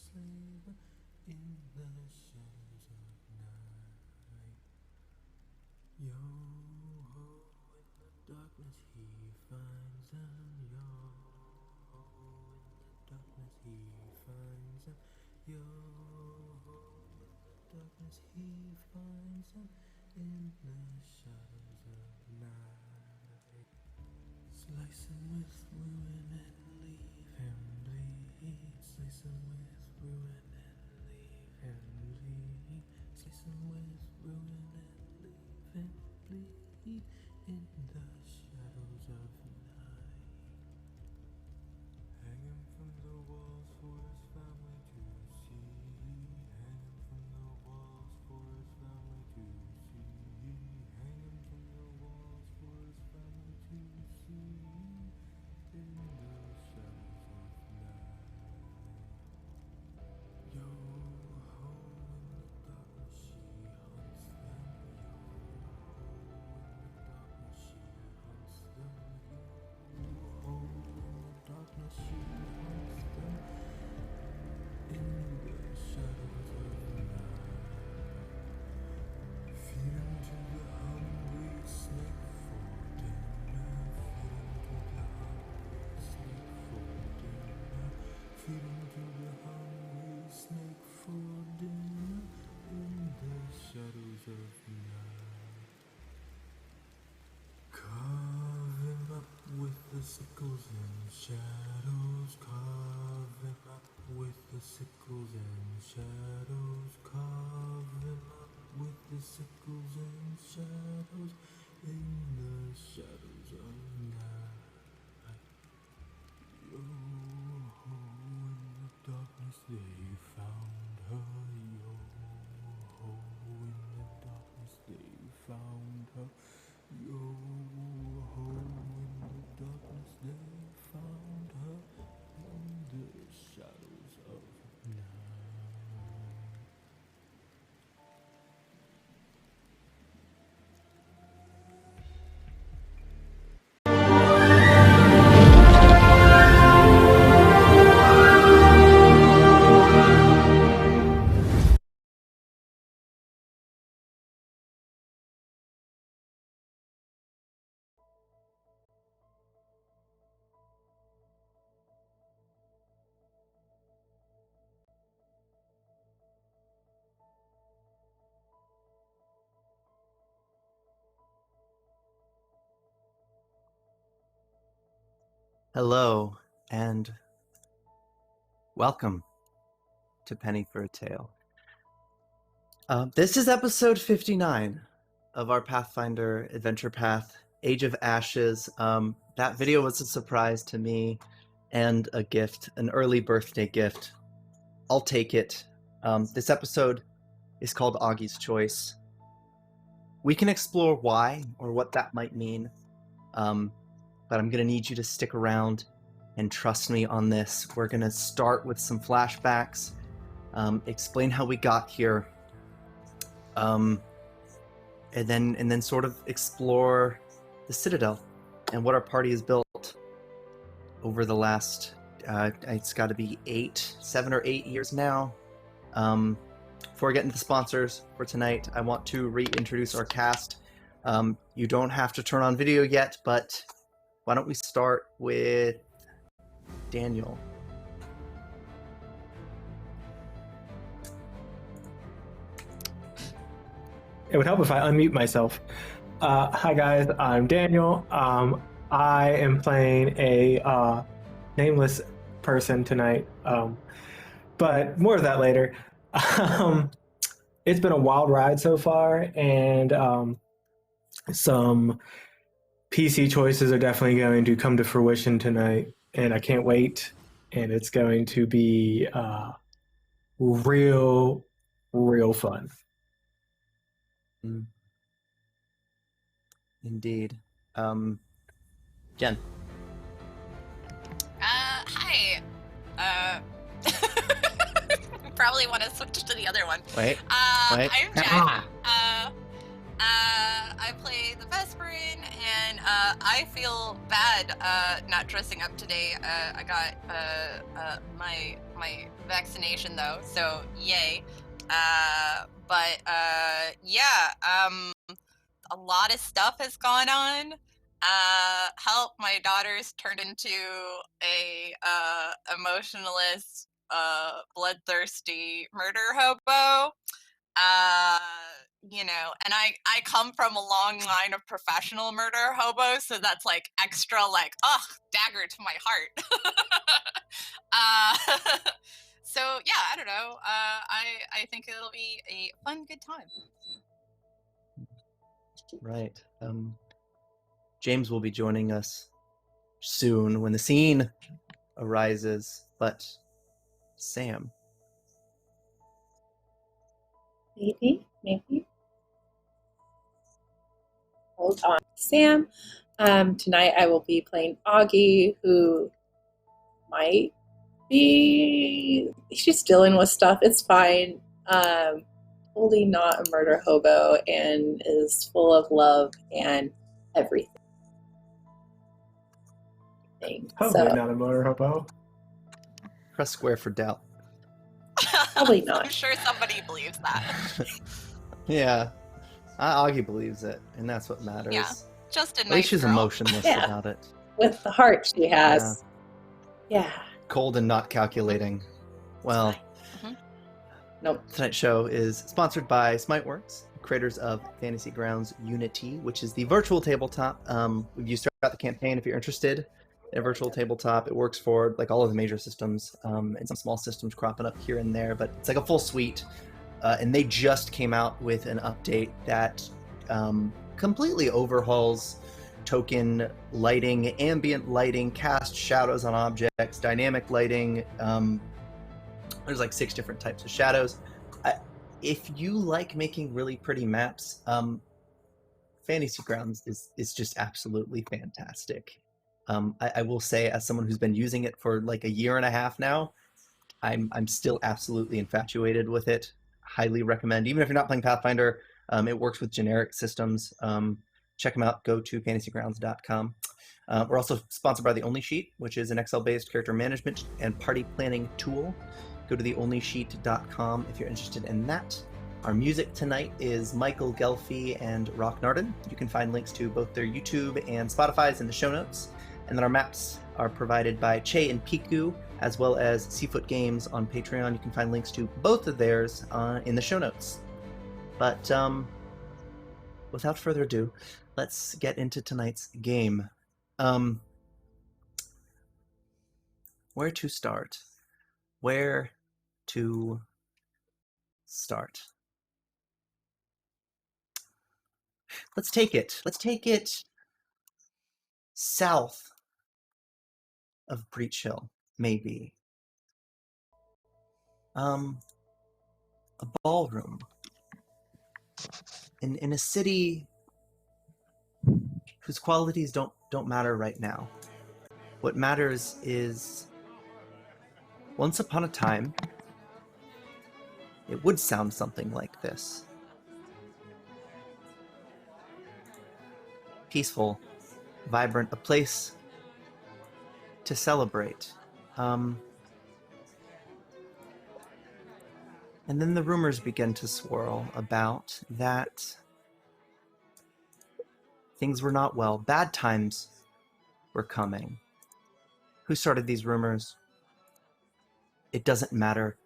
slave in the shadows of night. Yo-ho, in the darkness he finds them. Yo-ho, in the darkness he finds them. Yo-ho, in the darkness he finds them. In the shadows of night. Slice him with ruin and leave him bleed. Slice him with ruin and leave him bleed. Slice him with ruin and leave him bleed. In the shadows of night. Hang him from the walls for his family to see. Hang him from the walls for his family to see. Hang him from the walls for his family to see. In the shadows of night. Yo-ho, in the darkness she hunts them. Yo-ho, in the darkness she hunts them. Yo-ho, in the darkness she hunts them. In the shadows of night. Feed him to the hungry snake for dinner. Feed him to the hungry snake for dinner. In the shadows of night. Carve him up with the sickles and shadows. Carve him up with the sickles and shadows. Carve him up with the sickles and shadows. In the shadows of night. Yo-ho, in the darkness they found her. Yo-ho, in the darkness they found her. Yo-ho, in the darkness they found her. In the shadows of night. Hello, and welcome to Penny for a Tale. This is episode 59 of our Pathfinder adventure path, Age of Ashes. That video was a surprise to me and a gift, an early birthday gift. I'll take it. This episode is called Aghi's Choice. We can explore why or what that might mean. But I'm going to need you to stick around and trust me on this. We're going to start with some flashbacks, explain how we got here, and then sort of explore the Citadel and what our party has built over the last, it's got to be 7 or 8 years now. Before I get into the sponsors for tonight, I want to reintroduce our cast. You don't have to turn on video yet, but why don't we start with Daniel? It would help if I unmute myself. Hi guys, I'm Daniel. I am playing a nameless person tonight, but more of that later. It's been a wild ride so far, and some PC choices are definitely going to come to fruition tonight, and I can't wait. And it's going to be real fun. Indeed. Jen. Hi. Probably want to switch to the other one. Wait. I'm Jen. I play the Vesperin, and I feel bad not dressing up today. I got my vaccination though, so yay. A lot of stuff has gone on. Help, my daughter's turned into a emotionless, bloodthirsty murder hobo. And I come from a long line of professional murder hobos, so that's like extra like, dagger to my heart. So yeah, I don't know. I think it'll be a fun, good time. Right. James will be joining us soon when the scene arises, but Sam. Maybe. Hold on, Sam. Tonight I will be playing Aghi, who might be... She's dealing with stuff. It's fine. Totally not a murder hobo and is full of love and everything. Probably not a motor hobo. Press square for doubt. Probably not. I'm sure somebody believes that. Yeah. Augie believes it, and that's what matters. Yeah, just a At nice least she's girl. emotionless Yeah. about it. With the heart she has. Yeah. Cold and not calculating. Well, Nope. tonight's show is sponsored by Smiteworks, creators of Fantasy Grounds Unity, which is the virtual tabletop we've used throughout the campaign. If you're interested in a virtual tabletop, it works for like all of the major systems and some small systems cropping up here and there, but it's like a full suite. And they just came out with an update that completely overhauls token lighting, ambient lighting, cast shadows on objects, dynamic lighting. There's like 6 different types of shadows. If you like making really pretty maps, Fantasy Grounds is just absolutely fantastic. I will say, as someone who's been using it for like a year and a half now, I'm still absolutely infatuated with it. Highly recommend. Even if you're not playing Pathfinder, it works with generic systems. Check them out. Go to fantasygrounds.com. We're also sponsored by The Only Sheet, which is an Excel-based character management and party planning tool. Go to theonlysheet.com if you're interested in that. Our music tonight is Michael Gelfi and Rock Narden. You can find links to both their YouTube and Spotify's in the show notes. And then our maps are provided by Che and Piku, as well as Seafoot Games on Patreon. You can find links to both of theirs in the show notes. But without further ado, let's get into tonight's game. Where to start? Where to start? Let's take it south of Breach Hill, maybe. A ballroom in a city whose qualities don't matter right now. What matters is, once upon a time, it would sound something like this. Peaceful, vibrant, a place to celebrate. And then the rumors begin to swirl about that things were not well. Bad times were coming. Who started these rumors? It doesn't matter.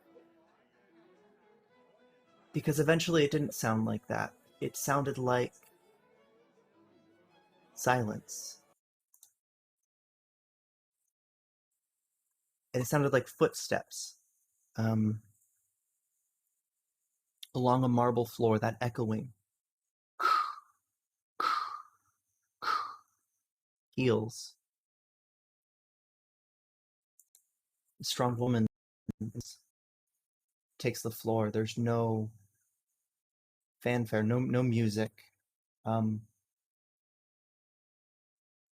Because eventually it didn't sound like that. It sounded like silence. And it sounded like footsteps along a marble floor, that echoing. Heels. A strong woman takes the floor. There's no fanfare, no music. But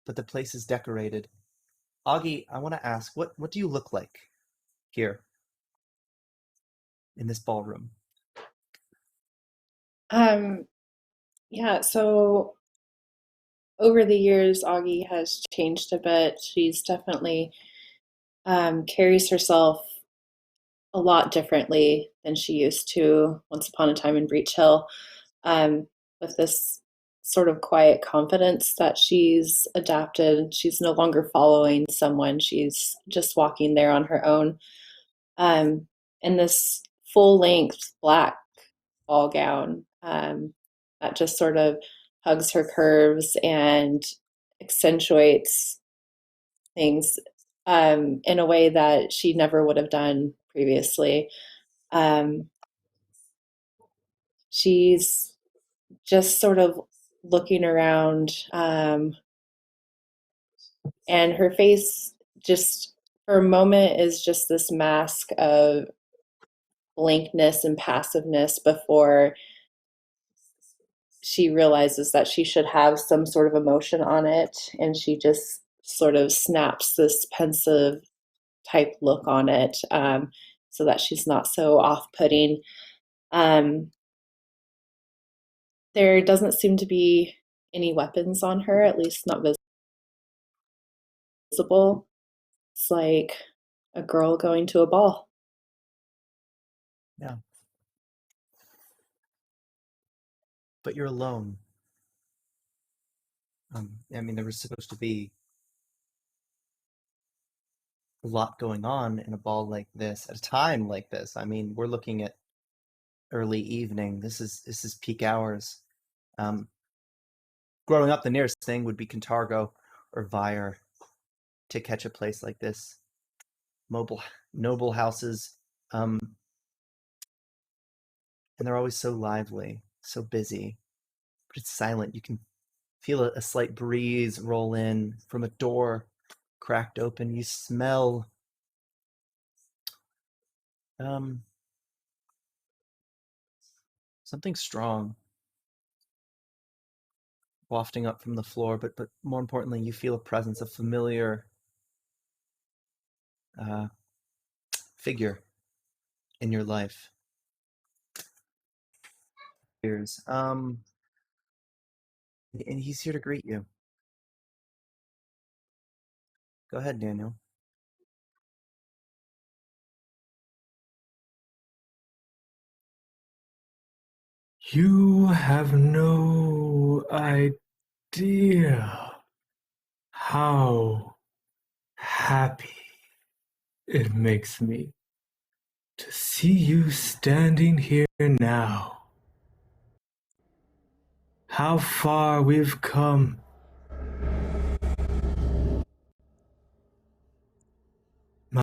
the place is decorated. Augie, I want to ask, what do you look like here in this ballroom? Yeah, so over the years, Augie has changed a bit. She's definitely carries herself a lot differently than she used to once upon a time in Breach Hill, with this sort of quiet confidence that she's adapted. She's no longer following someone, she's just walking there on her own. In this full length black ball gown that just sort of hugs her curves and accentuates things in a way that she never would have done previously. She's just sort of looking around, and her face just for a moment is just this mask of blankness and passiveness before she realizes that she should have some sort of emotion on it, and she just sort of snaps this pensive type look on it, so that she's not so off-putting. There doesn't seem to be any weapons on her, at least not visible. It's like a girl going to a ball. Yeah. But you're alone. I mean, there was supposed to be a lot going on in a ball like this at a time like this. I mean, we're looking at early evening. This is peak hours. Growing up, the nearest thing would be Cantargo or Vire to catch a place like this. Noble houses, and they're always so lively, so busy, but it's silent. You can feel a slight breeze roll in from a door cracked open. You smell something strong wafting up from the floor, but more importantly, you feel a presence, a familiar figure in your life. And he's here to greet you. Go ahead, Daniel. You have no idea how happy it makes me to see you standing here now. How far we've come.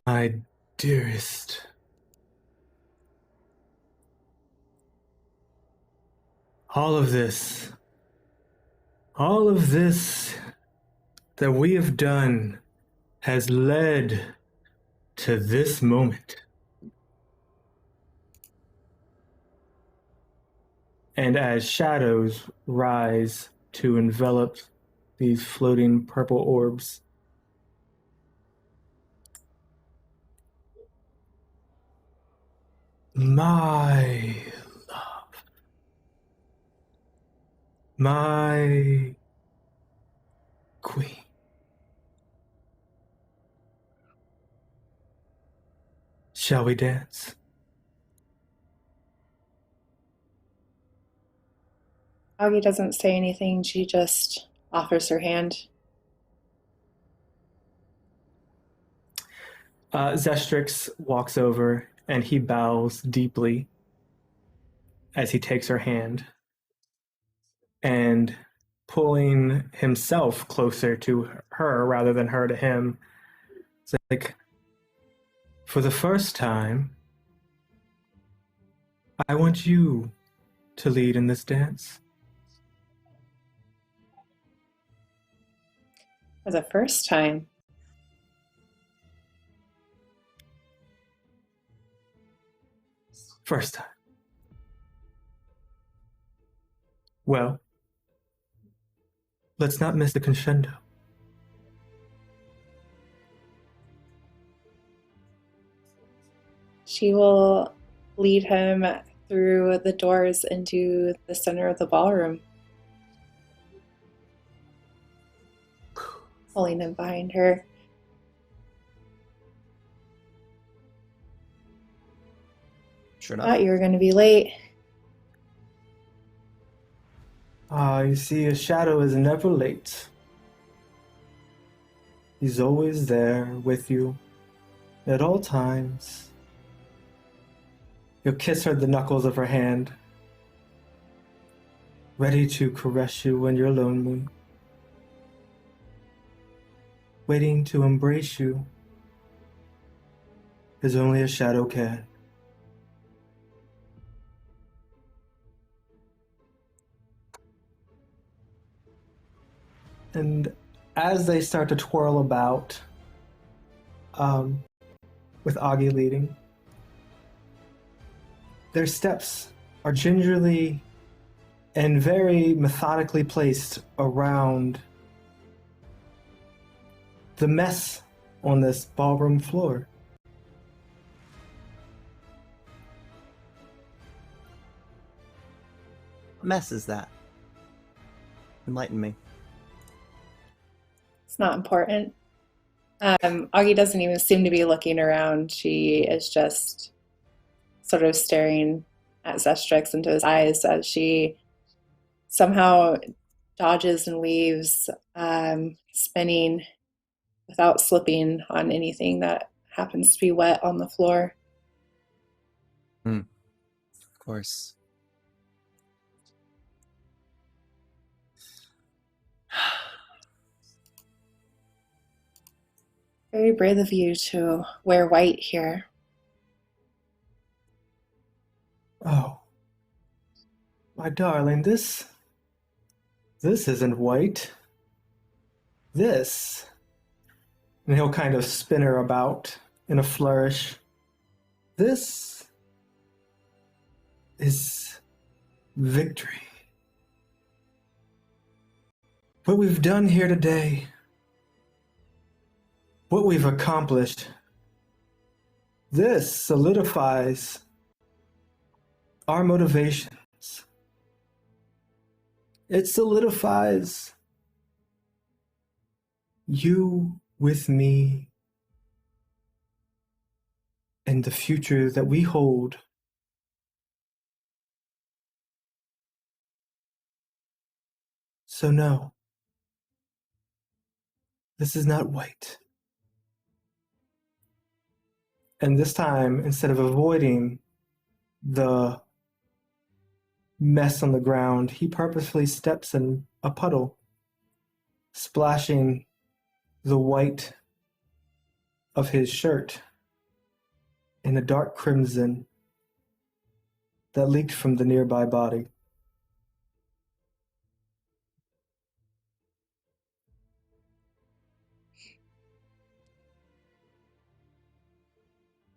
My dearest. All of this that we have done has led to this moment. And as shadows rise to envelop these floating purple orbs, my love, my queen, shall we dance? Augie doesn't say anything. She just offers her hand. Zestrix walks over and he bows deeply as he takes her hand, and pulling himself closer to her rather than her to him, it's like, for the first time, I want you to lead in this dance. For the first time. First time. Well, let's not miss the crescendo. She will lead him through the doors into the center of the ballroom, pulling him behind her. Sure enough. Thought you were going to be late. You see, a shadow is never late. He's always there with you at all times. You'll kiss her the knuckles of her hand, ready to caress you when you're lonely, waiting to embrace you as only a shadow can. And as they start to twirl about, with Aghi leading, their steps are gingerly and very methodically placed around the mess on this ballroom floor. What mess is that? Enlighten me. It's not important. Augie doesn't even seem to be looking around. She is just sort of staring at Zestrix into his eyes as she somehow dodges and weaves, spinning without slipping on anything that happens to be wet on the floor. Of course. Very brave of you to wear white here. Oh, my darling, this isn't white. This, and he'll kind of spin her about in a flourish. This is victory. What we've done here today, what we've accomplished, this solidifies our motivations. It solidifies you with me and the future that we hold. So no, this is not white. And this time, instead of avoiding the mess on the ground, he purposefully steps in a puddle, splashing the white of his shirt in a dark crimson that leaked from the nearby body.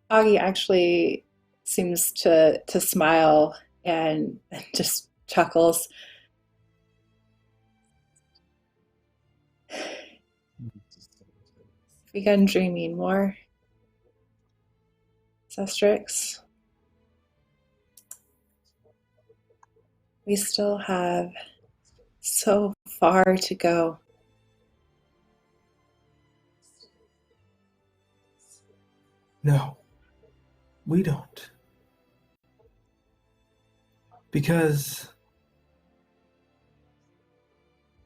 Augie actually seems to smile and just chuckles. Begun dreaming more, Zestrix. We still have so far to go. No, we don't. Because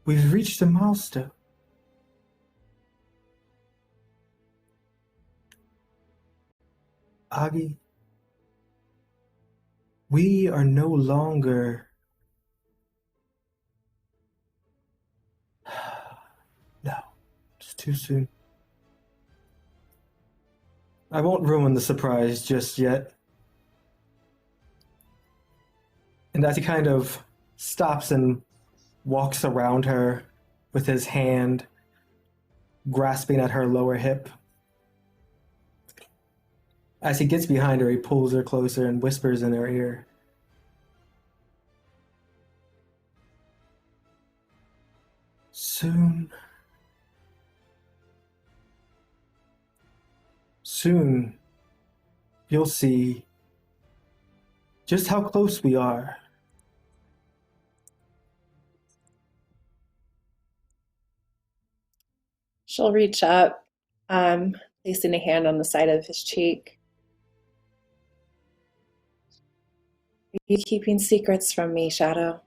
we've reached a milestone. Aghi, we are no longer... No, it's too soon. I won't ruin the surprise just yet. And as he kind of stops and walks around her with his hand grasping at her lower hip, as he gets behind her, he pulls her closer and whispers in her ear, Soon, you'll see just how close we are. She'll reach up, placing a hand on the side of his cheek. Are you keeping secrets from me, Shadow?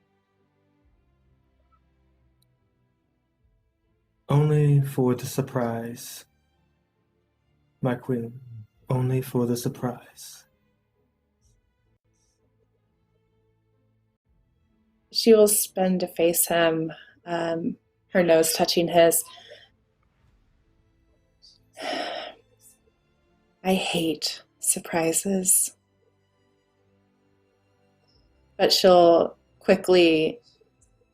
Only for the surprise, my queen. Only for the surprise. She will spin to face him, her nose touching his. I hate surprises. But she'll quickly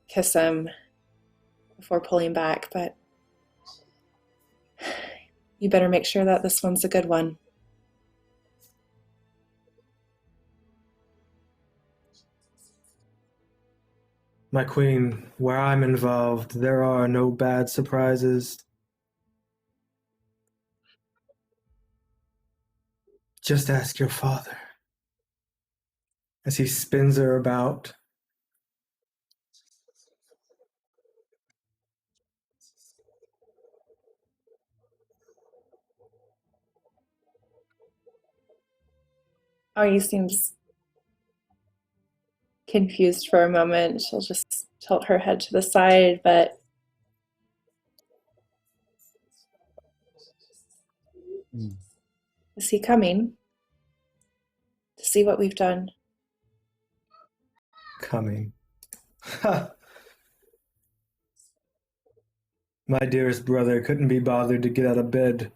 kiss him before pulling back. But you better make sure that this one's a good one. My queen, where I'm involved, there are no bad surprises. Just ask your father. As he spins her about. Augie seems confused for a moment. She'll just tilt her head to the side, but is he coming to see what we've done? Coming. Ha! My dearest brother couldn't be bothered to get out of bed,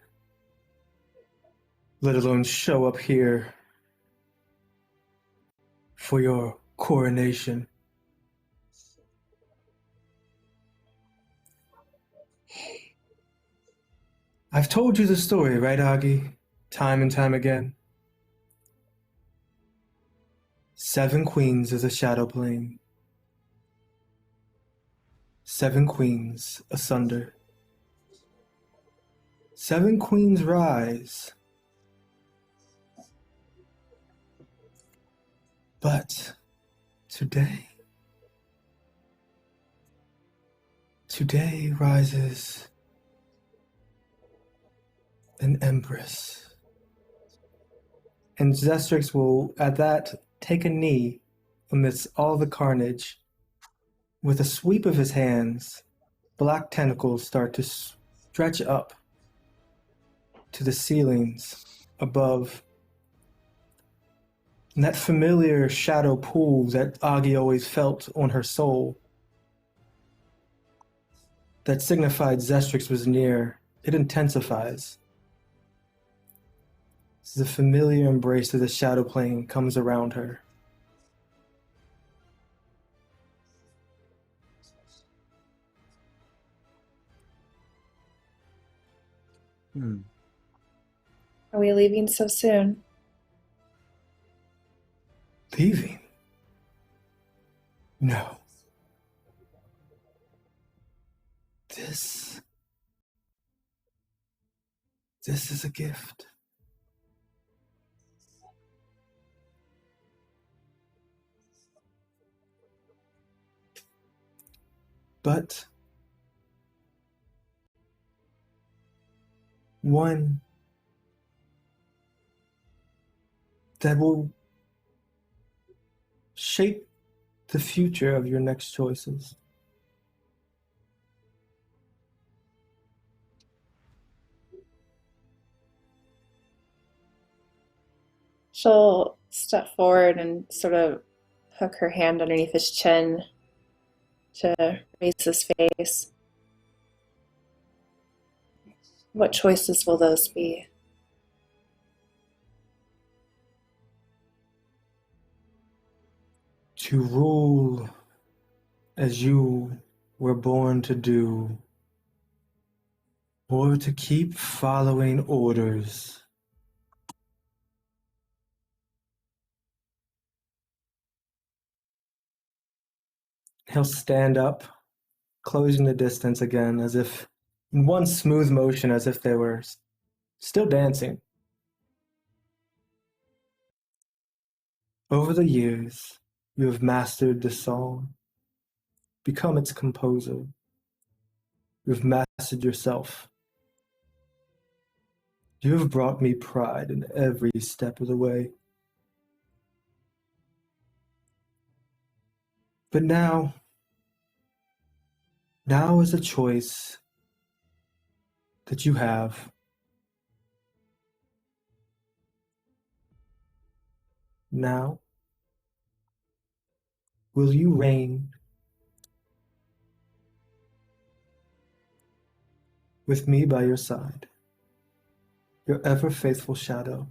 let alone show up here for your coronation. I've told you the story, right, Aghi? Time and time again. 7 queens is a shadow plane. 7 queens asunder. 7 queens rise. But today rises an empress. And Zestrix will, at that, take a knee amidst all the carnage. With a sweep of his hands, black tentacles start to stretch up to the ceilings above. And that familiar shadow pull that Aghi always felt on her soul, that signified Zestrix was near, it intensifies. The familiar embrace of the shadow plane comes around her. Are we leaving so soon? Leaving? No. This is a gift. But one that will shape the future of your next choices. She'll step forward and sort of hook her hand underneath his chin to raise his face. What choices will those be? To rule as you were born to do, or to keep following orders. He'll stand up, closing the distance again, as if in one smooth motion, as if they were still dancing. Over the years, you have mastered the song, become its composer. You have mastered yourself. You have brought me pride in every step of the way. But now is a choice that you have. Now, will you reign with me by your side, your ever faithful shadow?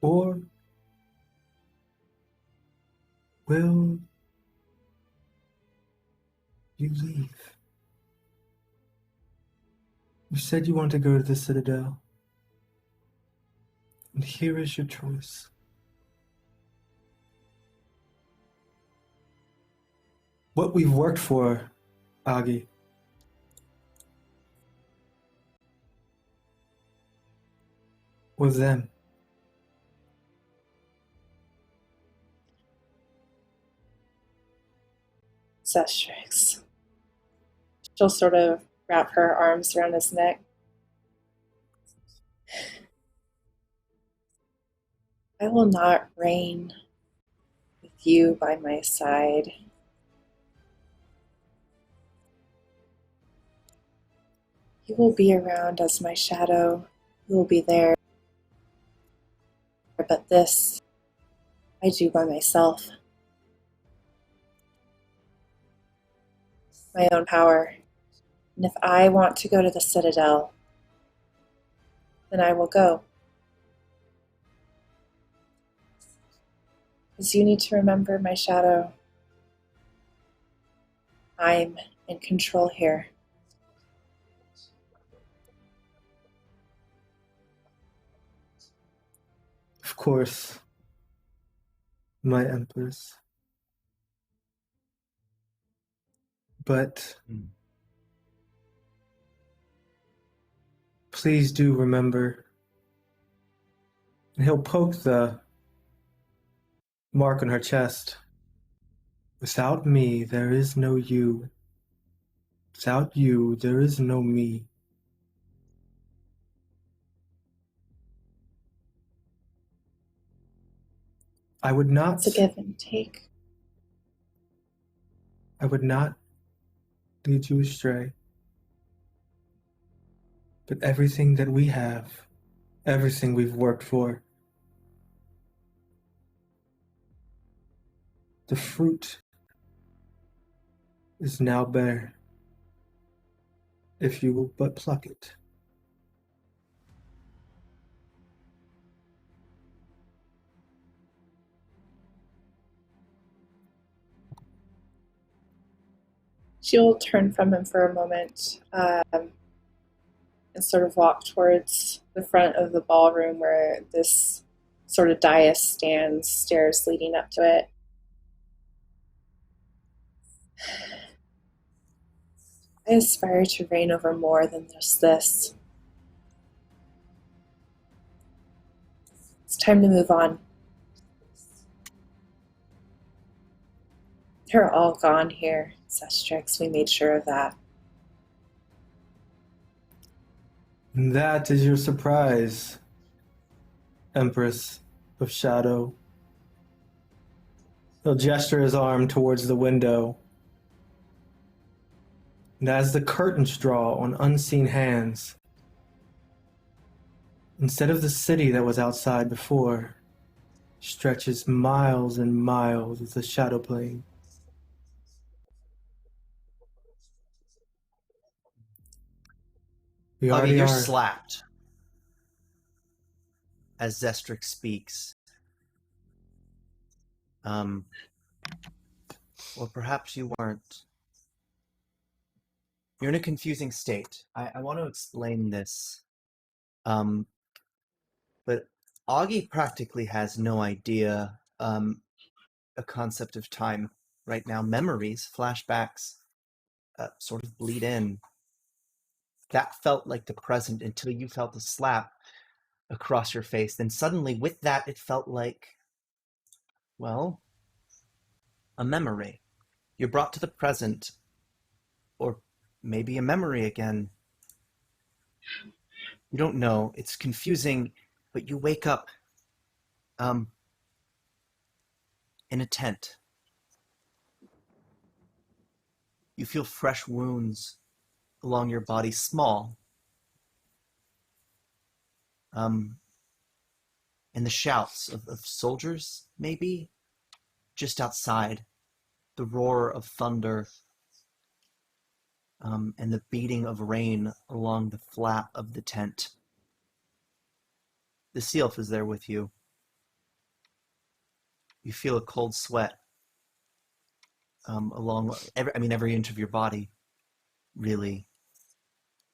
Or will you leave? You said you want to go to the Citadel, and here is your choice. What we've worked for, Aghi, was them. Zestrix. She'll sort of wrap her arms around his neck. I will not reign with you by my side. You will be around as my shadow. You will be there. But this, I do by myself. My own power. And if I want to go to the Citadel, then I will go. Because you need to remember, my shadow, I'm in control here. Of course, my Empress. But please do remember, and he'll poke the mark on her chest. Without me, there is no you. Without you, there is no me. I would not. It's a give and take. I would not lead you astray. But everything that we have, everything we've worked for, the fruit is now bare, if you will but pluck it. She'll turn from him for a moment and sort of walk towards the front of the ballroom where this sort of dais stands, stairs leading up to it. I aspire to reign over more than just this. It's time to move on. They're all gone here, Zestrix. We made sure of that. And that is your surprise, Empress of Shadow. He'll gesture his arm towards the window. And as the curtains draw on unseen hands, instead of the city that was outside before, stretches miles and miles of the shadow plane. We Aghi, already you're are. slapped as Zestrix speaks. Or perhaps you weren't. You're in a confusing state. I want to explain this. But Aghi practically has no idea a concept of time right now. Memories, flashbacks, sort of bleed in. That felt like the present until you felt a slap across your face. Then suddenly with that, it felt like, well, a memory. You're brought to the present, or maybe a memory again. You don't know. It's confusing, but you wake up. in a tent. You feel fresh wounds along your body, small. And the shouts of soldiers, maybe, just outside. The roar of thunder, and the beating of rain along the flap of the tent. The sea elf is there with you. You feel a cold sweat along every inch of your body, really.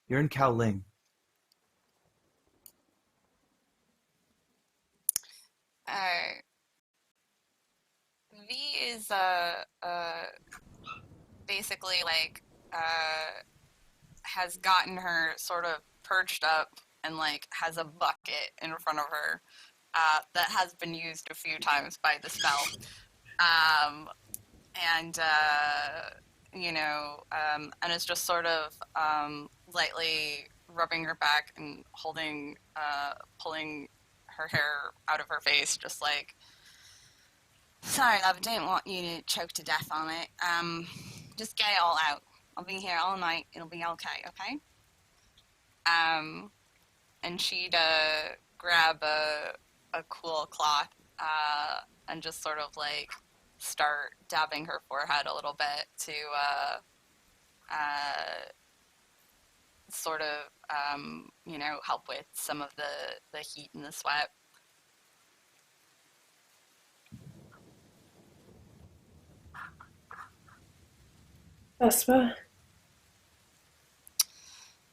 You're in Kowling. V is basically like has gotten her sort of perched up and like has a bucket in front of her that has been used a few times by the spell. And it's just sort of lightly rubbing her back and pulling her hair out of her face, just like, sorry, love, I don't want you to choke to death on it. Just get it all out. I'll be here all night. It'll be okay, okay? And she'd grab a cool cloth and just sort of like start dabbing her forehead a little bit to sort of help with some of the heat and the sweat. Vespa?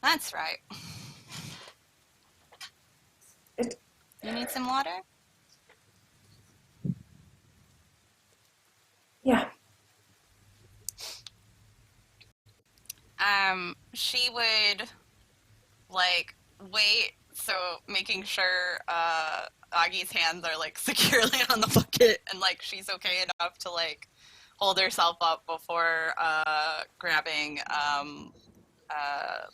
That's right. You need some water? Yeah. She would like wait, so making sure Aghi's hands are like securely on the bucket and like she's okay enough to like hold herself up before grabbing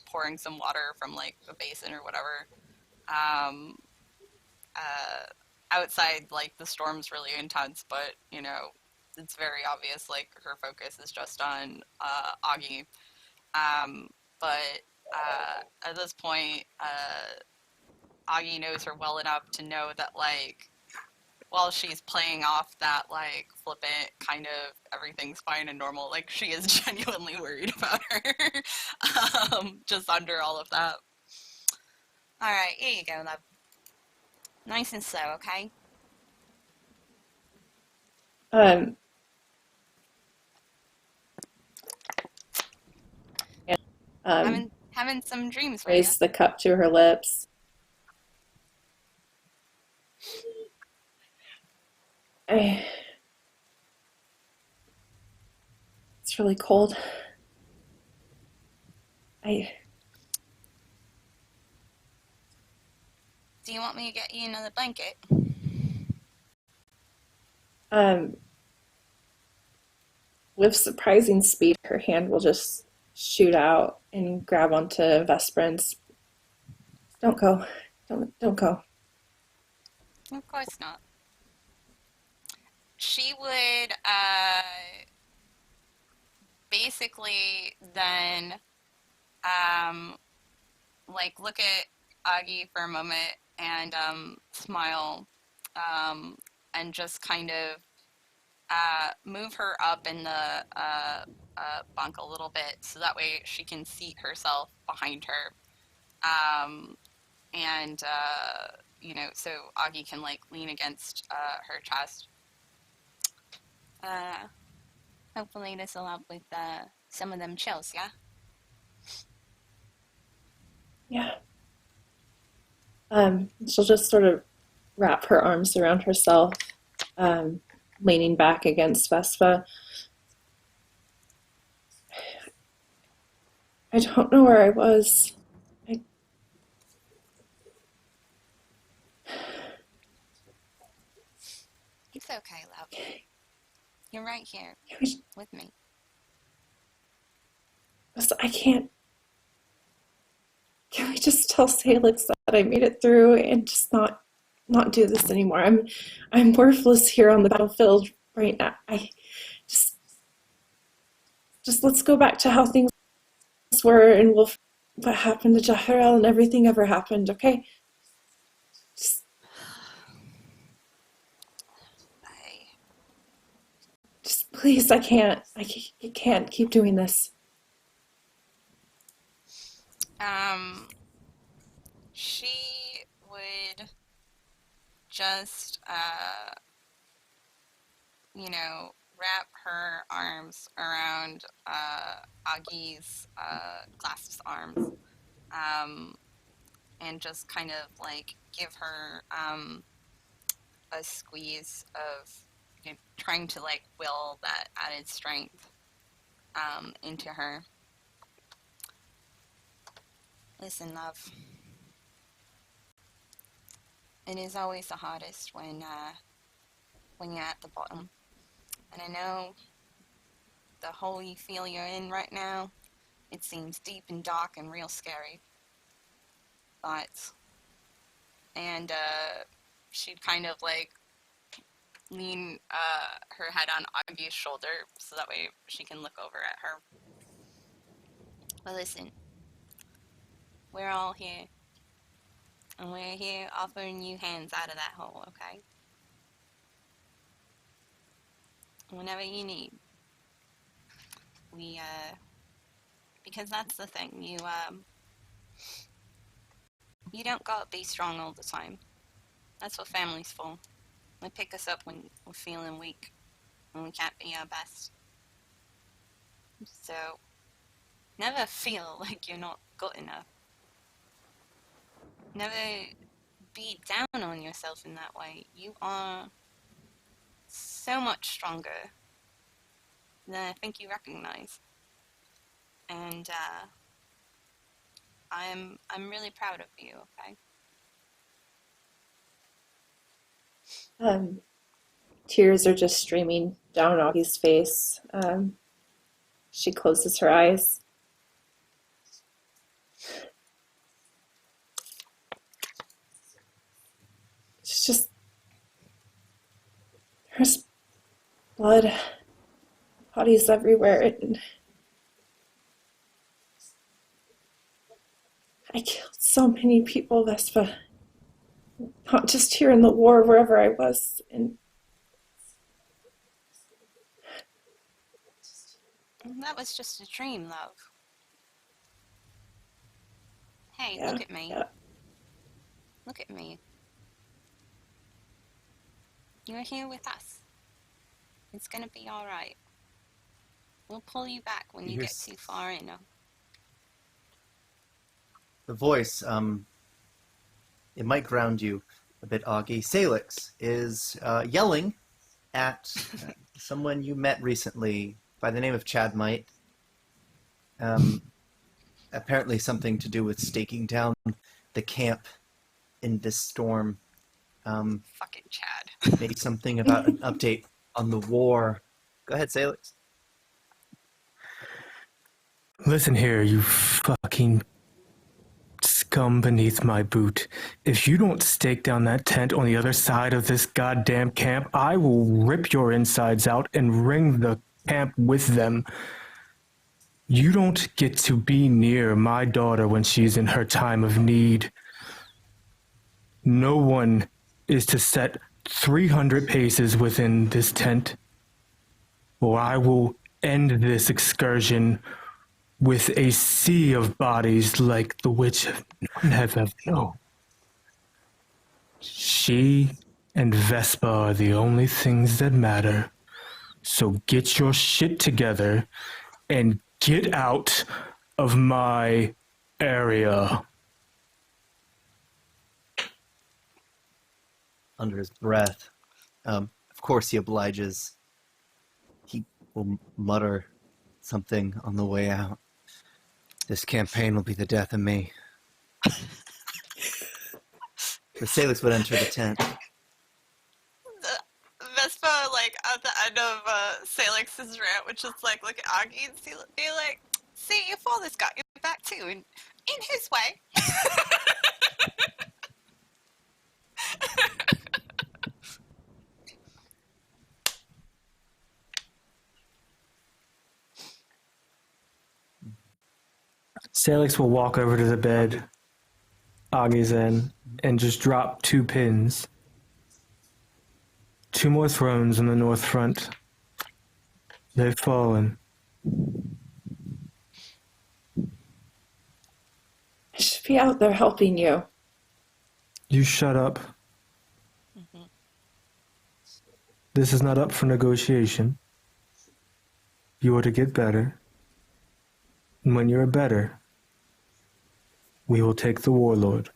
pouring some water from like a basin or whatever. Outside, like the storm's really intense, but it's very obvious like her focus is just on Aghi. But at this point, Aghi knows her well enough to know that like while she's playing off that like flippant kind of everything's fine and normal, like she is genuinely worried about her. Just under all of that. All right, here you go, love. Nice and slow, okay? Having some dreams, right? Raise the cup to her lips. It's really cold. Do you want me to get you another blanket? With surprising speed, her hand will just shoot out and grab onto Vesperance. Don't go. Don't go. Of course not. She would basically then like look at Aghi for a moment and smile and just kind of move her up in the bunk a little bit so that way she can seat herself behind her. So Aghi can like lean against her chest. Hopefully this will help with some of them chills, yeah? Yeah. She'll just sort of wrap her arms around herself, leaning back against Vespa. I don't know where I was. It's okay, love. You're right here with me. I can't. Can we just tell Sailix that I made it through and just not do this anymore? I'm worthless here on the battlefield, right now. I just let's go back to how things were, and what happened to Jahirel and everything ever happened. Okay, just, I, just please. I can't keep doing this. She would just, wrap her arms around Agi's clasped arms, and just kind of like give her a squeeze of trying to like will that added strength into her. Listen, love. It is always the hardest when you're at the bottom, and I know the hole you feel you're in right now. It seems deep and dark and real scary. But, and she'd kind of like lean her head on Augie's shoulder so that way she can look over at her. But listen, we're all here. And we're here offering you hands out of that hole, okay? Whenever you need. We, because that's the thing, you don't gotta be strong all the time. That's what family's for. They pick us up when we're feeling weak, when we can't be our best. So, never feel like you're not good enough. Never be down on yourself in that way. You are so much stronger than I think you recognize. And I'm really proud of you, okay? Tears are just streaming down Augie's face. She closes her eyes. It's just there's blood, bodies everywhere, and I killed so many people, Vespa. Not just here in the war, wherever I was, and That was just a dream, love. Hey, yeah, look at me. yeah. Look at me. You're here with us. It's gonna be alright. We'll pull you back when you get too far in. The voice, it might ground you a bit, Augie. Sailix is yelling at someone you met recently by the name of Chad Might. Apparently something to do with staking down the camp in this storm. Fucking Chad. Maybe something about an update on the war. Go ahead, Sailix. Listen here, you fucking scum beneath my boot. If you don't stake down that tent on the other side of this goddamn camp, I will rip your insides out and ring the camp with them. You don't get to be near my daughter when she's in her time of need. No one is to set 300 paces within this tent, or I will end this excursion with a sea of bodies like the witch have ever known. She and Vespa are the only things that matter. So get your shit together and get out of my area. Under his breath. Of course he obliges. He will mutter something on the way out. This campaign will be the death of me. But Sailix would enter the tent. Vespa, like, at the end of Sailix's rant, which is like, look at Aghi and be like, see, your father's got your back too, in his way. Sailix will walk over to the bed Augie's in and just drop 2 pins. 2 more thrones in the north front. They've fallen. I should be out there helping you. You shut up. This is not up for negotiation. You are to get better. And when you're better, we will take the warlord.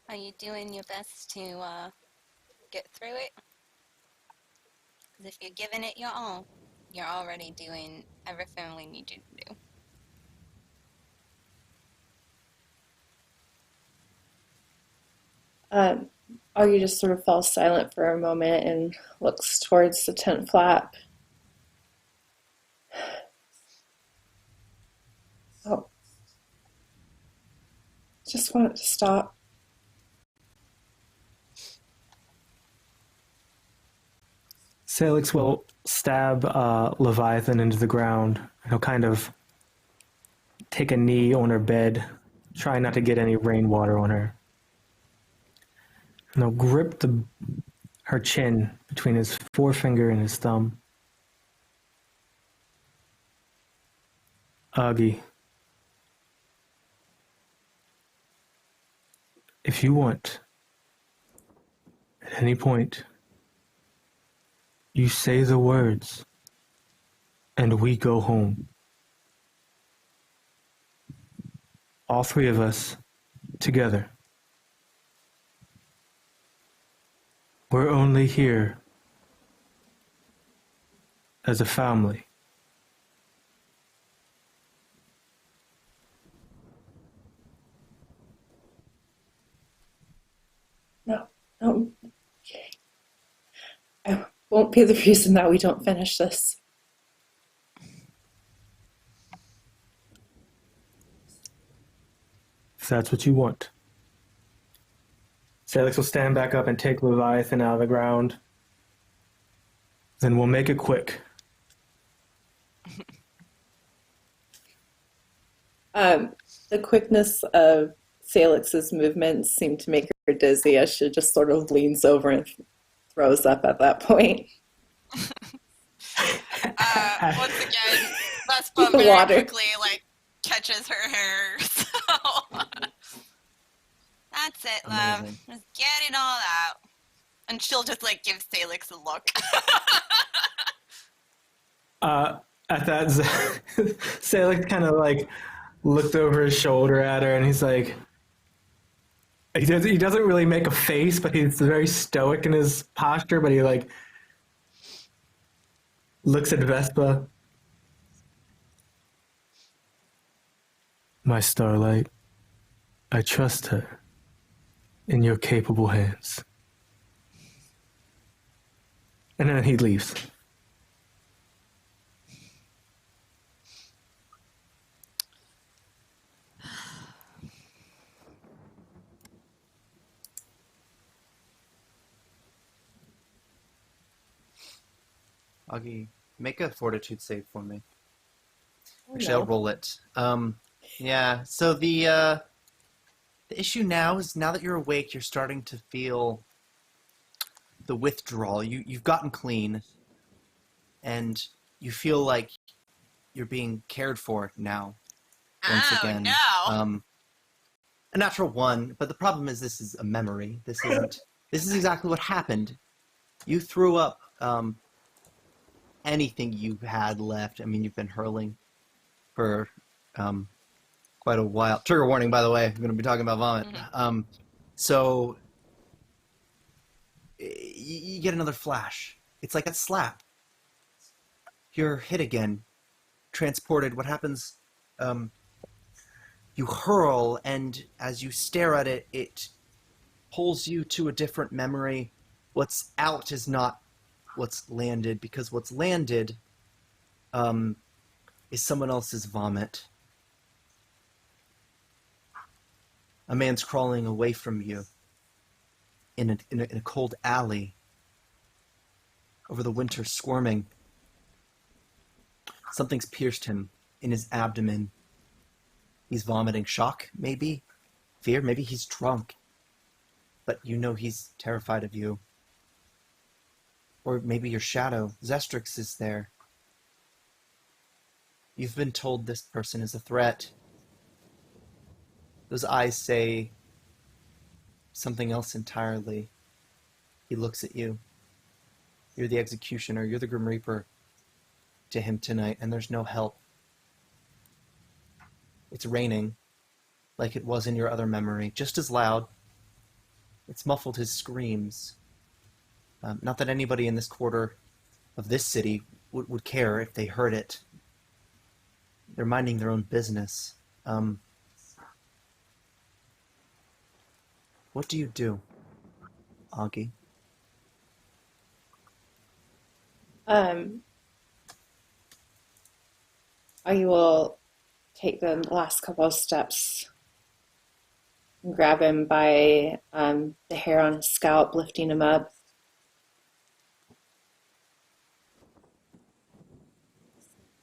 Are you doing your best to get through it? Because if you're giving it your all, you're already doing everything we need you to do. Augie just sort of falls silent for a moment and looks towards the tent flap. Oh. Just want it to stop. Sailix will stab Leviathan into the ground. He'll kind of take a knee on her bed, try not to get any rainwater on her. And he'll grip her chin between his forefinger and his thumb. Aghi, if you want, at any point, you say the words, and we go home. All 3 of us, together. We're only here as a family. No. I won't be the reason that we don't finish this. If that's what you want. Sailix will stand back up and take Leviathan out of the ground. Then we'll make it quick. The quickness of Salix's movements seem to make her dizzy as she just sort of leans over and throws up at that point. Once again, Vespa very Water. quickly catches her hair. So that's it, love. Amazing. Just get it all out. And she'll just give Salix a look. At that, Sailix kind of looked over his shoulder at her, and he's like, he doesn't really make a face, but he's very stoic in his posture, but he looks at Vespa. My starlight, I trust her in your capable hands. And then he leaves. Aghi, make a fortitude save for me. Oh, Actually, no. I'll roll it. Yeah. So the issue now is, now that you're awake, you're starting to feel the withdrawal. You've gotten clean, and you feel like you're being cared for now. Once Oh, again, no. a natural one. But the problem is, this is a memory. This isn't. This is exactly what happened. You threw up anything you had left. I mean, you've been hurling for quite a while. Trigger warning, by the way. I'm going to be talking about vomit. Mhm. So you get another flash. It's like a slap. You're hit again, transported. What happens? You hurl, and as you stare at it, it pulls you to a different memory. What's out is not what's landed, because what's landed is someone else's vomit. A man's crawling away from you in a cold alley. over the winter, squirming. Something's pierced him in his abdomen. He's vomiting. Shock, maybe? Fear? Maybe he's drunk. But you know he's terrified of you. Or maybe your shadow, Zestrix, is there. You've been told this person is a threat. Those eyes say something else entirely. He looks at you. You're the executioner, you're the Grim Reaper to him tonight, and there's no help. It's raining, like it was in your other memory, just as loud. It's muffled his screams. Not that anybody in this quarter of this city would care if they heard it. They're minding their own business. What do you do, Aghi? I will take the last couple of steps and grab him by the hair on his scalp, lifting him up.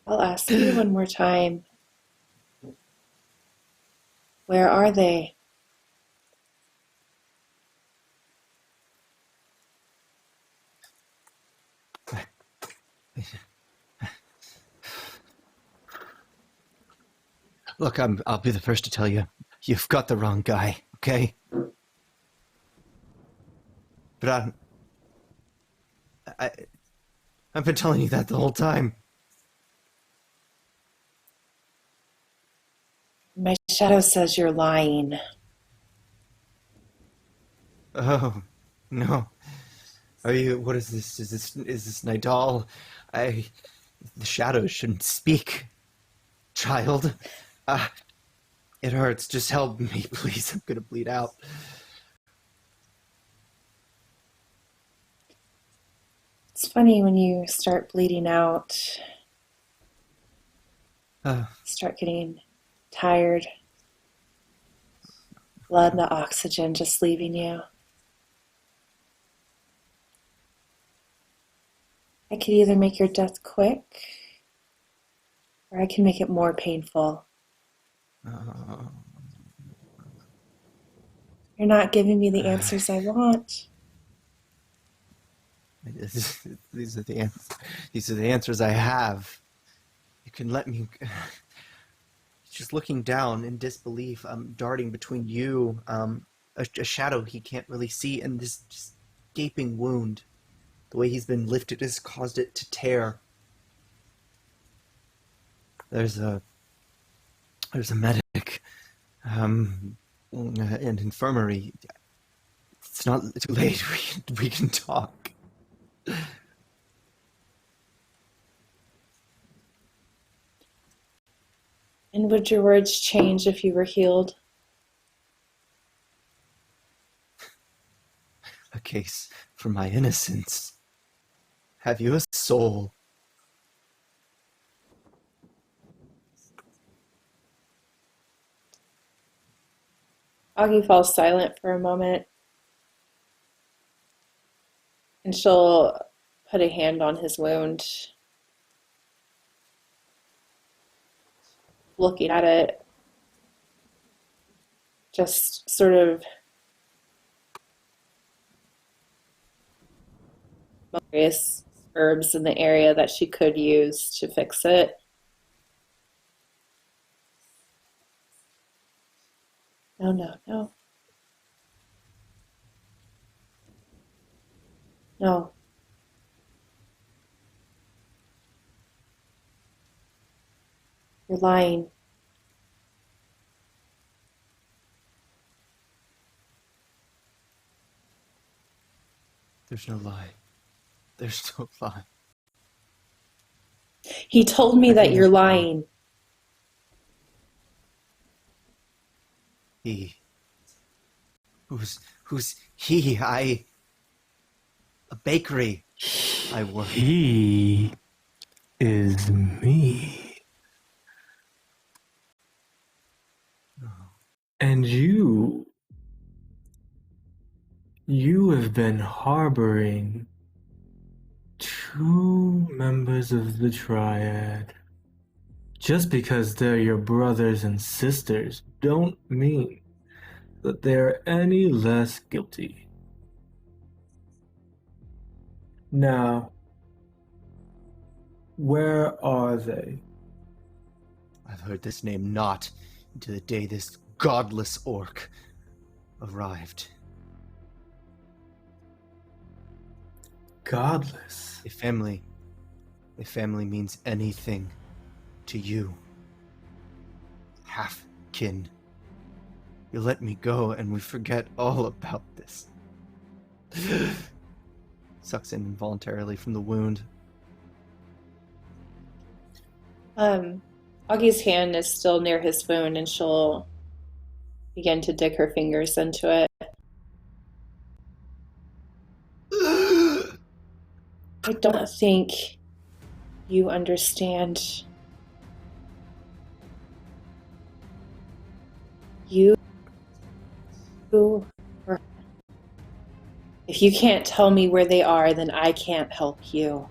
I'll ask you one more time. Where are they? Look, I'll be the first to tell you, you've got the wrong guy, okay? But I've been telling you that the whole time. My shadow says you're lying. Oh, no. Are you, what is this? Is this Nidal? The shadows shouldn't speak. Child. It hurts. Just help me, please. I'm gonna bleed out. It's funny when you start bleeding out, start getting tired, blood and the oxygen just leaving you. I could either make your death quick, or I can make it more painful. You're not giving me the answers I want. These are the answers I have. You can let me. Just looking down in disbelief, darting between you, a shadow he can't really see, and this just gaping wound. The way he's been lifted has caused it to tear. There's a medic, an infirmary. It's not too late. We can talk. And would your words change if you were healed? A case for my innocence. Have you a soul? Aghi falls silent for a moment, and she'll put a hand on his wound, looking at it, just sort of various herbs in the area that she could use to fix it. No, no, no. No. You're lying. There's no lie. There's no lie. He told me that you're lying. He. Who's he? A bakery. I work. He is me. And you have been harboring 2 members of the Triad. Just because they're your brothers and sisters don't mean that they're any less guilty. Now, where are they? I've heard this name not into the day this godless orc arrived. Godless. If family means anything to you, half kin, you let me go and we forget all about this. Sucks in involuntarily from the wound. Augie's hand is still near his wound, and she'll begin to dig her fingers into it. I don't think you understand. You were. If you can't tell me where they are, then I can't help you.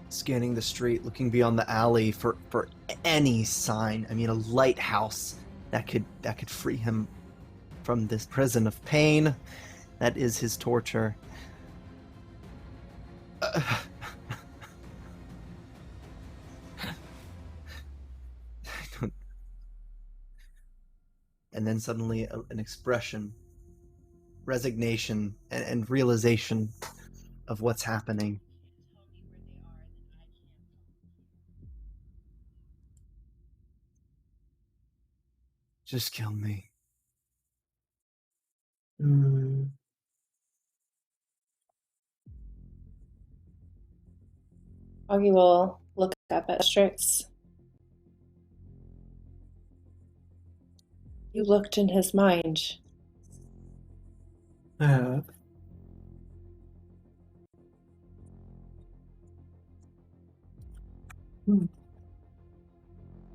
Scanning the street, looking beyond the alley for any sign. I mean, a lighthouse that could free him from this prison of pain that is his torture. And then suddenly an expression, resignation, and realization of what's happening. Just kill me. Augie will look up at Strix. You looked in his mind. I have.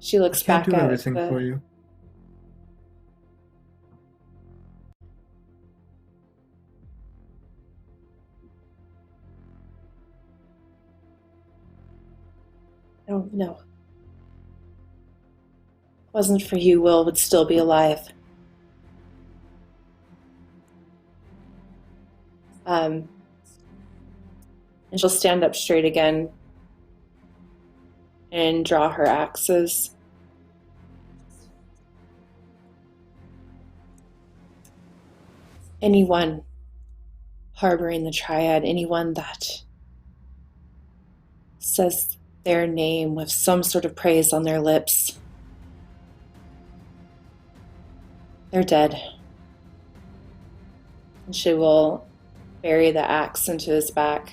She looks I can't back do at everything the... for you. Oh, no. If it wasn't for you, Will would still be alive. And she'll stand up straight again and draw her axes. Anyone harboring the Triad, anyone that says their name with some sort of praise on their lips, they're dead. And she will bury the axe into his back.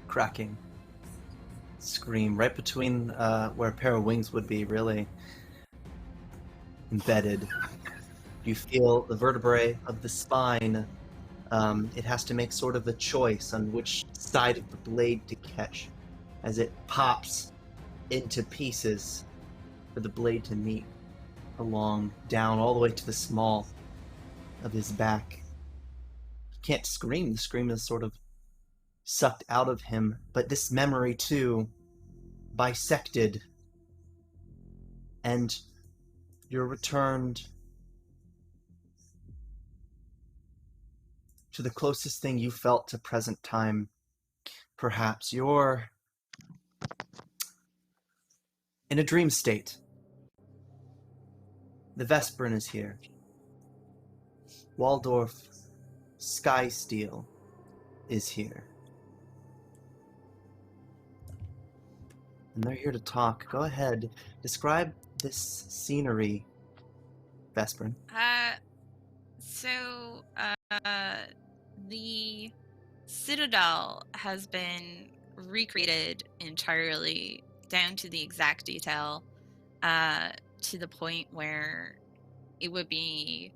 Cracking. Scream right between where a pair of wings would be, really. Embedded. You feel the vertebrae of the spine. It has to make sort of a choice on which side of the blade to catch as it pops into pieces for the blade to meet along, down, all the way to the small of his back. He can't scream. The scream is sort of sucked out of him, but this memory too, bisected, and you're returned to the closest thing you felt to present time. Perhaps you're in a dream state. The Vesperin is here. Waldorf Skysteel is here. And they're here to talk. Go ahead. Describe this scenery, Vesperin. So, the Citadel has been recreated entirely down to the exact detail, to the point where it would be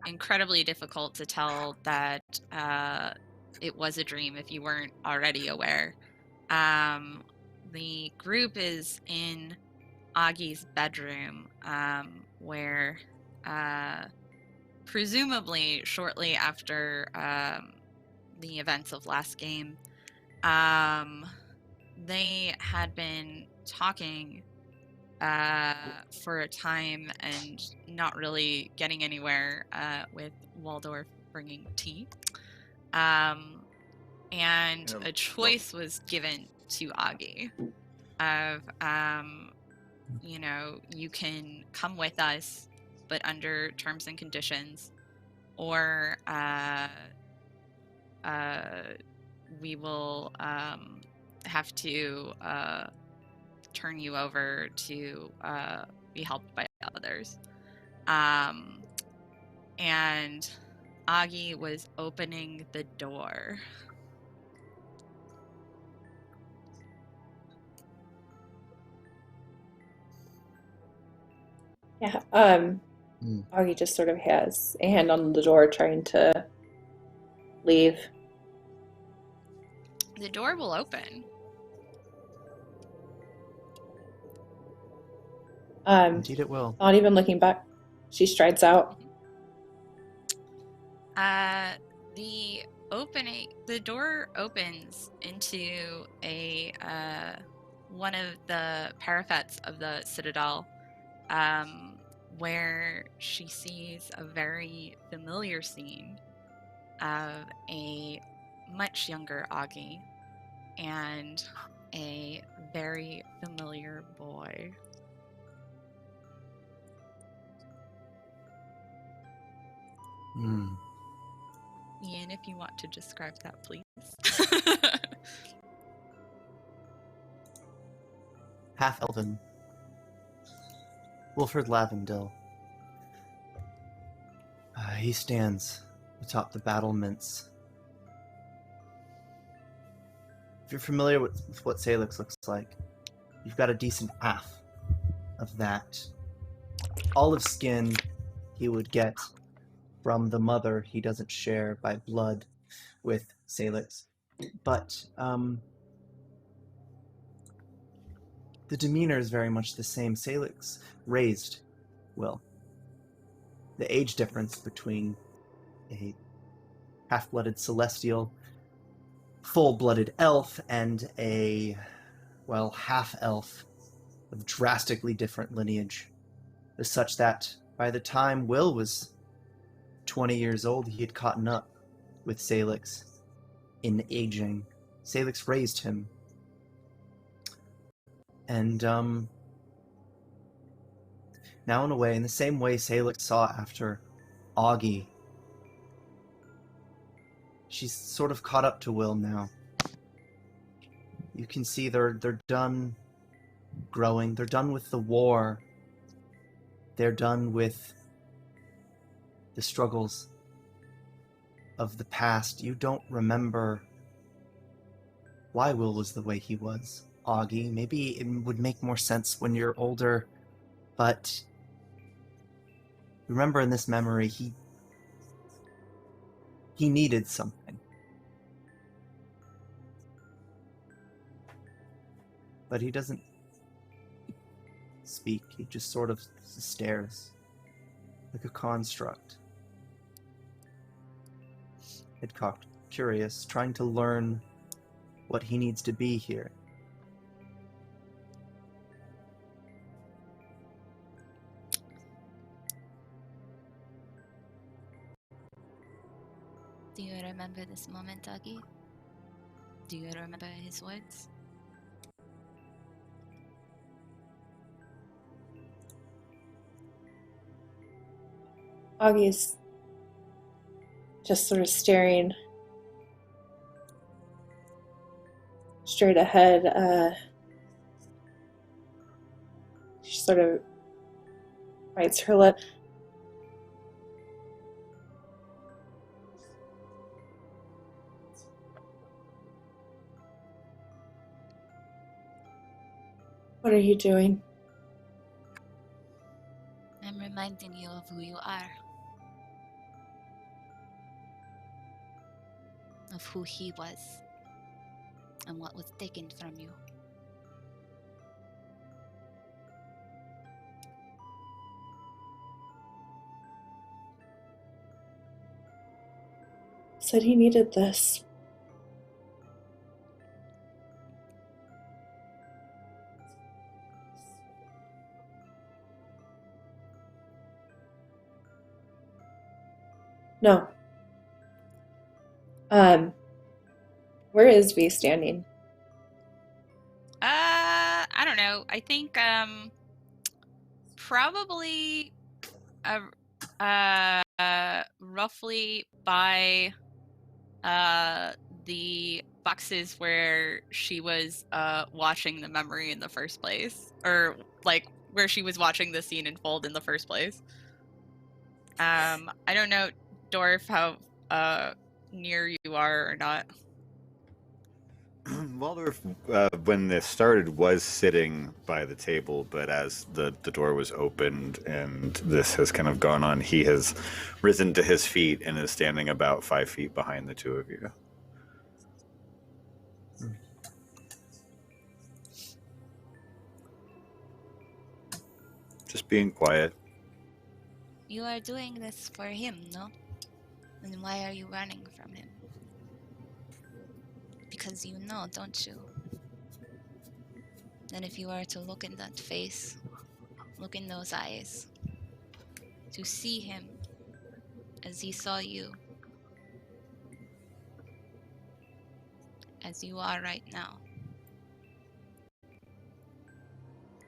incredibly difficult to tell that it was a dream if you weren't already aware. The group is in Augie's bedroom, where presumably shortly after the events of last game, they had been talking for a time and not really getting anywhere with Waldorf bringing tea. And a choice was given to Aghi of, you can come with us, but under terms and conditions, or we will have to turn you over to be helped by others. And Aghi was opening the door. Yeah. Hmm. Augie just sort of has a hand on the door, trying to leave. The door will open. Indeed it will. Not even looking back, she strides out. The door opens into a one of the parapets of the citadel, where she sees a very familiar scene of a much younger Aghi and a very familiar boy. Hmm. Ian, if you want to describe that, please. Half-elven. Wilfred Lavendil. He stands atop the battlements. If you're familiar with what Sailix looks like, you've got a decent half of that. Olive skin he would get from the mother he doesn't share by blood with Sailix. But the demeanor is very much the same. Sailix raised Will. The age difference between a half-blooded celestial, full-blooded elf, and a, well, half-elf of drastically different lineage is such that by the time Will was 20 years old, he had caught up with Sailix in aging. Sailix raised him. And, now in a way, in the same way Sailix saw after Aghi, she's sort of caught up to Will now. You can see they're done growing. They're done with the war. They're done with the struggles of the past. You don't remember why Will was the way he was, Aghi. Maybe it would make more sense when you're older, but remember in this memory, he needed something. But he doesn't speak. He just sort of stares like a construct. Headcocked, curious, trying to learn what he needs to be here. Do you remember this moment, Aghi? Do you remember his words? Augie's just sort of staring straight ahead. She sort of bites her lip. What are you doing? I'm reminding you of who you are. Of who he was. And what was taken from you. said he needed this. No. Where is V standing? I don't know. I think probably roughly by the boxes where she was watching the memory in the first place, or like where she was watching the scene unfold in the first place. I don't know, Dorf, how near you are or not. Waldorf, when this started, was sitting by the table, but as the door was opened and this has kind of gone on, he has risen to his feet and is standing about 5 feet behind the two of you. Just being quiet. You are doing this for him, no? And why are you running from him? Because you know, don't you? That if you were to look in that face, look in those eyes, to see him as he saw you, as you are right now,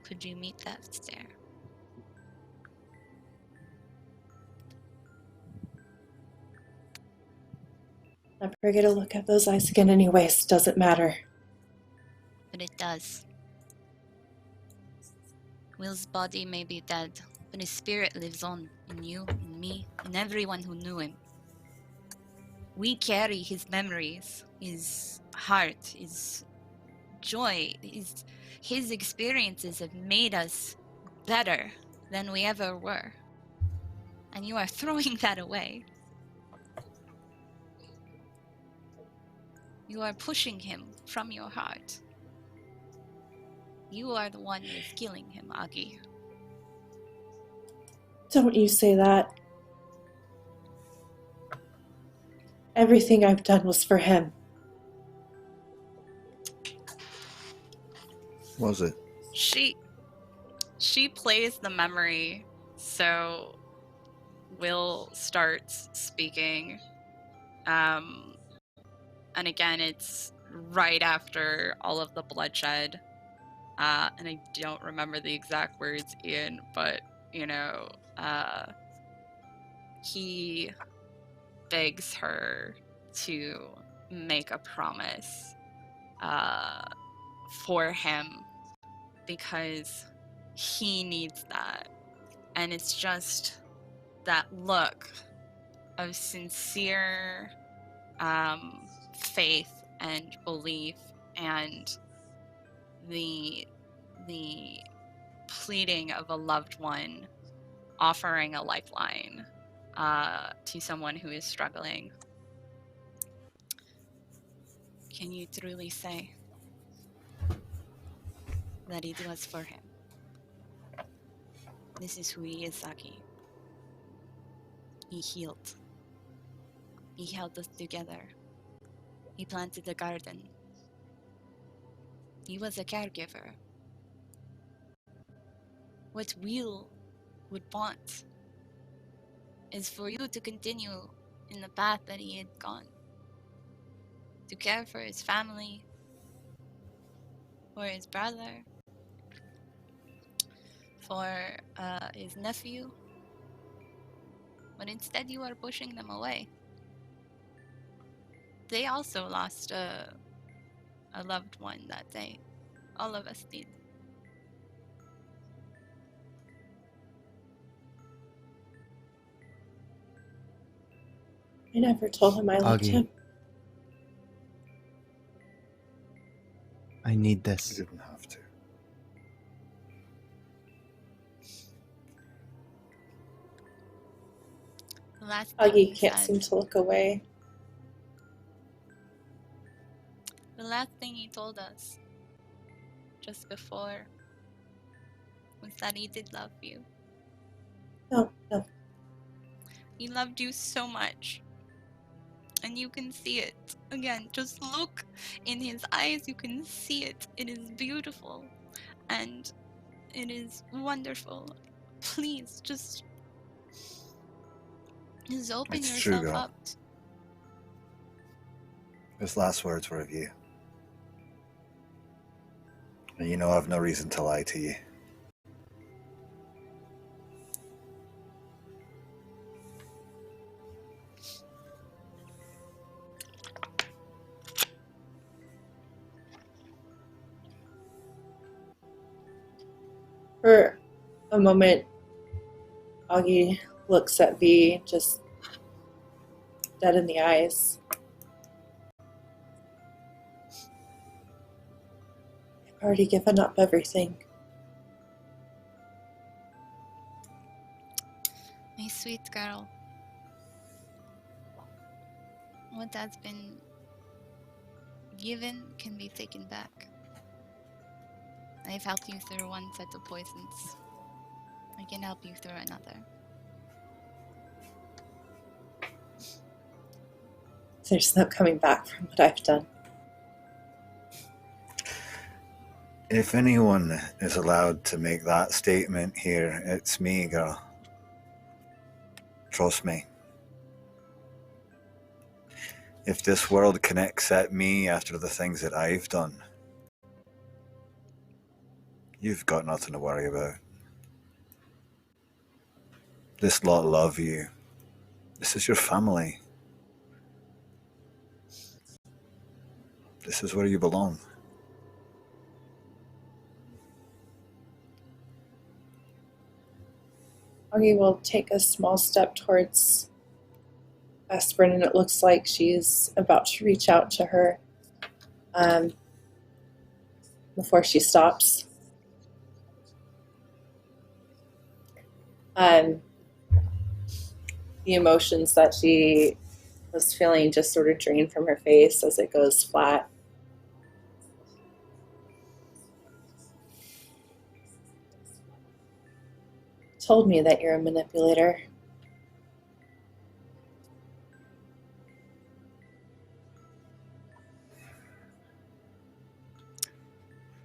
could you meet that stare? Never get a look at those eyes again anyways. Doesn't matter. But it does. Will's body may be dead, but his spirit lives on in you, in me, in everyone who knew him. We carry his memories, his heart, his joy, his experiences have made us better than we ever were. And you are throwing that away. You are pushing him from your heart. You are the one who is killing him, Aghi. Don't you say that. Everything I've done was for him. Was it? She plays the memory, so Will starts speaking. And again, it's right after all of the bloodshed. And I don't remember the exact words, Ian, but, you know, he begs her to make a promise for him because he needs that. And it's just that look of sincere faith and belief, and the pleading of a loved one offering a lifeline to someone who is struggling. Can you truly say that it was for him? This is who he is, Aghi. He healed. He held us together. He planted a garden. He was a caregiver. What Will would want is for you to continue in the path that he had gone. To care for his family, for his brother, for his nephew. But instead you are pushing them away. They also lost a loved one that day. All of us did. I never told him I loved Aghi. him. I need You this. didn't have to. The last thing Aghi you can't said, seem to look away. the last thing he told us just before was that he did love you. No. He loved you so much. And you can see it. Again, just look in his eyes. You can see it. It is beautiful. And it is wonderful. Please, just open It's true, yourself girl. up. His last words were of you. And you know I've no reason to lie to you. For a moment, Aghi looks at V, just dead in the eyes. I've already given up everything. My sweet girl. What has been given can be taken back. I've helped you through one set of poisons. I can help you through another. There's no coming back from what I've done. If anyone is allowed to make that statement here, it's me, girl. Trust me. If this world can accept me after the things that I've done, you've got nothing to worry about. This lot love you. This is your family. This is where you belong. Aghi will take a small step towards Aspirin, and it looks like she's about to reach out to her before she stops. The emotions that she was feeling just sort of drain from her face as it goes flat. Told me that you're a manipulator.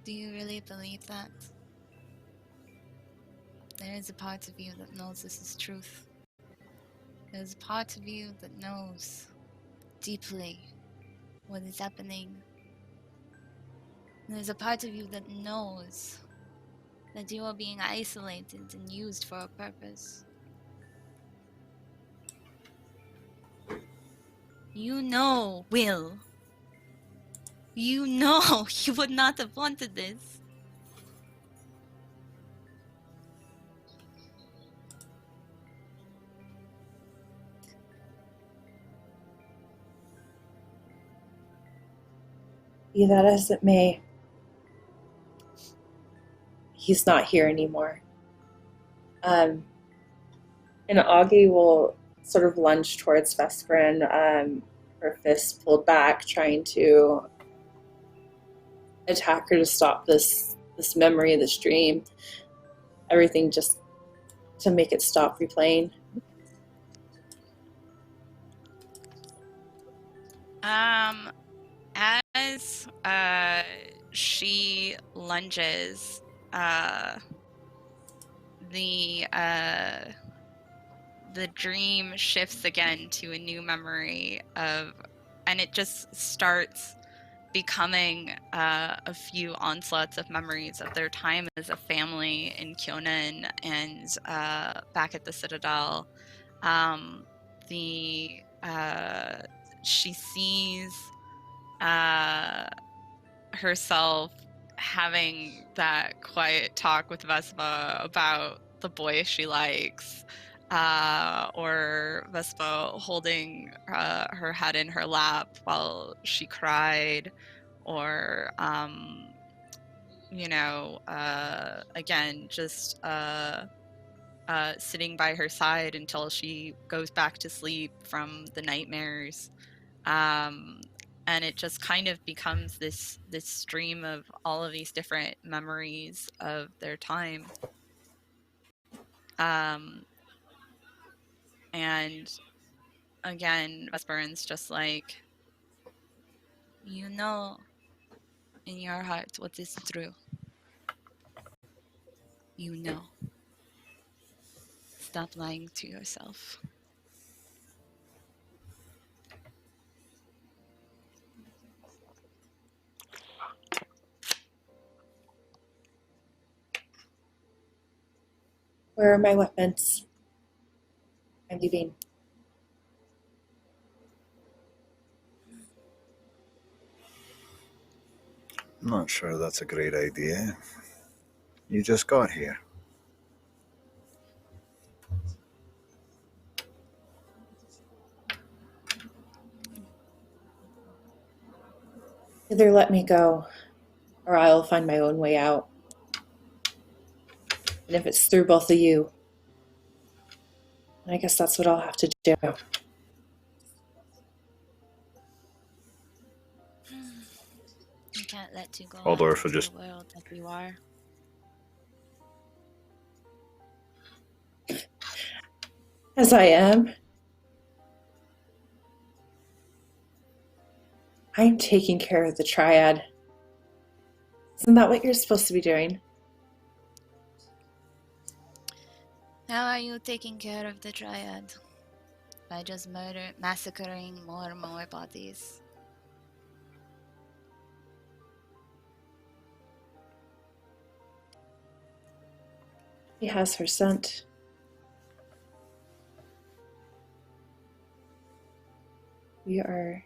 Do you really believe that? There is a part of you that knows this is truth. There's a part of you that knows deeply what is happening. There's a part of you that knows that you are being isolated and used for a purpose. You know, Will. You know you would not have wanted this. Be that as it may, he's not here anymore. And Aghi will sort of lunge towards Vesperin, her fist pulled back, trying to attack her to stop this memory, this dream. Everything just to make it stop replaying. As she lunges, the dream shifts again to a new memory of, and it just starts becoming a few onslaughts of memories of their time as a family in Kyonan and back at the Citadel. She sees herself having that quiet talk with Vespa about the boy she likes, or Vespa holding her head in her lap while she cried, or again, just sitting by her side until she goes back to sleep from the nightmares. And it just kind of becomes this stream of all of these different memories of their time. And again, Vesperan's just like, you know in your heart what is true. You know. Stop lying to yourself. Where are my weapons? I'm leaving. I'm not sure that's a great idea. You just got here. Either let me go, or I'll find my own way out. And if it's through both of you, I guess that's what I'll have to do. I can't let you go Waldorf out will into just- the world that you are. As I am. I'm taking care of the triad. Isn't that what you're supposed to be doing? How are you taking care of the triad? By just massacring more and more bodies. He has her scent. We are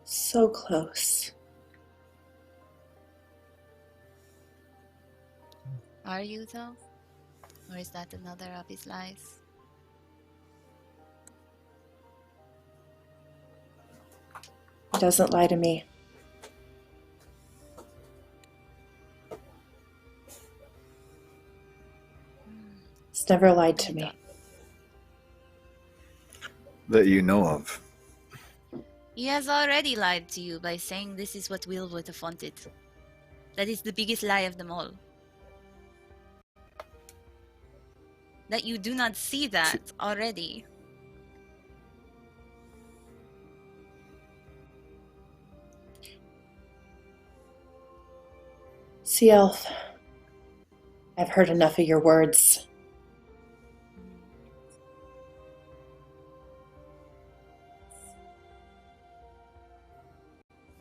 so close. Are you though? Or is that another of his lies? He doesn't lie to me. He's never lied to me. That you know of. He has already lied to you by saying this is what Will would have wanted. That is the biggest lie of them all. That you do not see that already. Sea Elf, I've heard enough of your words.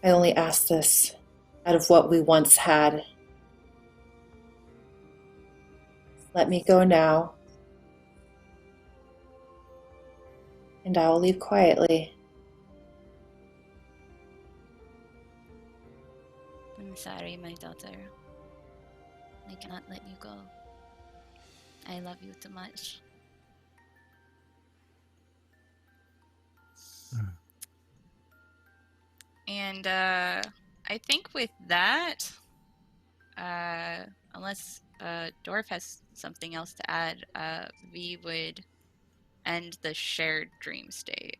I only ask this out of what we once had. Let me go now, and I will leave quietly. I'm sorry, my daughter. I cannot let you go. I love you too much. And I think with that, unless Dorf has something else to add, we would end the shared dream state.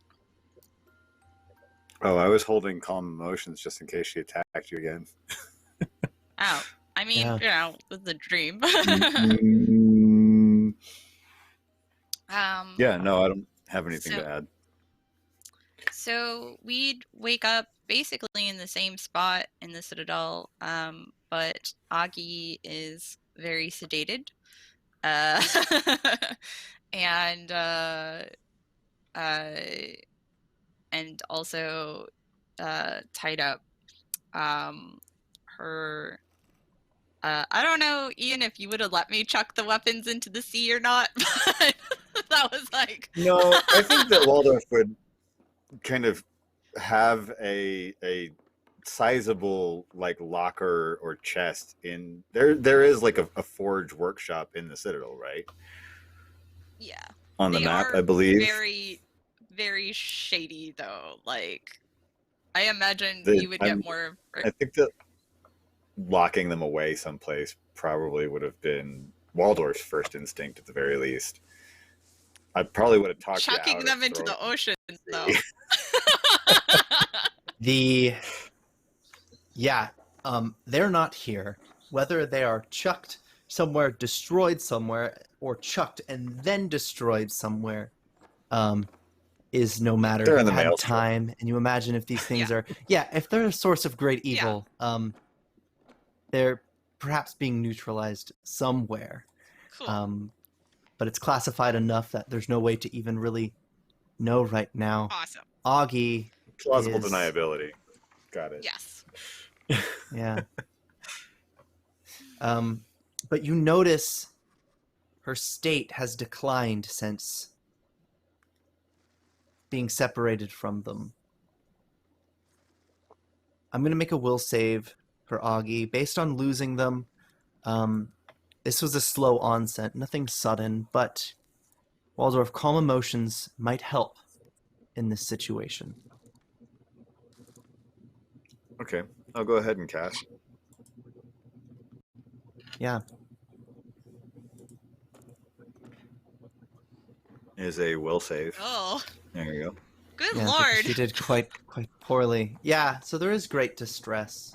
Oh, I was holding calm emotions just in case she attacked you again. Oh, I mean, Yeah. you know, it was a dream. Yeah, no, I don't have anything So- to add. So we'd wake up basically in the same spot in the Citadel, but Aghi is very sedated, and also tied up. Her. I don't know, Ian, if you would have let me chuck the weapons into the sea or not, but that was like. No, I think that Waldorf would kind of have a sizable like locker or chest in there. There is like a forge workshop in the Citadel, right? Yeah. On the They map, are I believe. very, very shady, though. Like, I imagine The- you would get more. I think that locking them away someplace probably would have been Waldorf's first instinct at the very least. I probably would have talked you Chucking out them of into the throwing- ocean, though. They're not here. Whether they are chucked somewhere, destroyed somewhere, or chucked and then destroyed somewhere, is no matter They're who in the had maelstrom. time, and you imagine if these things are if they're a source of great evil, they're perhaps being neutralized somewhere. Cool. But it's classified enough that there's no way to even really know right now. Awesome. Augie Plausible is deniability. Got it. Yes. yeah. But you notice her state has declined since being separated from them. I'm going to make a will save for Augie. Based on losing them, this was a slow onset, nothing sudden, but Waldorf, calm emotions might help in this situation. Okay, I'll go ahead and cast. Yeah. Is a will save. Oh, There you go. good Yeah, lord. she did quite poorly. Yeah, so there is great distress.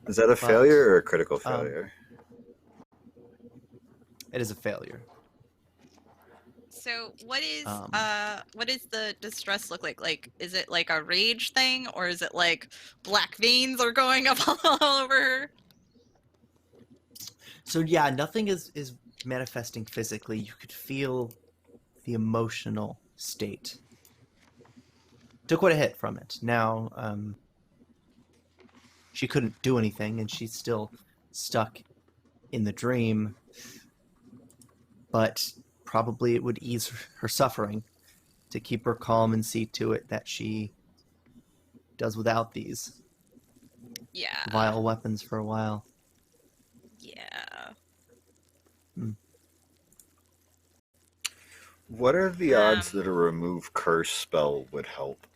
Is that a failure or a critical failure? It is a failure. So what is the distress look like? Like, is it like a rage thing, or is it like black veins are going up all over her? So yeah, nothing is manifesting physically. You could feel the emotional state. Took quite a hit from it. Now, she couldn't do anything, and she's still stuck in the dream. But probably it would ease her suffering to keep her calm and see to it that she does without these vile weapons for a while. Yeah. What are the odds that a remove curse spell would help?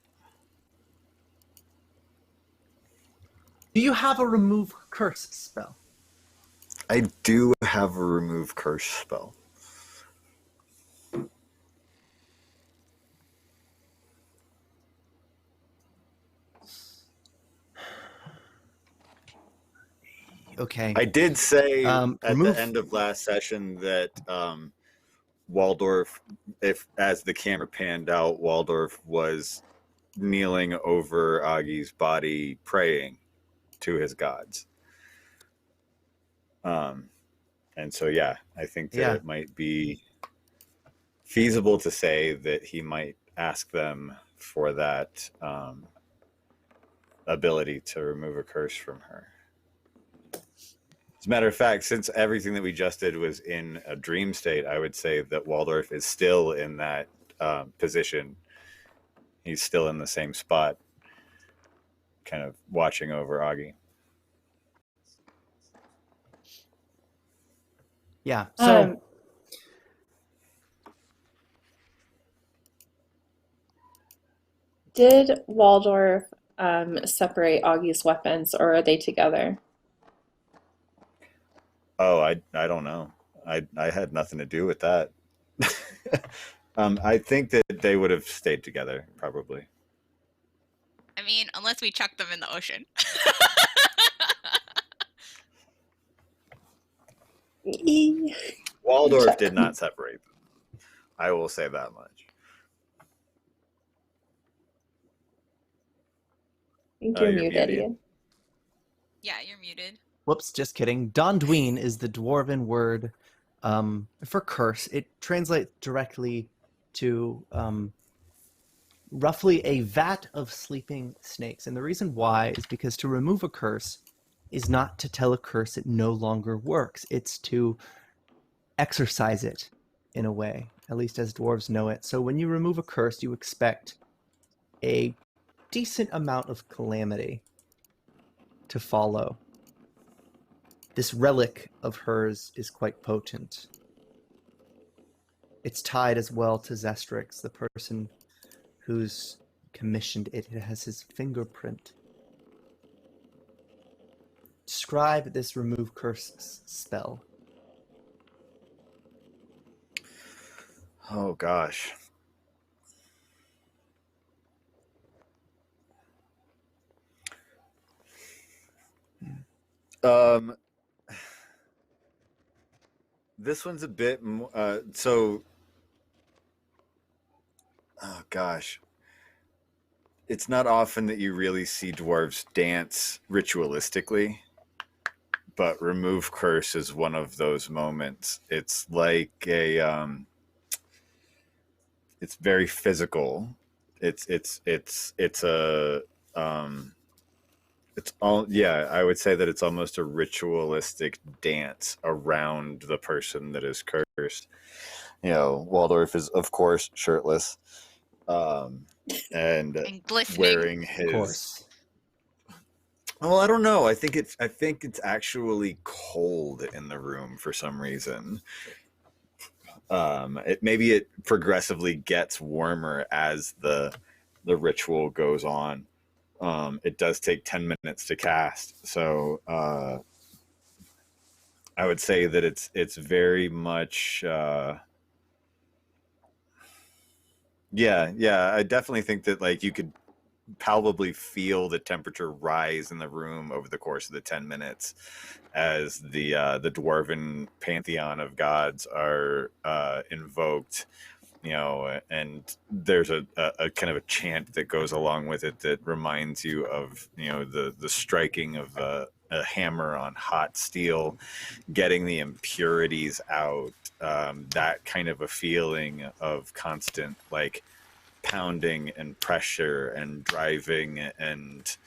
Do you have a remove curse spell? I do have a remove curse spell. Okay. I did say at remove... the end of last session that Waldorf, as the camera panned out, Waldorf was kneeling over Augie's body, praying to his gods. And so, yeah, I think that it might be feasible to say that he might ask them for that ability to remove a curse from her. As a matter of fact, since everything that we just did was in a dream state, I would say that Waldorf is still in that position. He's still in the same spot, kind of watching over Augie. Yeah, so... Did Waldorf separate Augie's weapons, or are they together? Oh, I don't know. I had nothing to do with that. I think that they would have stayed together, probably. I mean, unless we chuck them in the ocean. Waldorf did not separate them. I will say that much. I think you're muted, muted. Ian. Yeah, you're muted. Whoops, just kidding. Dondween is the dwarven word for curse. It translates directly to roughly a vat of sleeping snakes. And the reason why is because to remove a curse is not to tell a curse it no longer works. It's to exercise it in a way, at least as dwarves know it. So when you remove a curse, you expect a decent amount of calamity to follow. This relic of hers is quite potent. It's tied as well to Zestrix, the person who's commissioned it. It has his fingerprint. Describe this remove curse spell. Oh, gosh. This one's a bit so oh gosh, it's not often that you really see dwarves dance ritualistically, but remove curse is one of those moments. It's like it's very physical. It's a it's all, yeah, I would say that it's almost a ritualistic dance around the person that is cursed. Waldorf is of course shirtless, and And glistening. wearing Of his. course. Well, I don't know. I think it's actually cold in the room for some reason. Maybe it progressively gets warmer as the ritual goes on. It does take 10 minutes to cast, so I would say that it's very much yeah. I definitely think that like you could palpably feel the temperature rise in the room over the course of the 10 minutes as the dwarven pantheon of gods are invoked, and there's a kind of a chant that goes along with it that reminds you of the striking of a hammer on hot steel, getting the impurities out, that kind of a feeling of constant like pounding and pressure and driving, and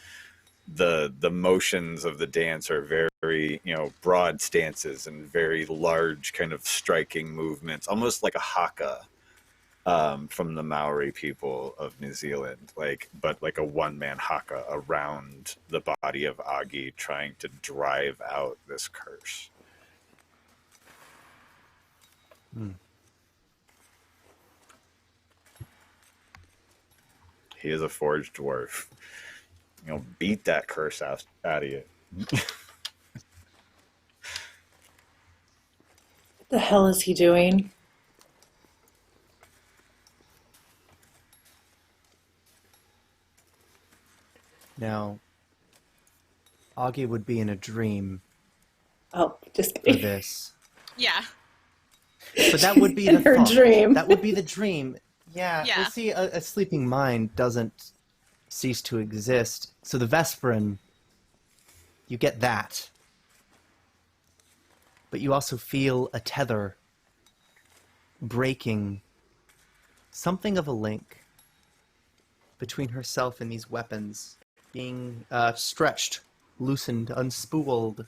the motions of the dance are very broad stances and very large kind of striking movements, almost like a haka, from the Maori people of New Zealand, but like a one-man haka around the body of Aghi, trying to drive out this curse. He is a forged dwarf. Beat that curse out of you. What the hell is he doing? Now, Aghi would be in a dream Oh, just for kidding. this. Yeah. But that would be In the her thought. dream. That would be the dream. Yeah. Yeah. Well, see, a sleeping mind doesn't cease to exist. So the Vesperin, you get that. But you also feel a tether breaking, something of a link between herself and these weapons being stretched, loosened, unspooled.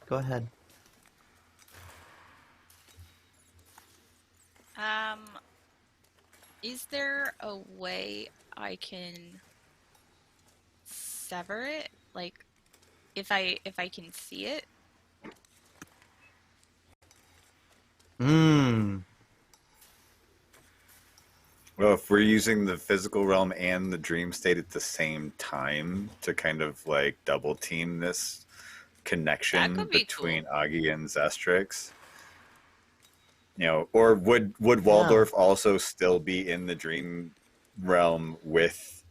Go ahead. Is there a way I can sever it? Like, if I can see it? Well, if we're using the physical realm and the dream state at the same time to kind of like double team this connection That could be between cool. Aghi and Zestrix, or would Waldorf also still be in the dream realm with,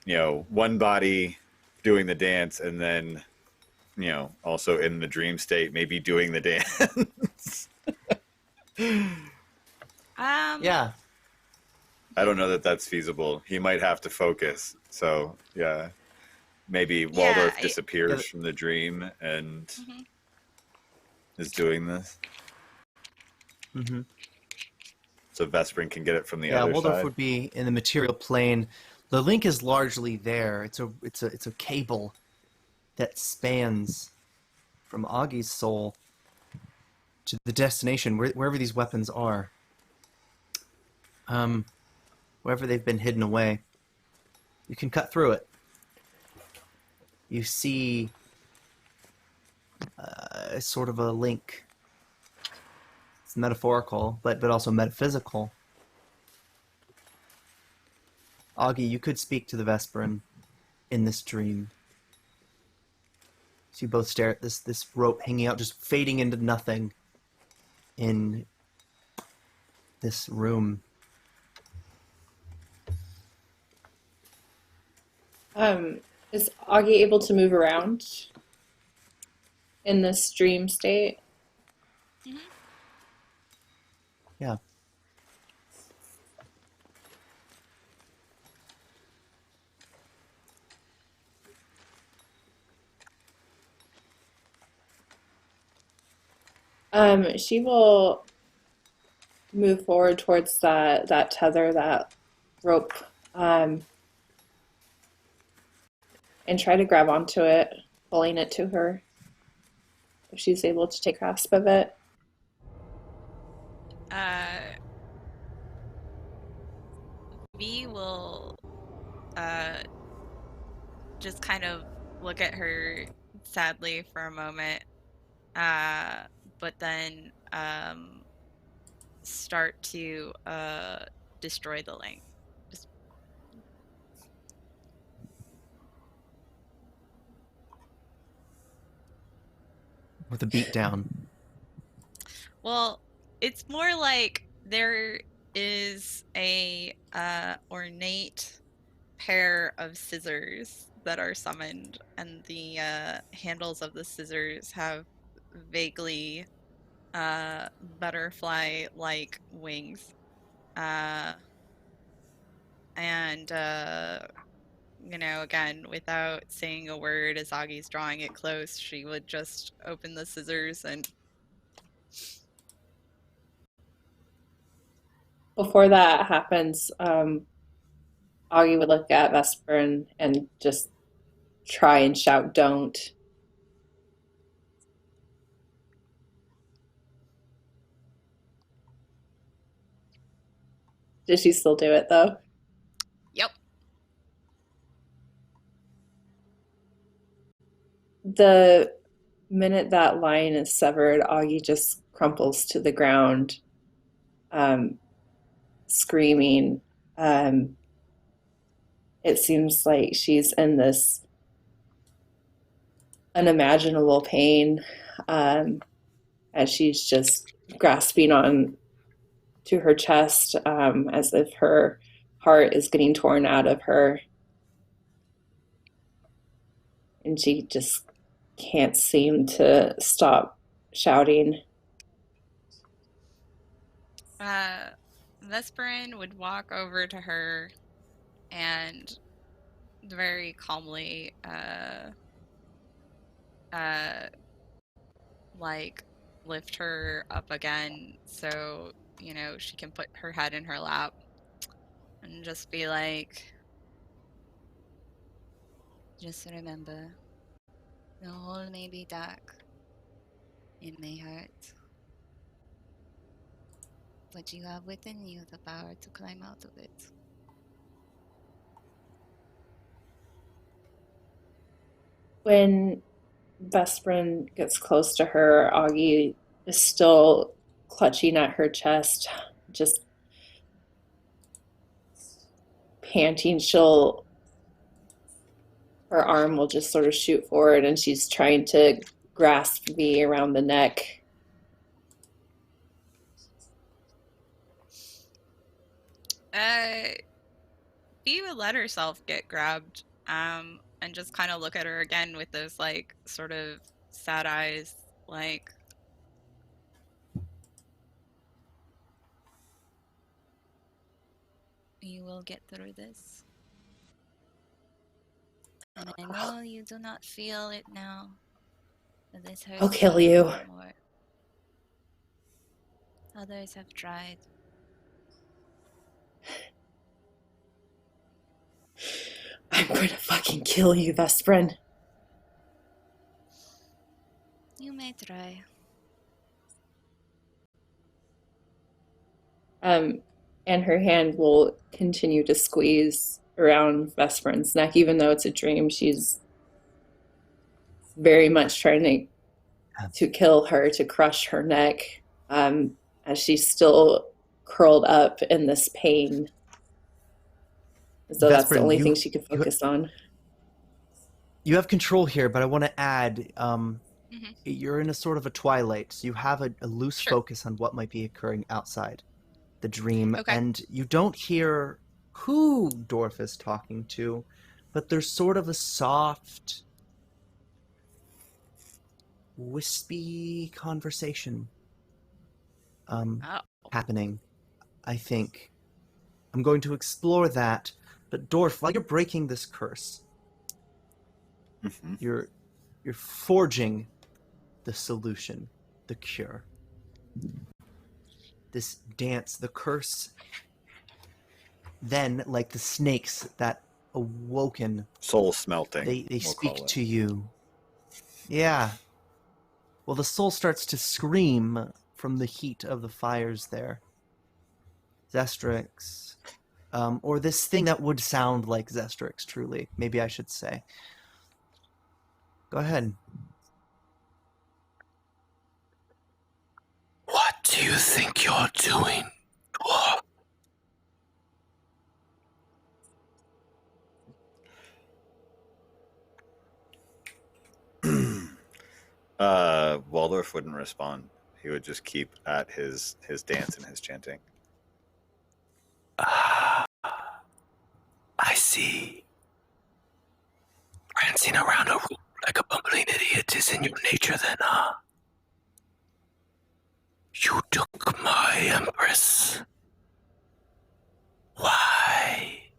one body doing the dance and then, also in the dream state, maybe doing the dance? Yeah. I don't know that that's feasible. He might have to focus. So, yeah. Maybe Waldorf disappears from the dream and is doing this. Mm-hmm. So Vesperin can get it from the Yeah, other Waldorf side. would be in the material plane. The link is largely there. It's a cable that spans from Aghi's soul to the destination, wherever these weapons are. Wherever they've been hidden away. You can cut through it. You see sort of a link. It's metaphorical, but also metaphysical. Aghi, you could speak to the Vesperin in this dream. So you both stare at this rope hanging out, just fading into nothing in this room. Is Aghi able to move around in this dream state? Yeah. She will move forward towards that tether, that rope, um, and try to grab onto it, pulling it to her if she's able to take grasp of it. V will just kind of look at her sadly for a moment, but then start to destroy the link. Just With a beat down. well, it's more like there is a ornate pair of scissors that are summoned, and the handles of the scissors have vaguely butterfly-like wings. And again, without saying a word, as Agi's drawing it close, she would just open the scissors and Before that happens, Augie would look at Vesper and just try and shout, "Don't." Did she still do it though? yep. The minute that line is severed, Augie just crumples to the ground, screaming. It seems like she's in this unimaginable pain, as she's just grasping on to her chest, as if her heart is getting torn out of her. And she just can't seem to stop shouting. Vesperin would walk over to her and very calmly like lift her up again so she can put her head in her lap and just be like, just remember, the hole may be dark, it may hurt, but you have within you the power to climb out of it. When Vesperin gets close to her, Augie is still clutching at her chest, just panting. Her arm will just sort of shoot forward, and she's trying to grasp me around the neck. Bea would let herself get grabbed, and just kind of look at her again with those like sort of sad eyes, like, you will get through this. And I know you do not feel it now, but this hurts. I'll kill you. More. Others have tried. I'm gonna fucking kill you, Vesperin. You may try. And her hand will continue to squeeze around Vesperin's neck, even though it's a dream. She's very much trying to kill her, to crush her neck, as she's still curled up in this pain. So that's the only thing she could focus on. You have control here, but I want to add, you're in a sort of a twilight, so you have a loose focus on what might be occurring outside the dream, and you don't hear who Dorf is talking to, but there's sort of a soft, wispy conversation happening, I think. I'm going to explore that, but Dorf, while you're breaking this curse, you're forging the solution, the cure. this dance, the curse, then, like the snakes that awoken, Soul smelting. they we'll speak call it. to you. Yeah. Well, the soul starts to scream from the heat of the fires there. Zestrix. Or this thing that would sound like Zestrix, truly. Maybe I should say. Go ahead. What do you think you're doing, dwarf? Waldorf wouldn't respond. He would just keep at his dance and his chanting. I see. Prancing around a room like a bumbling idiot is in your nature then, huh? You took my empress. Why?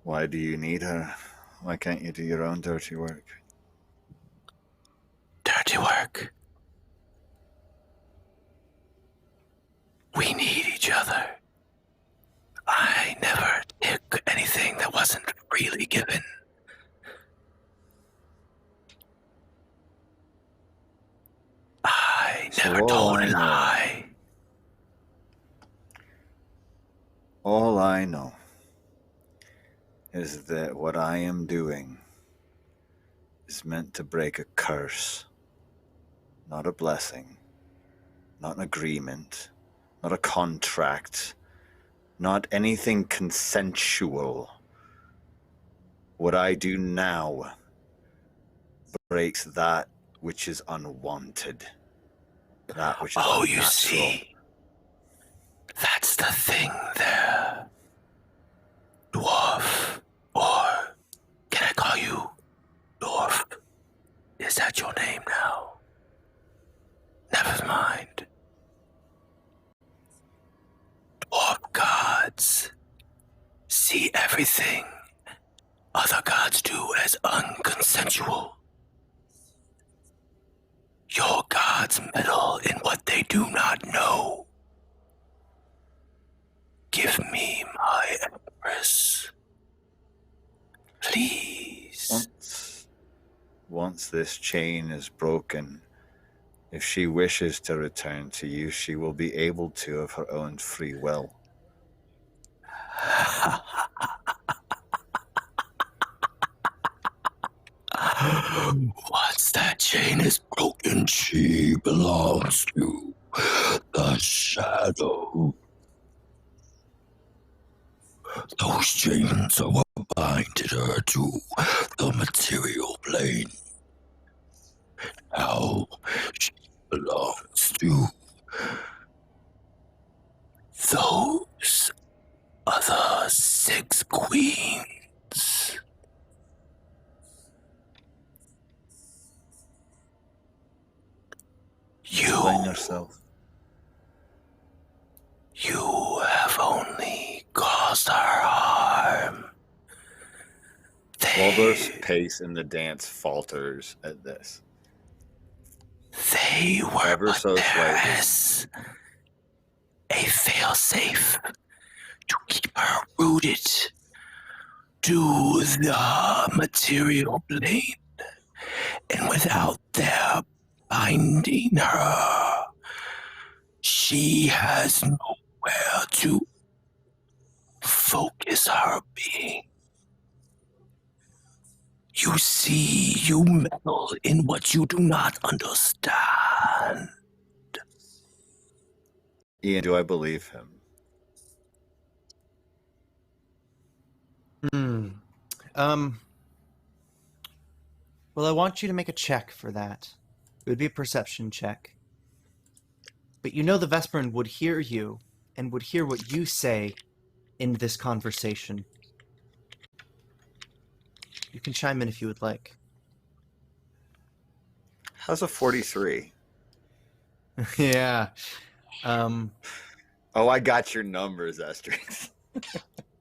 Why do you need her? Why can't you do your own dirty work? Dirty work. We need each other. I never took anything that wasn't freely given. I never told a lie. All I know is that what I am doing is meant to break a curse, not a blessing, not an agreement, not a contract, not anything consensual. What I do now breaks that which is unwanted, that which is Oh, unnatural. you see, that's the thing there. Dwarf, or can I call you Dwarf? Is that your name now? Never mind. Dwarf gods see everything other gods do as unconsensual. Your gods meddle in what they do not know. Give me my empress. Please. Once this chain is broken, if she wishes to return to you, she will be able to of her own free will. Once that chain is broken, she belongs to the shadow. Those chains are what binded her to the material plane. Now she belongs to those other 6 queens. Explain yourself. You have only caused her harm. Waldorf's pace in the dance falters at this. They were Ever put so there slightly. as a failsafe to keep her rooted to the material plane, and without their binding her, she has nowhere to focus her being. You see, you meddle in what you do not understand. Ian, do I believe him? Well, I want you to make a check for that. It would be a perception check. But you know the Vesperin would hear you and would hear what you say in this conversation. You can chime in if you would like. How's a 43? Yeah. Oh, I got your numbers, Asterix.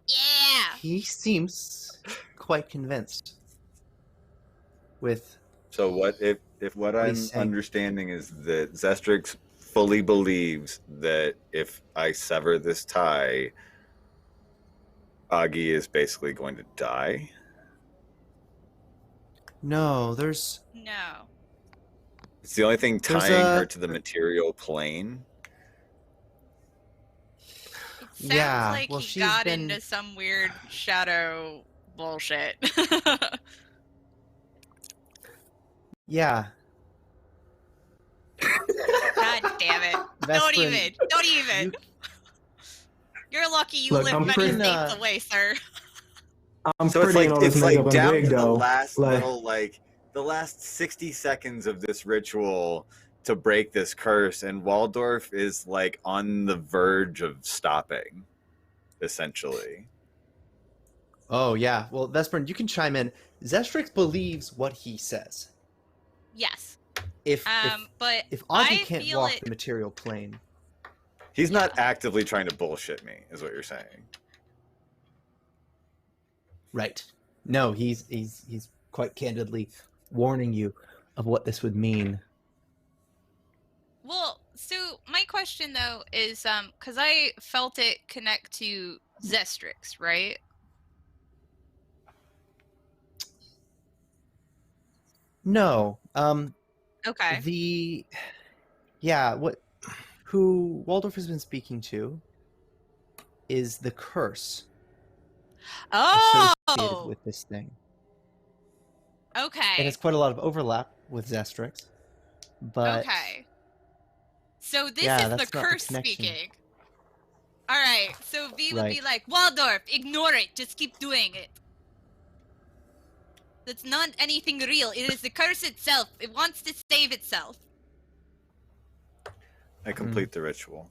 Yeah. He seems quite convinced with So what if what What I'm he's saying. understanding is that Zestrix fully believes that if I sever this tie, Aghi is basically going to die? No, there's No. It's the only thing There's tying her a- to the material plane? It sounds Yeah, like well, he she's got been- into some weird shadow bullshit. yeah. God damn it. Don't Vesperin, even. you- You're lucky you Look, live I'm many pretty- states away, sir. I'm So it's pretty in all this makeup and down wig to the though. last Like, little the last 60 seconds of this ritual to break this curse, and Waldorf is like on the verge of stopping, essentially. Oh yeah. Well, Vesperin, you can chime in. Zestrix believes what he says. Yes. If But if Aghi I can't feel walk it. the material plane, He's not Yeah. actively trying to bullshit me, is what you're saying. right? No, he's quite candidly warning you of what this would mean. Well, so my question though is because I felt it connect to Zestrix, right? No. Okay. Who Waldorf has been speaking to is the curse associated Oh. with this thing. Okay. It has quite a lot of overlap with Zestrix, but Okay. So this yeah, is the that's not the curse connection. speaking. All right. So V would be Right. like, Waldorf, ignore it. Just keep doing it. That's not anything real. It is the curse itself. It wants to save itself. I complete the ritual.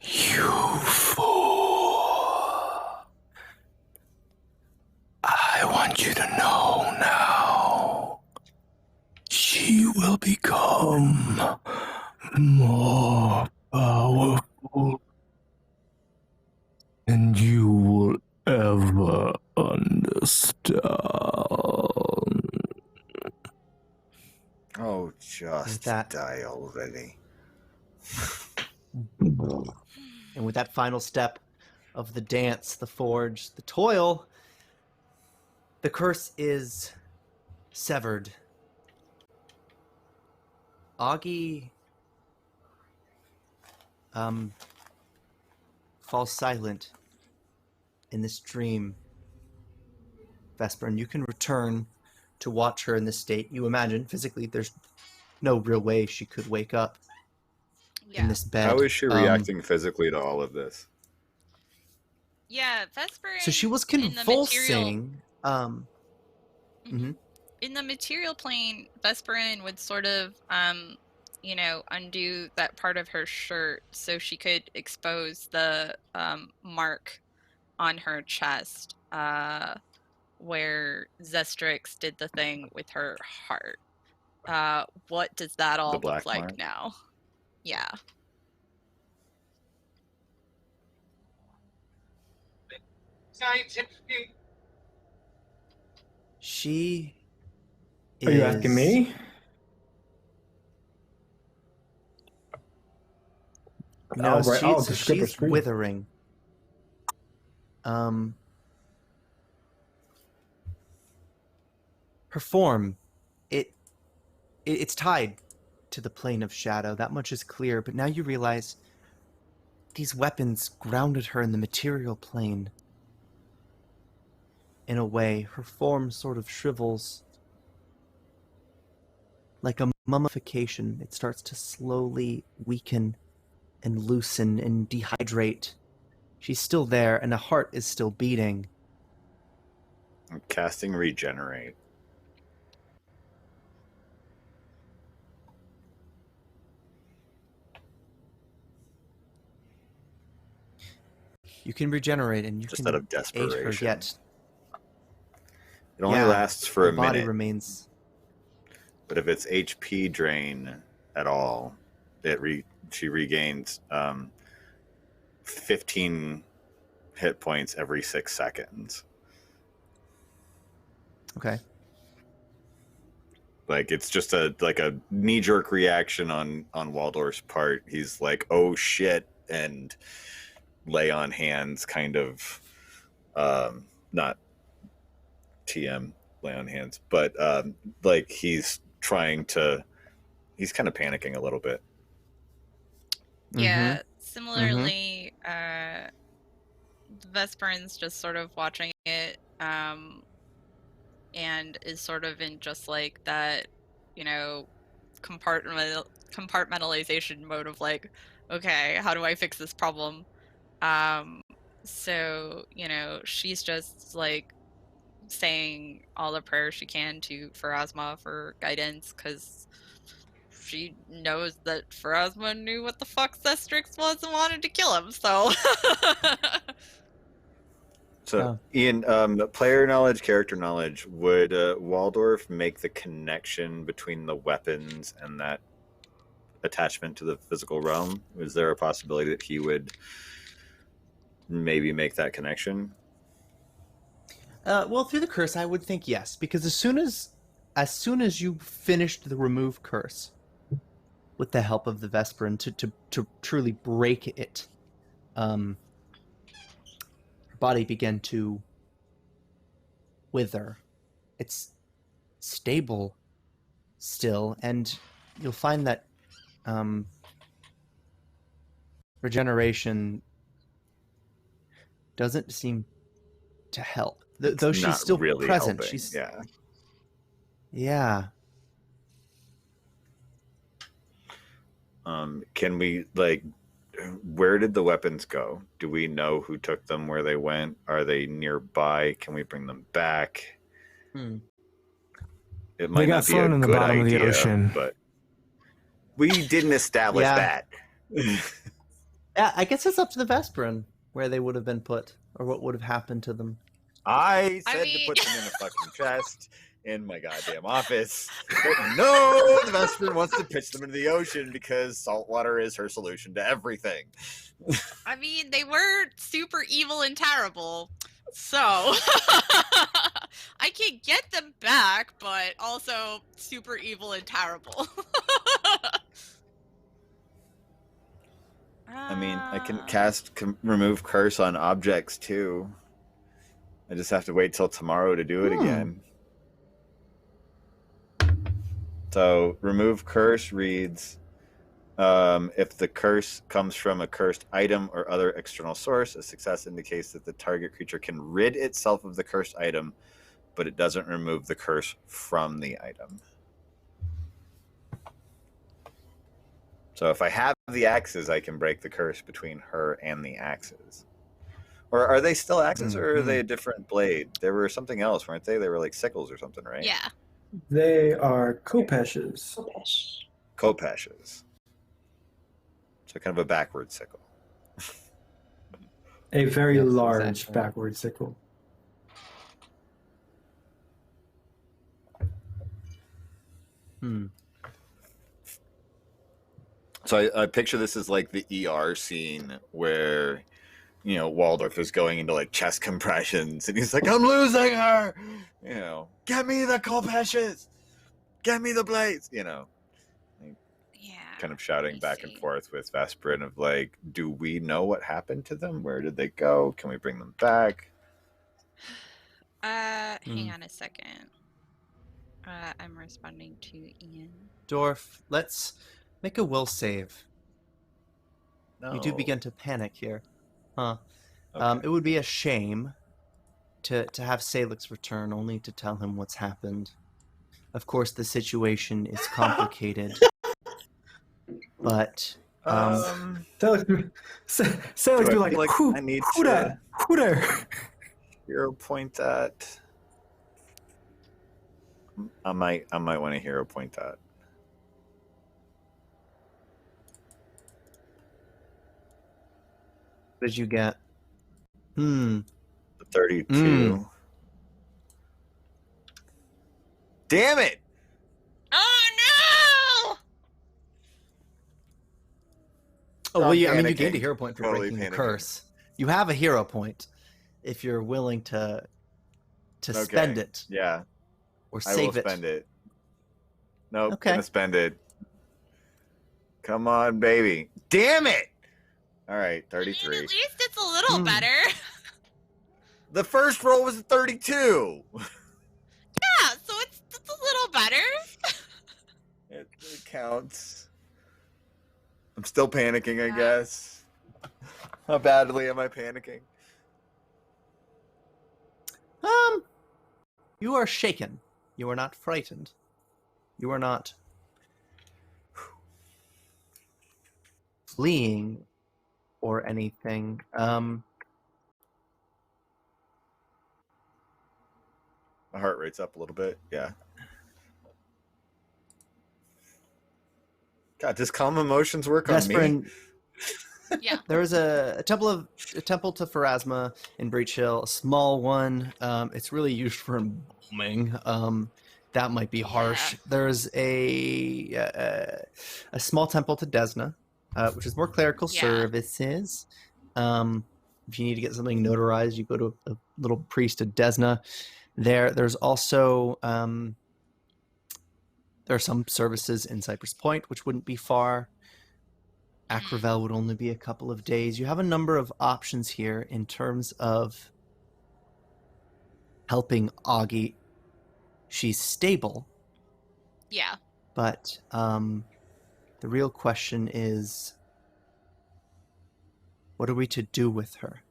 You fool. I want you to know now. She will become more powerful than you will ever understand. Oh, just That- die already. And with that final step of the dance, the forge, the toil, the curse is severed. Aghi falls silent in this dream. Vesper, and you can return to watch her in this state. You imagine physically there's no real way she could wake up in this bed. How is she reacting physically to all of this? Yeah, Vesper. So she was in the material- convulsing. In the material plane, Vesperin would sort of, undo that part of her shirt so she could expose the mark on her chest, where Zestrix did the thing with her heart. What does that all black look like mark? now? Yeah. She is... Are you asking me? No, just skip a she's screen. withering. Her form, it's tied to the plane of shadow. That much is clear. But now you realize these weapons grounded her in the material plane. In a way, her form sort of shrivels. Like a mummification, it starts to slowly weaken and loosen and dehydrate. She's still there, and the heart is still beating. I'm casting Regenerate. You can regenerate, and you Just can out of aid her desperation. yet. It only Yeah, lasts for her a body minute, remains. but if it's HP drain at all, she regains 15 hit points every 6 seconds. Okay. Like it's just a knee-jerk reaction on Waldorf's part. He's like, "Oh shit," and lay on hands, kind of, not TM lay on hands, but like he's kind of panicking a little bit. Yeah, similarly, the Vesperan's just sort of watching it, and is sort of in just like that, compartmentalization mode of like, okay, how do I fix this problem? So, she's just like saying all the prayers she can to Pharasma for guidance, because she knows that Pharasma knew what the fuck Zestrix was and wanted to kill him, so. So, Ian, player knowledge, character knowledge, would Waldorf make the connection between the weapons and that attachment to the physical realm? Is there a possibility that he would maybe make that connection? Well, through the curse, I would think yes, because as soon as you finished the remove curse, with the help of the Vesperan to truly break it, her body began to wither. It's stable still, and you'll find that regeneration doesn't seem to help. Though she's still really present. Helping. She's yeah. Can we, like, where did the weapons go? Do we know who took them, where they went? Are they nearby? Can we bring them back? It might not be a in the good bottom idea, of the ocean, but we didn't establish that. Yeah, I guess it's up to the Vesperan where they would have been put, or what would have happened to them. I said to put them in a fucking chest in my goddamn office. But no, the Vesperan wants to pitch them into the ocean because salt water is her solution to everything. I mean, they were super evil and terrible, so I can get them back, but also super evil and terrible. I mean, I can remove curse on objects too. I just have to wait till tomorrow to do it again. So remove curse reads, if the curse comes from a cursed item or other external source, a success indicates that the target creature can rid itself of the cursed item, but it doesn't remove the curse from the item. So if I have the axes, I can break the curse between her and the axes. Or are they still axes, or are they a different blade? They were something else, weren't they? They were like sickles or something, right? Yeah. They are kopeshes. Kopeshes. So kind of a backward sickle. A very large backward sickle. So I picture this as like the ER scene where, you know, Waldorf is going into like chest compressions and he's like, I'm losing her! You know, get me the kopeshes! Get me the blades! You know. Kind of shouting back and forth with Vesperan of like, do we know what happened to them? Where did they go? Can we bring them back? Hang on a second. I'm responding to Ian. Dorf, let's make a will save. No. You do begin to panic here. Huh. Okay. It would be a shame to have Sailix return only to tell him what's happened. Of course, the situation is complicated. But Sailix be like, I need who to there? hero point that. I might want to hero point that. what did you get? The 32. Damn it! Oh no! Oh, well, you panicking. gained a hero point for Totally breaking the panicking. curse. You have a hero point if you're willing to spend it. Yeah. or I will save it? spend it. Nope, Okay. gonna spend it. Come on, baby. Damn it! All right, I mean, 33. at least it's a little better. The first roll was a 32. Yeah, so it's a little better. It counts. I'm still panicking, I guess. How badly am I panicking? You are shaken. You are not frightened. You are not fleeing or anything. My heart rate's up a little bit. Yeah. God, does calm emotions work on me? Vesperin, Yeah. there is a temple to Pharasma in Breach Hill, a small one. It's really used for embalming. That might be harsh. Yeah. There's a small temple to Desna, which is more clerical Yeah. services. If you need to get something notarized, you go to a little priest at Desna. There's also there are some services in Cypress Point, which wouldn't be far. Acravel would only be a couple of days. You have a number of options here in terms of helping Aghi. She's stable, Yeah. but the real question is, what are we to do with her?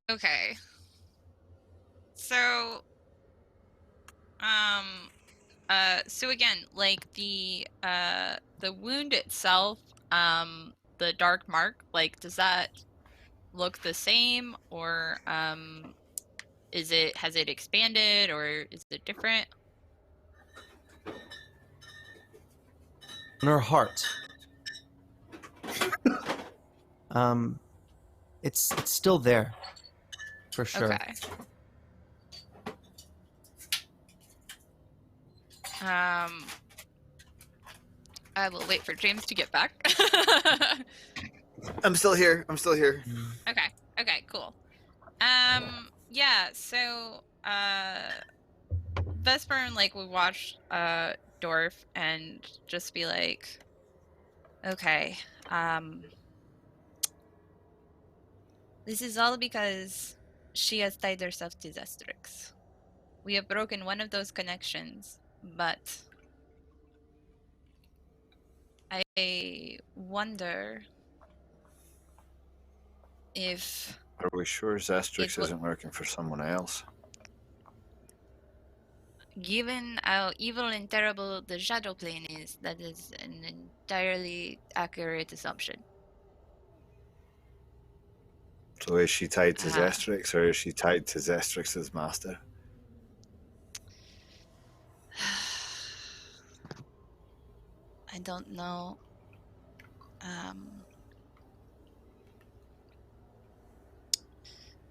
Okay. So, so again, like the wound itself, the dark mark, like, does that look the same, or has it expanded, or is it different? On her heart. It's still there, for sure. Okay. I will wait for James to get back. I'm still here. Okay. Okay, cool. Yeah, so Vesper and like would watch Dorf and just be like, okay, this is all because she has tied herself to Zestrix. We have broken one of those connections, but I wonder if Are we sure Zestrix It wa- isn't working for someone else? given how evil and terrible the Shadow Plane is, that is an entirely accurate assumption. So is she tied to Ah. Zestrix, or is she tied to Zestrix's master? I don't know.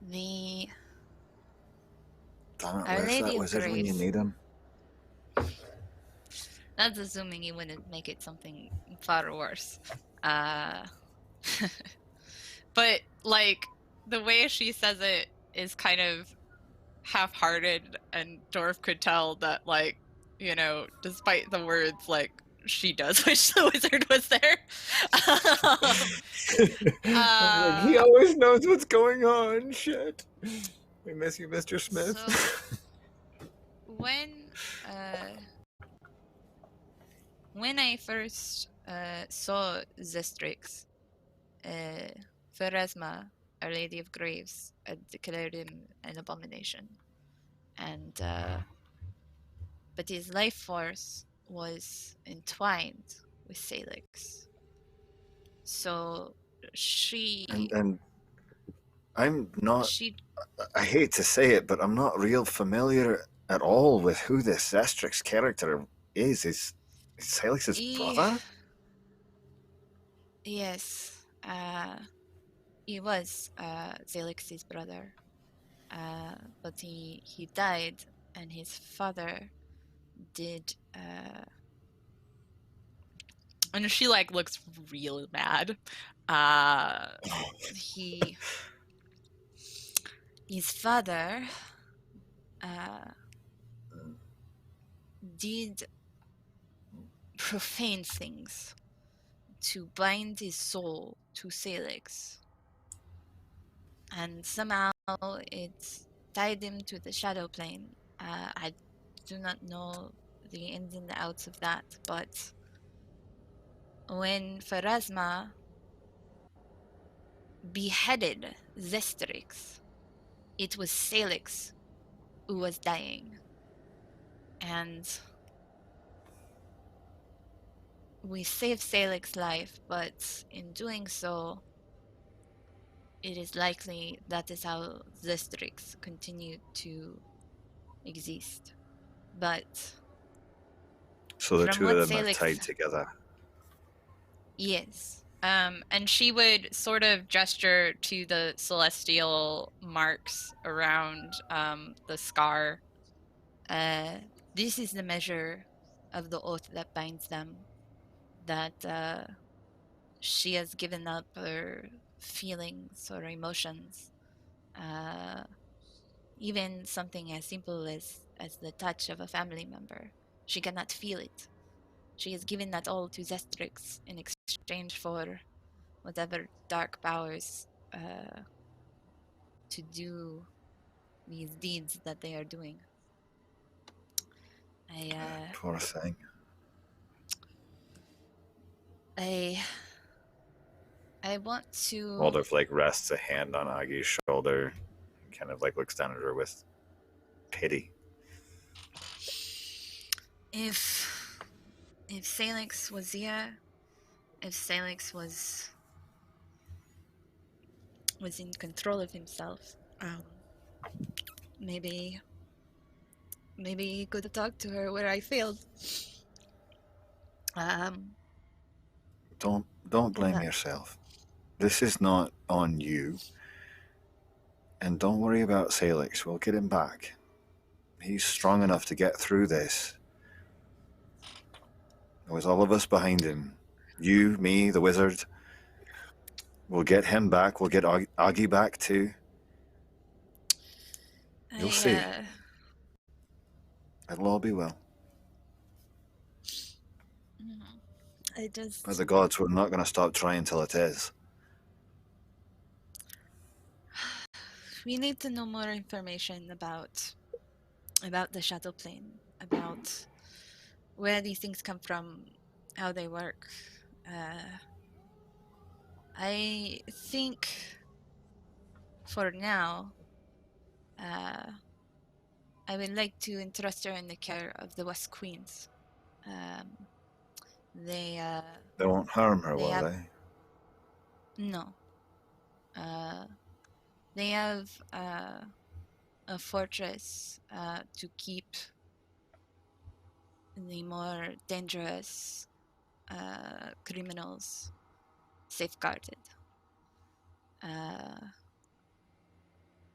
The Damn it, Our where's Lady that of wizard when you Graves. need him? That's assuming he wouldn't make it something far worse. But like the way she says it is kind of half-hearted, and Dorf could tell that, like, you know, despite the words, like, she does wish the wizard was there. Like, he always knows what's going on. Shit. We miss you, Mr. Smith. So when I first saw Zestrix, Pharasma, Our Lady of Graves, had declared him an abomination, and but his life force was entwined with Sailix. So she And I'm not, she I hate to say it, but I'm not real familiar at all with who this Zestrix character is. Is Sailix's brother? Yes, he was Sailix's brother, but he died, and his father did. And she like looks real mad. His father did profane things to bind his soul to Sailix. And somehow it tied him to the shadow plane. I do not know the ins and outs of that, but when Pharasma beheaded Zestrix, it was Sailix who was dying. And we saved Sailix's life, but in doing so, it is likely that is how Zestrix continued to exist. But So the from two what of them are Sailix, tied together. yes. And she would sort of gesture to the celestial marks around the scar. This is the measure of the oath that binds them, that she has given up her feelings or emotions. Even something as simple as the touch of a family member. She cannot feel it. She has given that all to Zestrix in exchange for whatever dark powers to do these deeds that they are doing. Poor thing. I want to. Waldorf like rests a hand on Aghi's shoulder, kind of like looks down at her with pity. If Sailix was here, if Sailix was in control of himself, maybe he could have talked to her where I failed. Don't blame yourself. This is not on you. And don't worry about Sailix. We'll get him back. He's strong enough to get through this. With all of us behind him. You, me, the wizard. We'll get him back. We'll get Aghi back too. You'll see. It'll all be well. By the gods, we're not going to stop trying till it is. We need to know more information about the shuttle plane, about where these things come from, how they work. I think for now, I would like to entrust her in the care of the West Queens. They won't harm her, will they? No. They have a fortress to keep the more dangerous criminals safeguarded.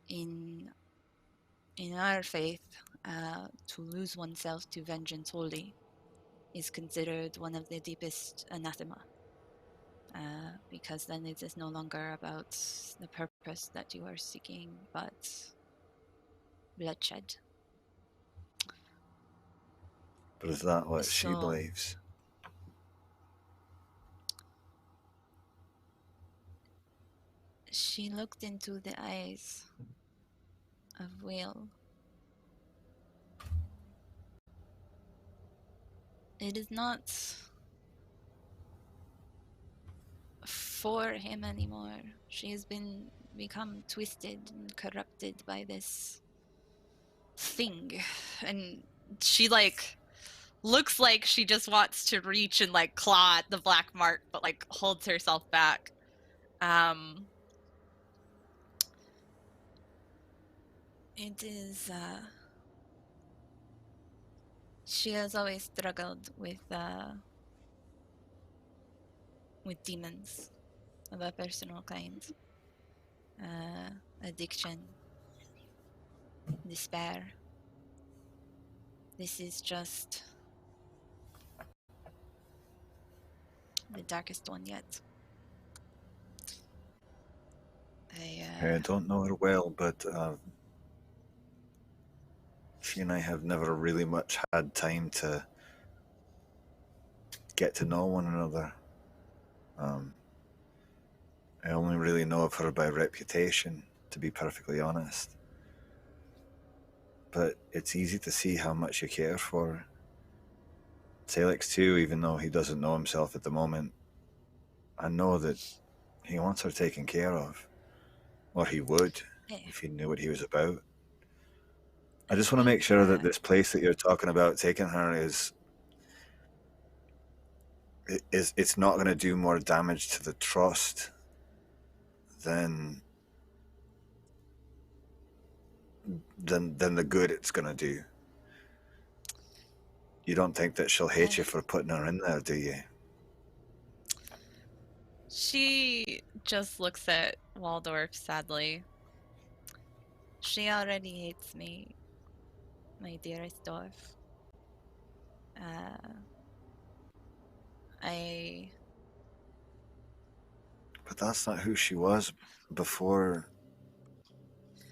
In our faith, to lose oneself to vengeance wholly is considered one of the deepest anathema, because then it is no longer about the purpose that you are seeking, but bloodshed. But is that what she believes? She looked into the eyes of Will. It is not for him anymore. She has become twisted and corrupted by this thing. And she looks like she just wants to reach and claw at the black mark, but holds herself back. It is she has always struggled with demons of a personal kind. Addiction, despair. This is just the darkest one yet. I don't know her well, but She and I have never really much had time to get to know one another. I only really know of her by reputation, to be perfectly honest. But it's easy to see how much you care for her. Sailix too, even though he doesn't know himself at the moment, I know that he wants her taken care of. Or he would, if he knew what he was about. I just want to make sure that this place that you're talking about taking her is it's not going to do more damage to the trust than the good it's going to do. You don't think that she'll hate you for putting her in there, do you? She just looks at Waldorf sadly. She already hates me, my dearest Dorf. But that's not who she was before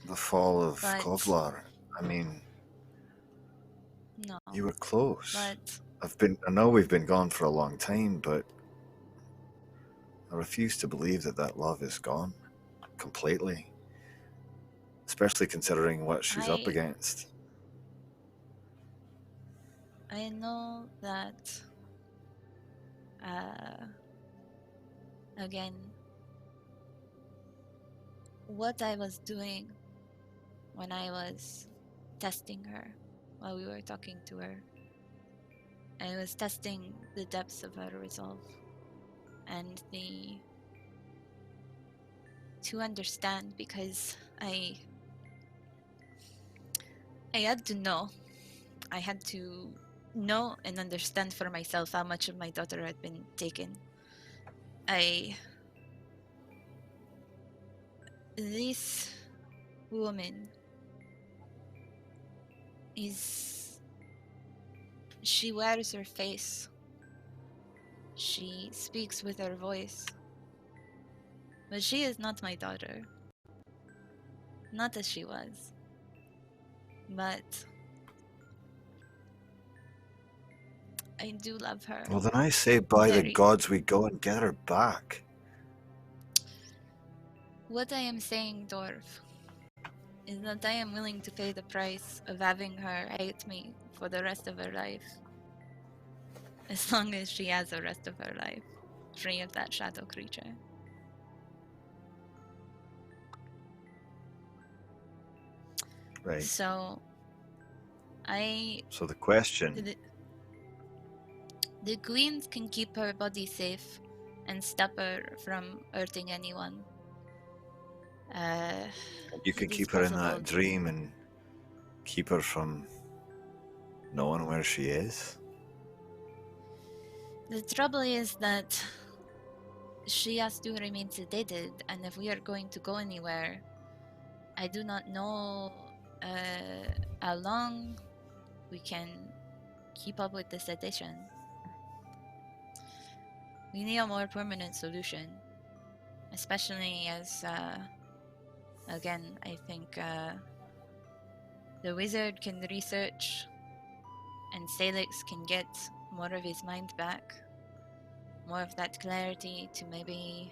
the fall of Kovlar. I mean, no. You were close. But I know we've been gone for a long time, but I refuse to believe that love is gone completely. Especially considering what she's up against. I know that, again, what I was doing when I was testing her while we were talking to her, I was testing the depths of her resolve and to understand, because I had to know. I had to know and understand for myself how much of my daughter had been taken. This woman she wears her face. She speaks with her voice. But she is not my daughter. Not as she was. But I do love her. Well, then I say, by the gods, we go and get her back. What I am saying, Dorf, is that I am willing to pay the price of having her hate me for the rest of her life. As long as she has the rest of her life, free of that shadow creature. Right. So the question... The queens can keep her body safe and stop her from hurting anyone. You can keep her in that dream and keep her from knowing where she is? The trouble is that she has to remain sedated, and if we are going to go anywhere, I do not know how long we can keep up with the sedation. We need a more permanent solution, especially as, again, I think the wizard can research and Sailix can get more of his mind back, more of that clarity to maybe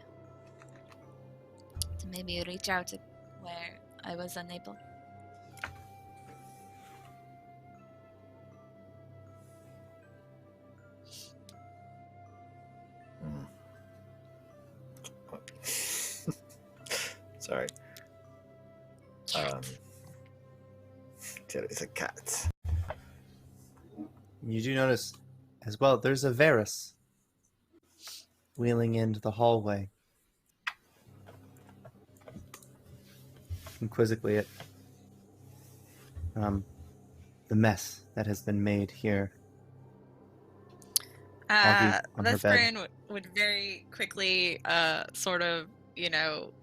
reach out to where I was unable. Sorry. It's a cat. You do notice as well, there's a Varus wheeling into the hallway. Quizzically at the mess that has been made here. Vesperin would very quickly sort of,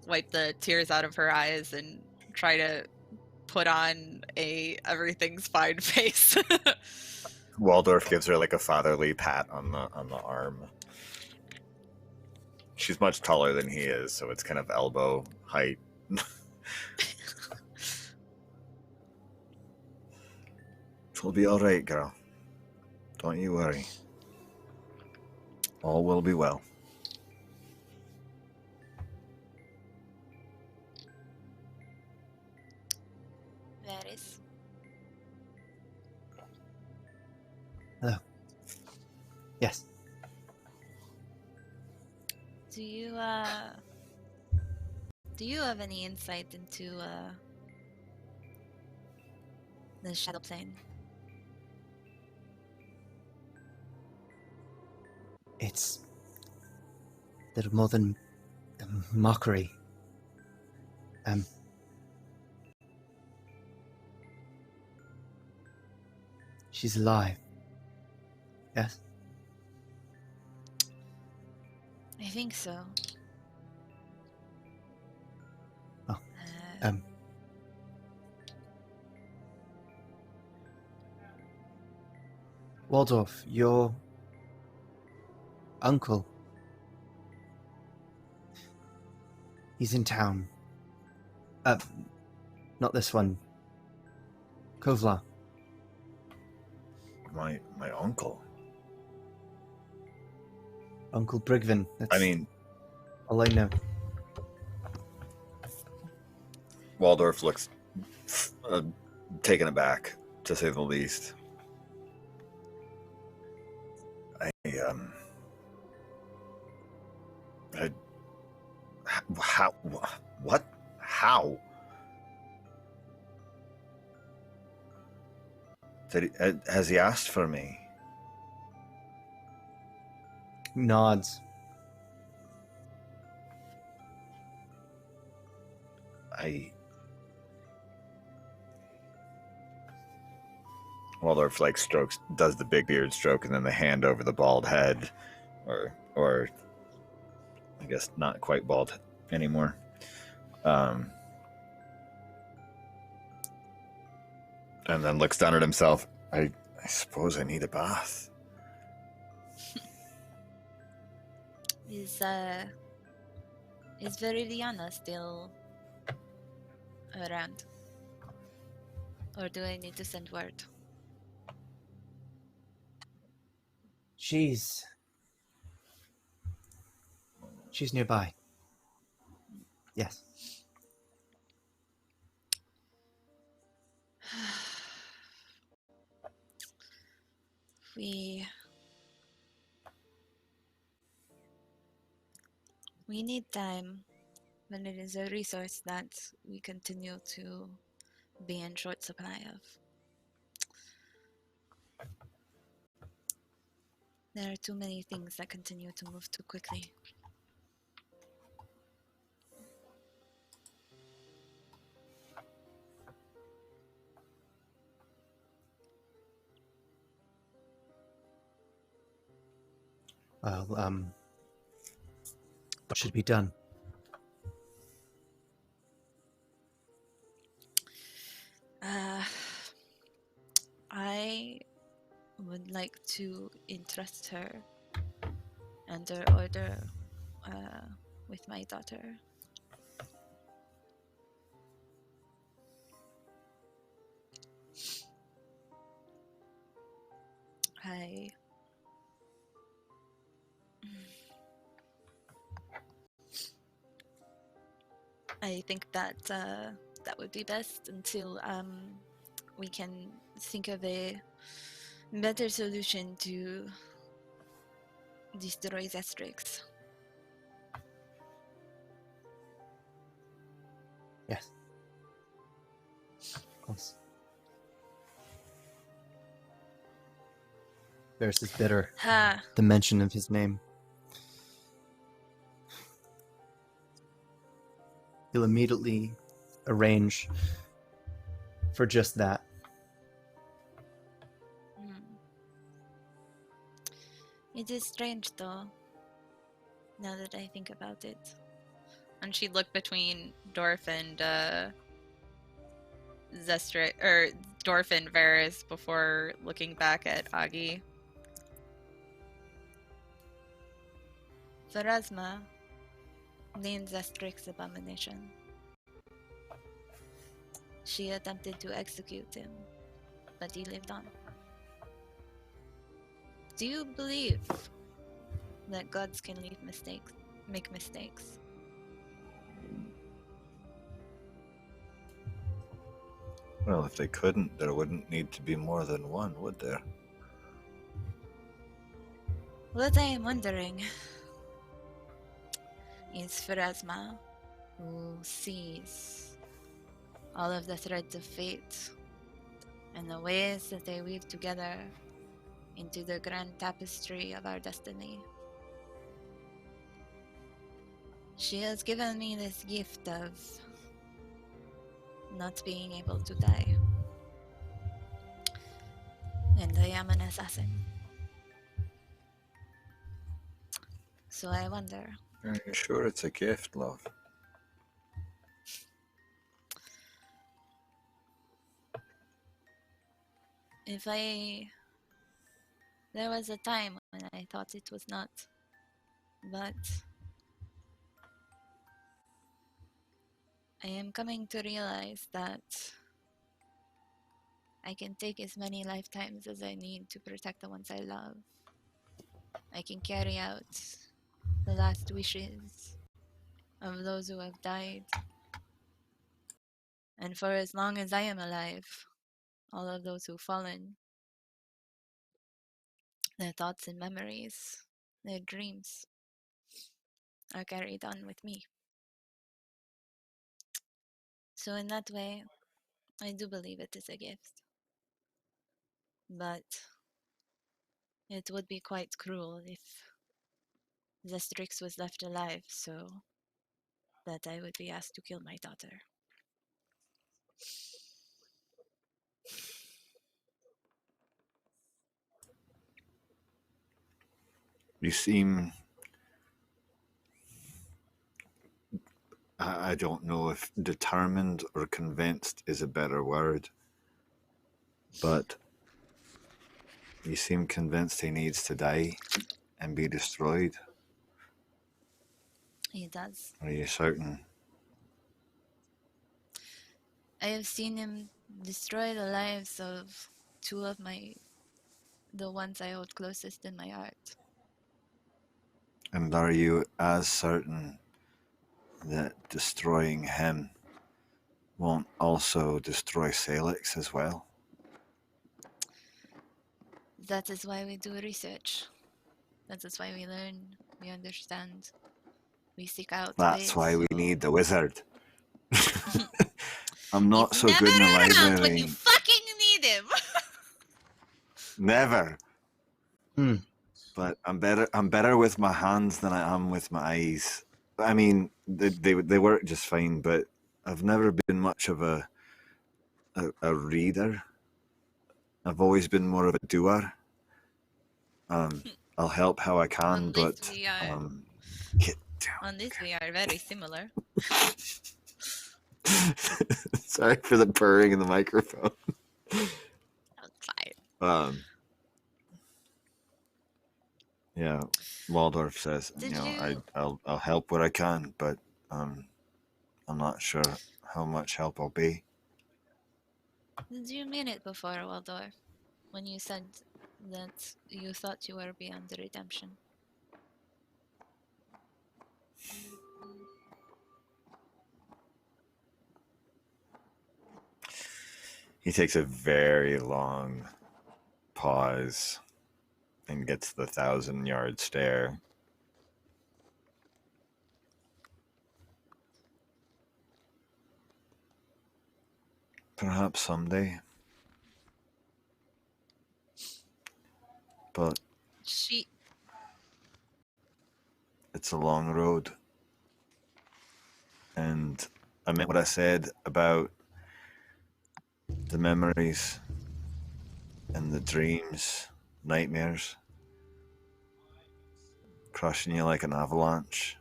wipe the tears out of her eyes and try to put on a everything's fine face. Waldorf gives her like a fatherly pat on the arm. She's much taller than he is, so it's kind of elbow height. will be all right, girl. Don't you worry. All will be well. Varys. Hello. Yes. Do you have any insight into the shadow plane? It's little more than a mockery. She's alive. Yes? I think so. Oh, Waldorf, your uncle. He's in town. Not this one. Kovla. My uncle. Uncle Brigvin. That's I mean, all I know. Waldorf looks taken aback, to say the least. How? What? How? Has he asked for me? Nods. Waldorf strokes, does the big beard stroke, and then the hand over the bald head, or I guess not quite bald anymore. And then looks down at himself. I suppose I need a bath. Is Viridiana still around? Or do I need to send word? She's nearby. Yes. We need time when it is a resource that we continue to be in short supply of. There are too many things that continue to move too quickly. Well, what should be done? I would like to entrust her under order with my daughter. I think that that would be best until we can think of a better solution to destroy Zestrix. Yes. Of course. Varys is bitter. The mention of his name. He'll immediately arrange for just that. It is strange, though, now that I think about it. And she'd look between Dorf and Zestrix, or Dorf and Varys before looking back at Aghi. Pharasma named Zestrix abomination. She attempted to execute him, that he lived on. Do you believe that gods can make mistakes? Well, if they couldn't, there wouldn't need to be more than one, would there? What I am wondering is Pharasma, who sees all of the threads of fate and the ways that they weave together into the grand tapestry of our destiny. She has given me this gift of not being able to die. And I am an assassin. So I wonder, Are you sure it's a gift, love? there was a time when I thought it was not, but I am coming to realize that I can take as many lifetimes as I need to protect the ones I love. I can carry out the last wishes of those who have died. And for as long as I am alive, all of those who've fallen, their thoughts and memories, their dreams, are carried on with me. So in that way, I do believe it is a gift. But it would be quite cruel if Zestrix was left alive so that I would be asked to kill my daughter. You seem... I don't know if determined or convinced is a better word, but you seem convinced he needs to die and be destroyed. He does. Are you certain? I have seen him destroy the lives of two of the ones I hold closest in my heart. And are you as certain that destroying him won't also destroy Sailix as well? That is why we do research. That is why we learn, we understand, we seek out That's ways. why we need the wizard. I'm not He's so never good in the around when library. you fucking need him. Never. Hmm. But I'm better with my hands than I am with my eyes. I mean, they work just fine, but I've never been much of a reader. I've always been more of a doer. I'll help how I can, On this but we are. get down. On this we are very similar. Sorry for the purring in the microphone. That's fine. Yeah, Waldorf says, I'll help where I can, but I'm not sure how much help I'll be. Did you mean it before, Waldorf, when you said that you thought you were beyond redemption? He takes a very long pause and gets the 1,000-yard stare. Perhaps someday. But it's a long road. And I meant what I said about the memories and the dreams, nightmares, crushing you like an avalanche.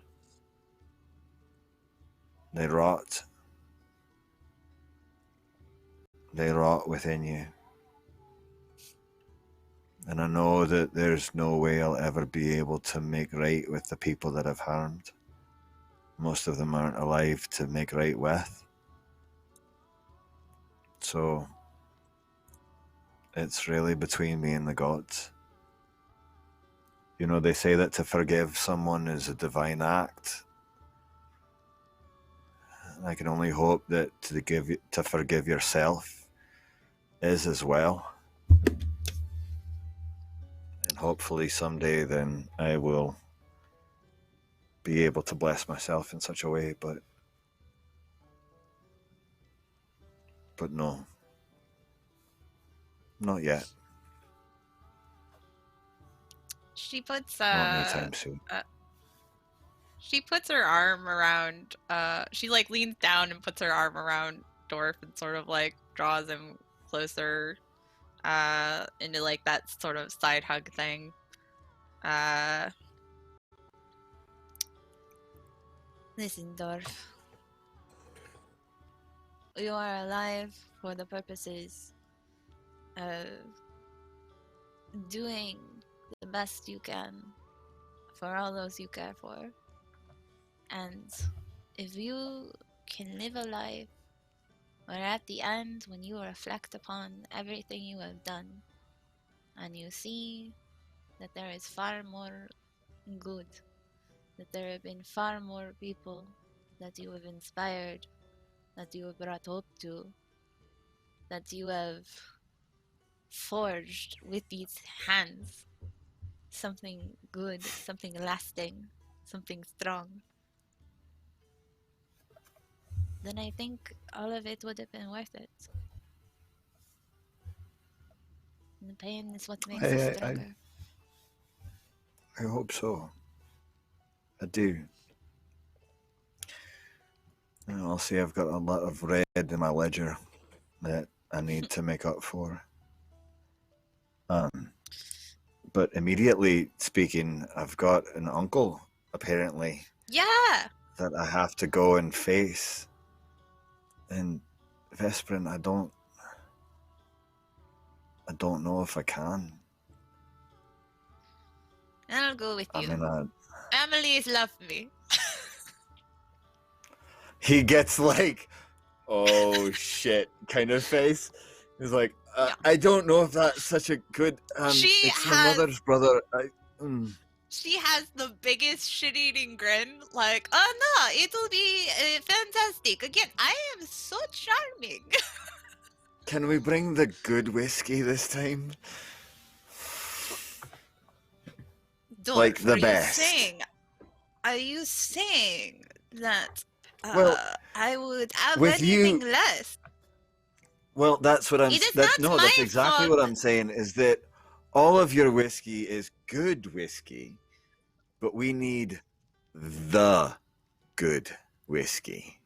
They rot. They rot within you. And I know that there's no way I'll ever be able to make right with the people that I've harmed. Most of them aren't alive to make right with. So It's really between me and the gods. You know, they say that to forgive someone is a divine act. And I can only hope that to forgive yourself is as well. And hopefully someday then I will be able to bless myself in such a way, but no. Not yet. She puts Not anytime soon. she puts her arm around she like leans down and puts her arm around Dorf and sort of like draws him closer into like that sort of side hug thing. Listen, Dorf. You are alive for the purposes of doing the best you can for all those you care for. And if you can live a life where at the end, when you reflect upon everything you have done, and you see that there is far more good, that there have been far more people that you have inspired, that you have brought hope to, that you have forged with these hands something good, something lasting, something strong, then I think all of it would have been worth it. And the pain is what makes us stronger. I hope so. I do. And I'll see I've got a lot of red in my ledger that I need to make up for. But immediately speaking, I've got an uncle, apparently. Yeah! That I have to go and face. And Vesperin, I don't know if I can. I'll go with you. I mean, Families love me. He gets like, oh shit kind of face. He's like, I don't know if that's such a good. It's my mother's brother. She has the biggest shit-eating grin. Like, oh no, it'll be fantastic. Again, I am so charming. Can we bring the good whiskey this time? Dorf, like the best. Are you saying that well, I would have with anything you, less? Well, that's what I'm. That's exactly what I'm saying. Is that all of your whiskey is good whiskey, but we need the good whiskey.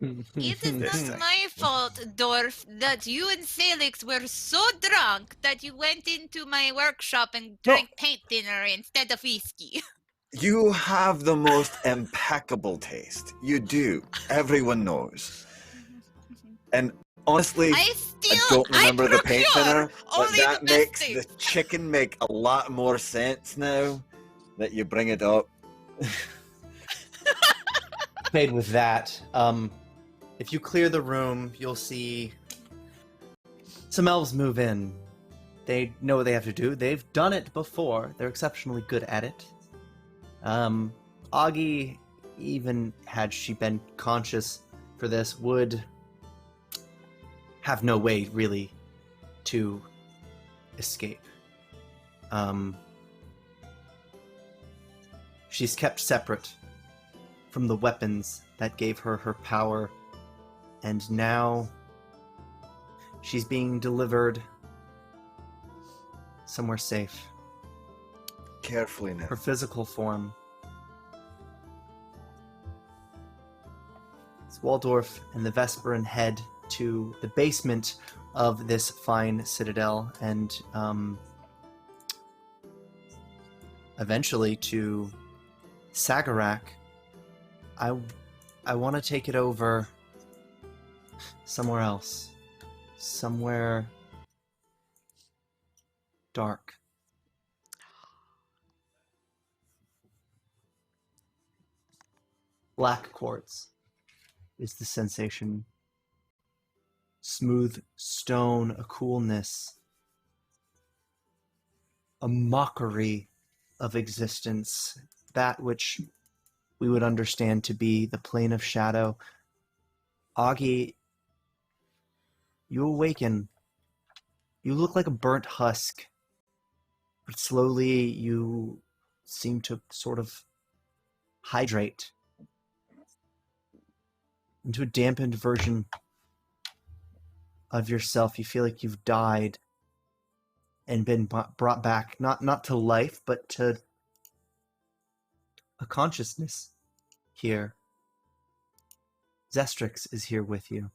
It is not my fault, Dorf, that you and Sailix were so drunk that you went into my workshop and drank paint thinner instead of whiskey. You have the most impeccable taste. You do. Everyone knows. And honestly, I don't remember the paint thinner, but that makes the chicken make a lot more sense now that you bring it up. Made with that. If you clear the room, you'll see some elves move in. They know what they have to do. They've done it before. They're exceptionally good at it. Aghi, even had she been conscious for this, would have no way really to escape. She's kept separate from the weapons that gave her her power, and now she's being delivered somewhere safe. Carefully now. Her physical form. It's Waldorf and the Vesperin head to the basement of this fine citadel, and eventually to Sagarak. I want to take it over somewhere else. Somewhere dark. Black quartz is the sensation. Smooth stone, a coolness a mockery of existence, that which we would understand to be the plane of shadow. Aghi, you awaken. You look like a burnt husk, but slowly you seem to sort of hydrate into a dampened version of yourself. You feel like you've died and been brought back, not to life, but to a consciousness here. Zestrix is here with you.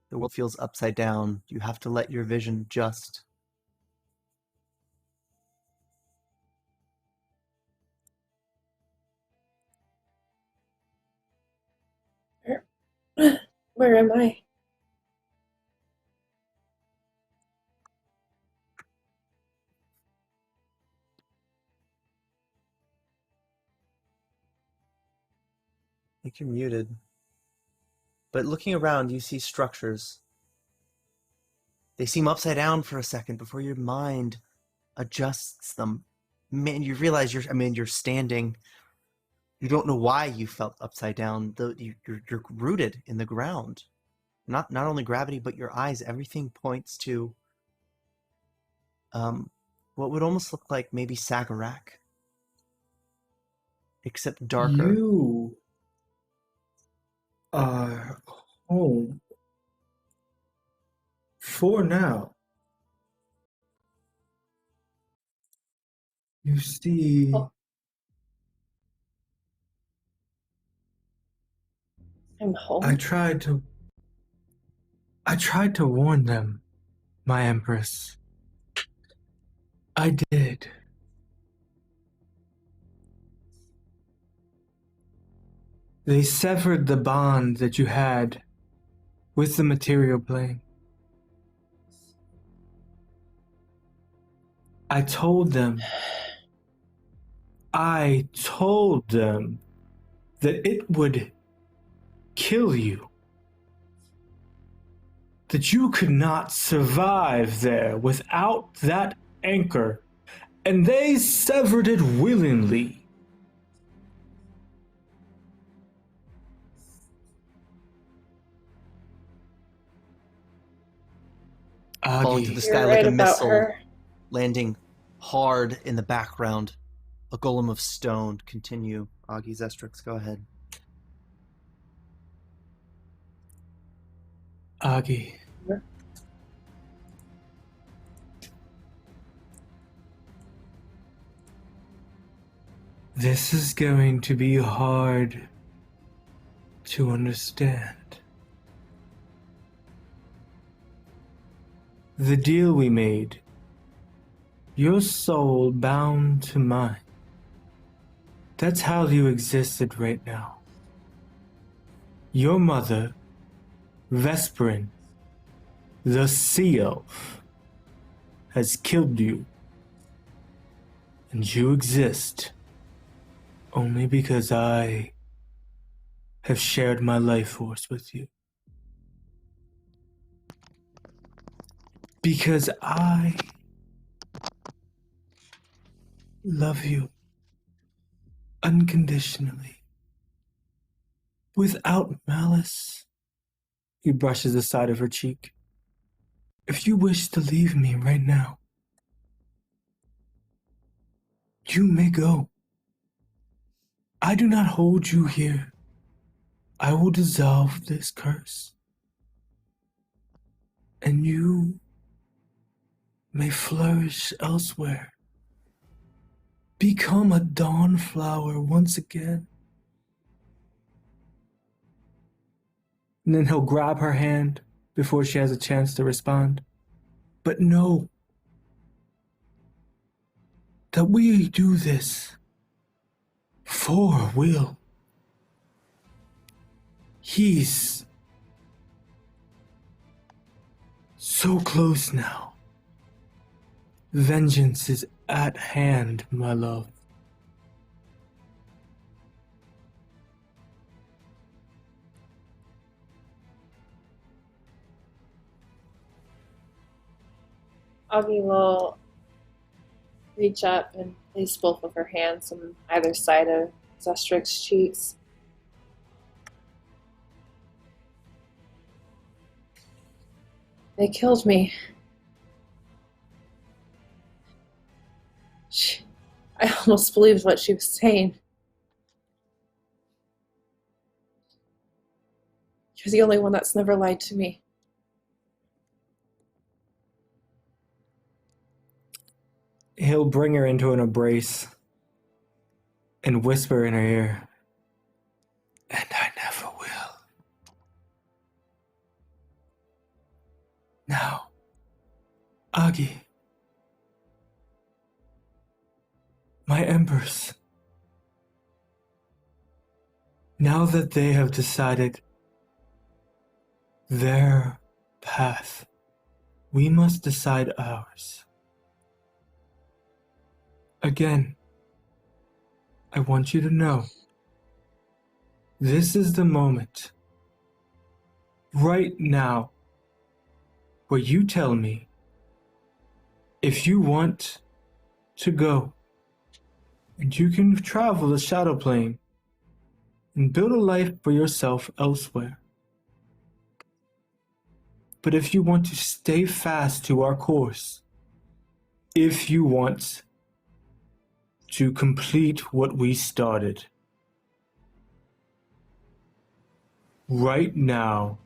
The world feels upside down. You have to let your vision adjust. Where am I? I think you're muted. But looking around, you see structures. They seem upside down for a second before your mind adjusts them. Man, you realize you're standing. You don't know why you felt upside down. You're rooted in the ground. Not only gravity, but your eyes. Everything points to what would almost look like maybe Sagarak, except darker. You are home for now. You see, I'm home. I tried to warn them, my Empress. I did. They severed the bond that you had with the material plane. I told them that it would kill you. That you could not survive there without that anchor. And they severed it willingly. Falling to the Aghi, sky You're like right a about missile, her. landing hard in the background. A golem of stone. Continue, Aghi. Zestrix, go ahead. Aghi. This is going to be hard to understand. The deal we made, your soul bound to mine. That's how you existed right now. Your mother, Vesperin, the Sea Elf, has killed you. And you exist only because I have shared my life force with you. Because I love you unconditionally, without malice. He brushes the side of her cheek. If you wish to leave me right now, you may go. I do not hold you here. I will dissolve this curse. And you may flourish elsewhere. Become a dawn flower once again. And then he'll grab her hand before she has a chance to respond. But know that we do this for Will. He's so close now. Vengeance is at hand, my love. Aghi will reach up and place both of her hands on either side of Zestrik's cheeks. They killed me. I almost believed what she was saying. You're the only one that's never lied to me. He'll bring her into an embrace and whisper in her ear, "And I never will." Now, Aghi, my empress, now that they have decided their path, we must decide ours. Again, I want you to know, this is the moment, right now, where you tell me if you want to go, and you can travel the shadow plane and build a life for yourself elsewhere. But if you want to stay fast to our course, if you want to complete what we started, right now,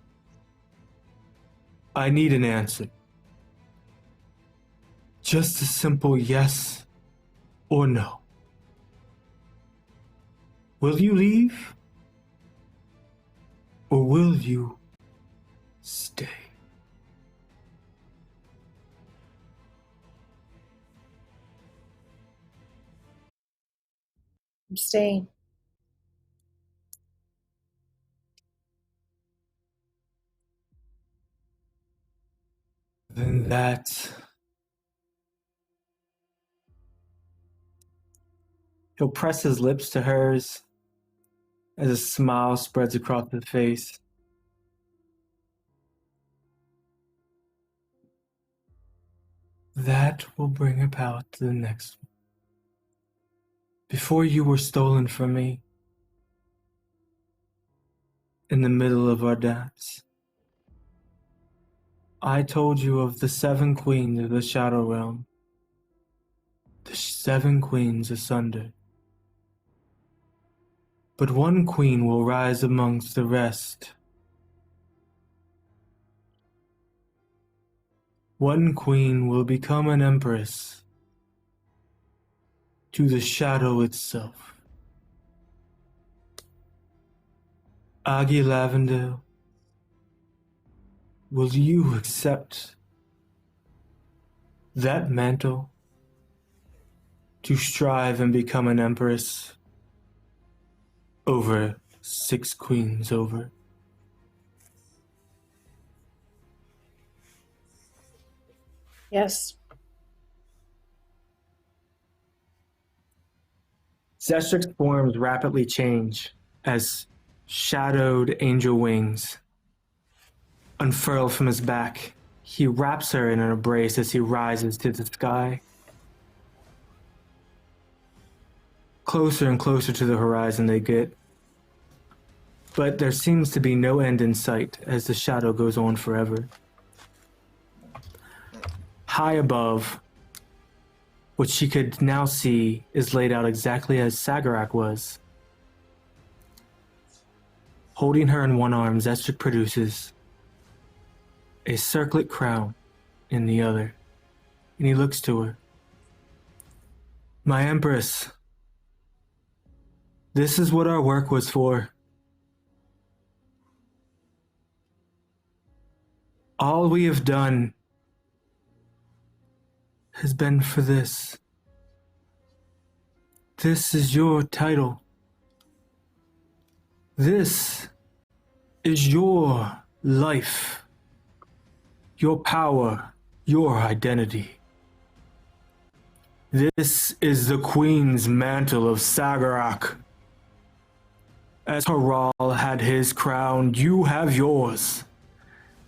I need an answer. Just a simple yes or no. Will you leave? Or will you stay? I'm staying. Then that... He'll press his lips to hers as a smile spreads across his face. That will bring about the next one. Before you were stolen from me, in the middle of our dance, I told you of the 7 queens of the Shadow Realm. The 7 queens asunder. But one queen will rise amongst the rest. One queen will become an empress to the shadow itself. Aghi Lavendil, will you accept that mantle to strive and become an empress over 6 queens over? Yes. Zestrik's forms rapidly change as shadowed angel wings unfurl from his back. He wraps her in an embrace as he rises to the sky. Closer and closer to the horizon they get. But there seems to be no end in sight as the shadow goes on forever. High above, what she could now see is laid out exactly as Sagarak was. Holding her in one arm, Zestrik produces a circlet crown in the other, and he looks to her. My Empress, this is what our work was for. All we have done has been for this. This is your title. This is your life, your power, your identity. This is the Queen's mantle of Sagarak. As Haral had his crown, you have yours.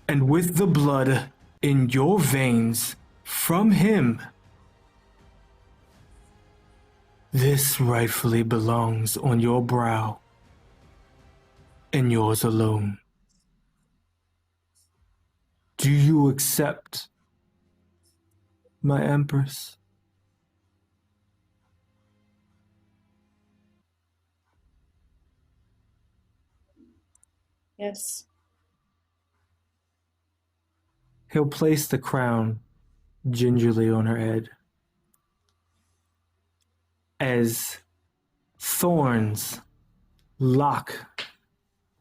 And with the blood in your veins, from him. This rightfully belongs on your brow, and yours alone. Do you accept, my Empress? Yes. He'll place the crown gingerly on her head as thorns lock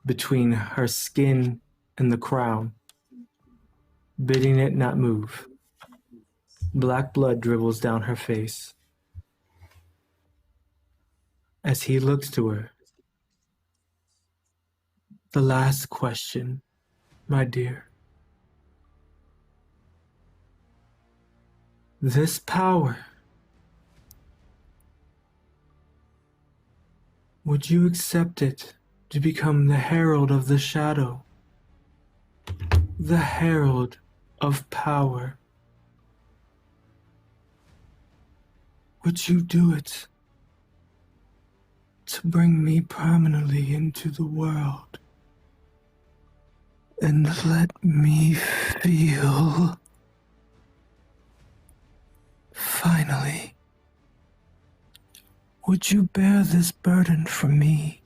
between her skin and the crown, bidding it not move. Black blood dribbles down her face. As he looks to her, the last question, my dear. This power, would you accept it to become the herald of the shadow? The herald of power? Would you do it to bring me permanently into the world and let me feel, finally, would you bear this burden for me?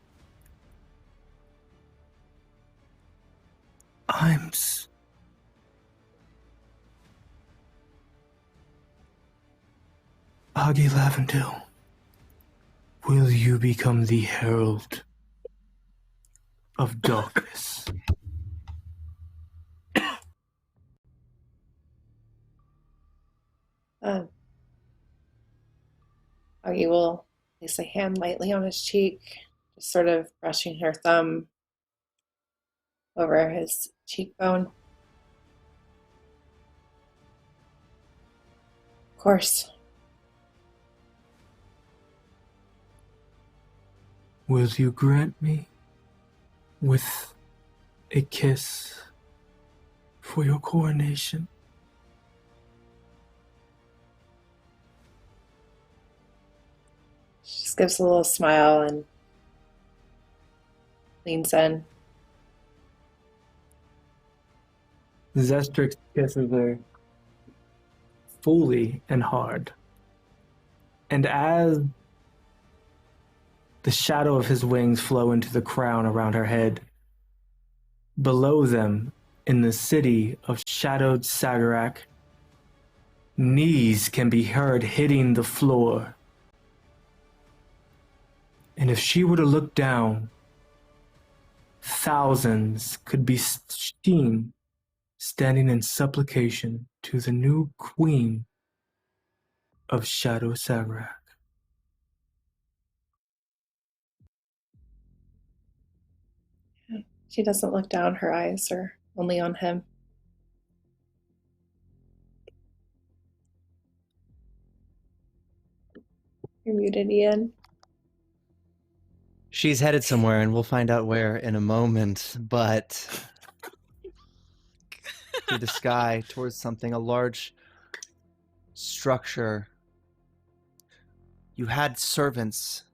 Aghi Lavendil, will you become the herald of darkness? Augie will place a hand lightly on his cheek, just sort of brushing her thumb over his cheekbone. Of course. Will you grant me with a kiss for your coronation? She just gives a little smile and leans in. Zestrix kisses her fully and hard. And as the shadow of his wings flow into the crown around her head, below them, in the city of shadowed Sagarak, knees can be heard hitting the floor. And if she were to look down, thousands could be seen standing in supplication to the new queen of Shadow Sagarak. She doesn't look down. Her eyes are only on him. You're muted, Ian. She's headed somewhere, and we'll find out where in a moment, but through the sky, towards something, a large structure. You had servants,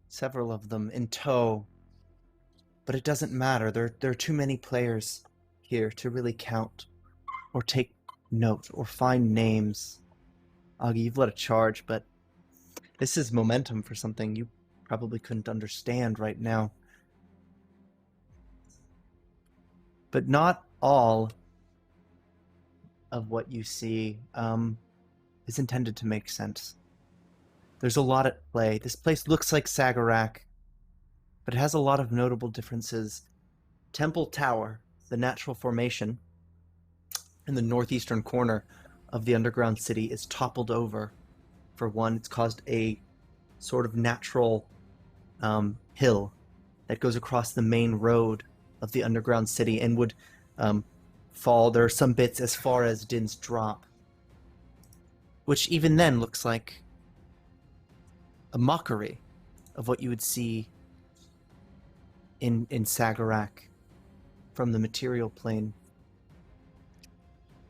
several of them, in tow, but it doesn't matter. There are too many players here to really count, or take note, or find names. Aghi, you've led a charge, but this is momentum for something you probably couldn't understand right now. But not all of what you see is intended to make sense. There's a lot at play. This place looks like Sagarak, but it has a lot of notable differences. Temple Tower, the natural formation in the northeastern corner of the underground city, is toppled over. For one, it's caused a sort of natural hill that goes across the main road of the underground city and would fall. There are some bits as far as Din's Drop, which even then looks like a mockery of what you would see in Sagarak from the material plane.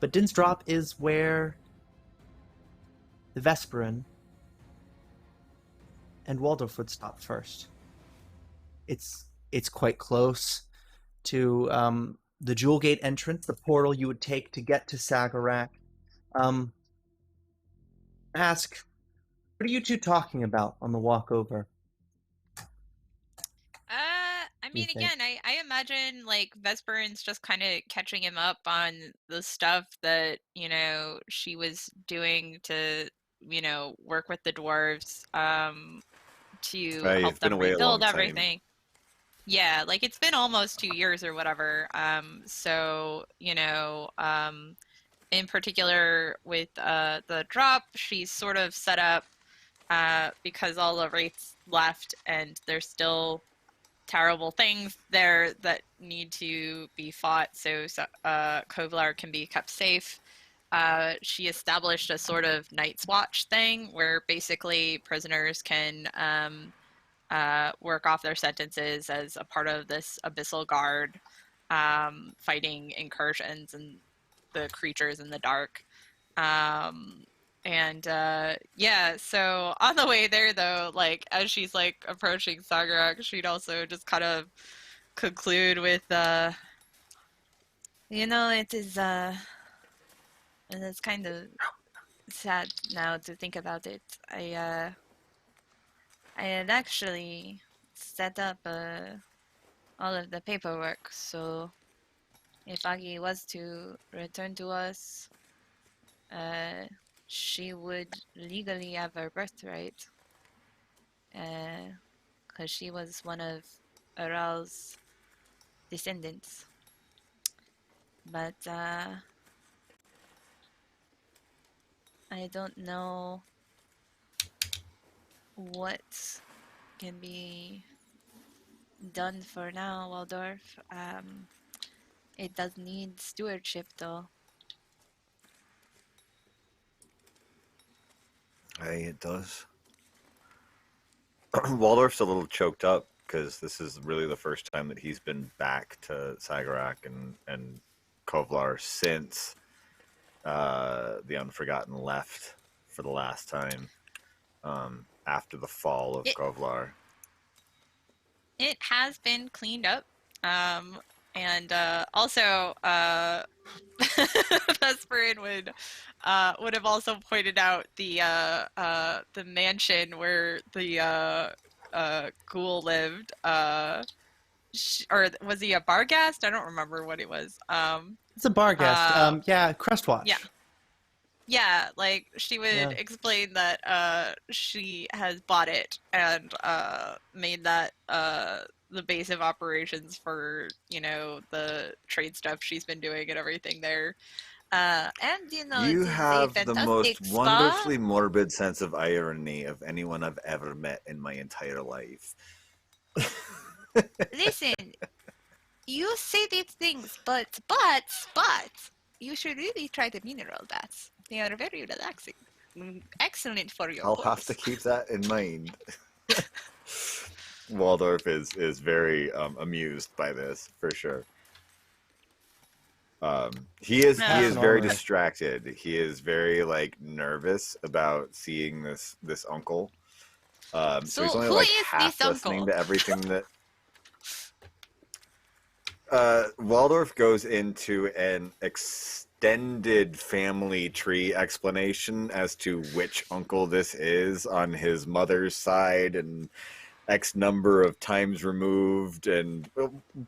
But Dinsdrop is where the Vesperin and Waldorf would stop first. It's quite close to the Jewel Gate entrance, the portal you would take to get to Sagarak. Ask, what are you two talking about on the walk over? I mean, again, I imagine like Vesperin's just kind of catching him up on the stuff that, you know, she was doing to, you know, work with the dwarves to help You've been them away a long rebuild time. everything. Yeah, like it's been almost 2 years or whatever. So, you know, in particular with the drop, she's sort of set up because all the wraiths left and there's still terrible things there that need to be fought so Kovlar can be kept safe. She established a sort of Night's Watch thing where basically prisoners can work off their sentences as a part of this abyssal guard, fighting incursions and the creatures in the dark. Yeah, so on the way there though, like as she's like approaching Sagarak, she'd also just kind of conclude with you know, it is it's kind of sad now to think about it. I had actually set up all of the paperwork, so if Aghi was to return to us, she would legally have her birthright, because she was one of Aral's descendants. But I don't know what can be done for now, Waldorf. It does need stewardship, though. Aye, it does. Waldorf's a little choked up because this is really the first time that he's been back to Sagarak and Kovlar since the Unforgotten left for the last time after the fall of Kovlar. It has been cleaned up. And also, Vesperin would have also pointed out the mansion where the ghoul lived. Or was he a Barghast? I don't remember what it was. It's a Barghast. Yeah, Crestwatch. Yeah. Yeah, like she would explain that she has bought it and made that the base of operations for, you know, the trade stuff she's been doing and everything there. And you know, You have the most spa. wonderfully morbid sense of irony of anyone I've ever met in my entire life. Listen, you say these things, but you should really try the mineral baths. They are very relaxing. Excellent for your I'll voice. have to keep that in mind. Waldorf is very amused by this for sure. He is very distracted. He is very like nervous about seeing this uncle. So he's only like half listening to everything that. Waldorf goes into an extended family tree explanation as to which uncle this is on his mother's side and X number of times removed. And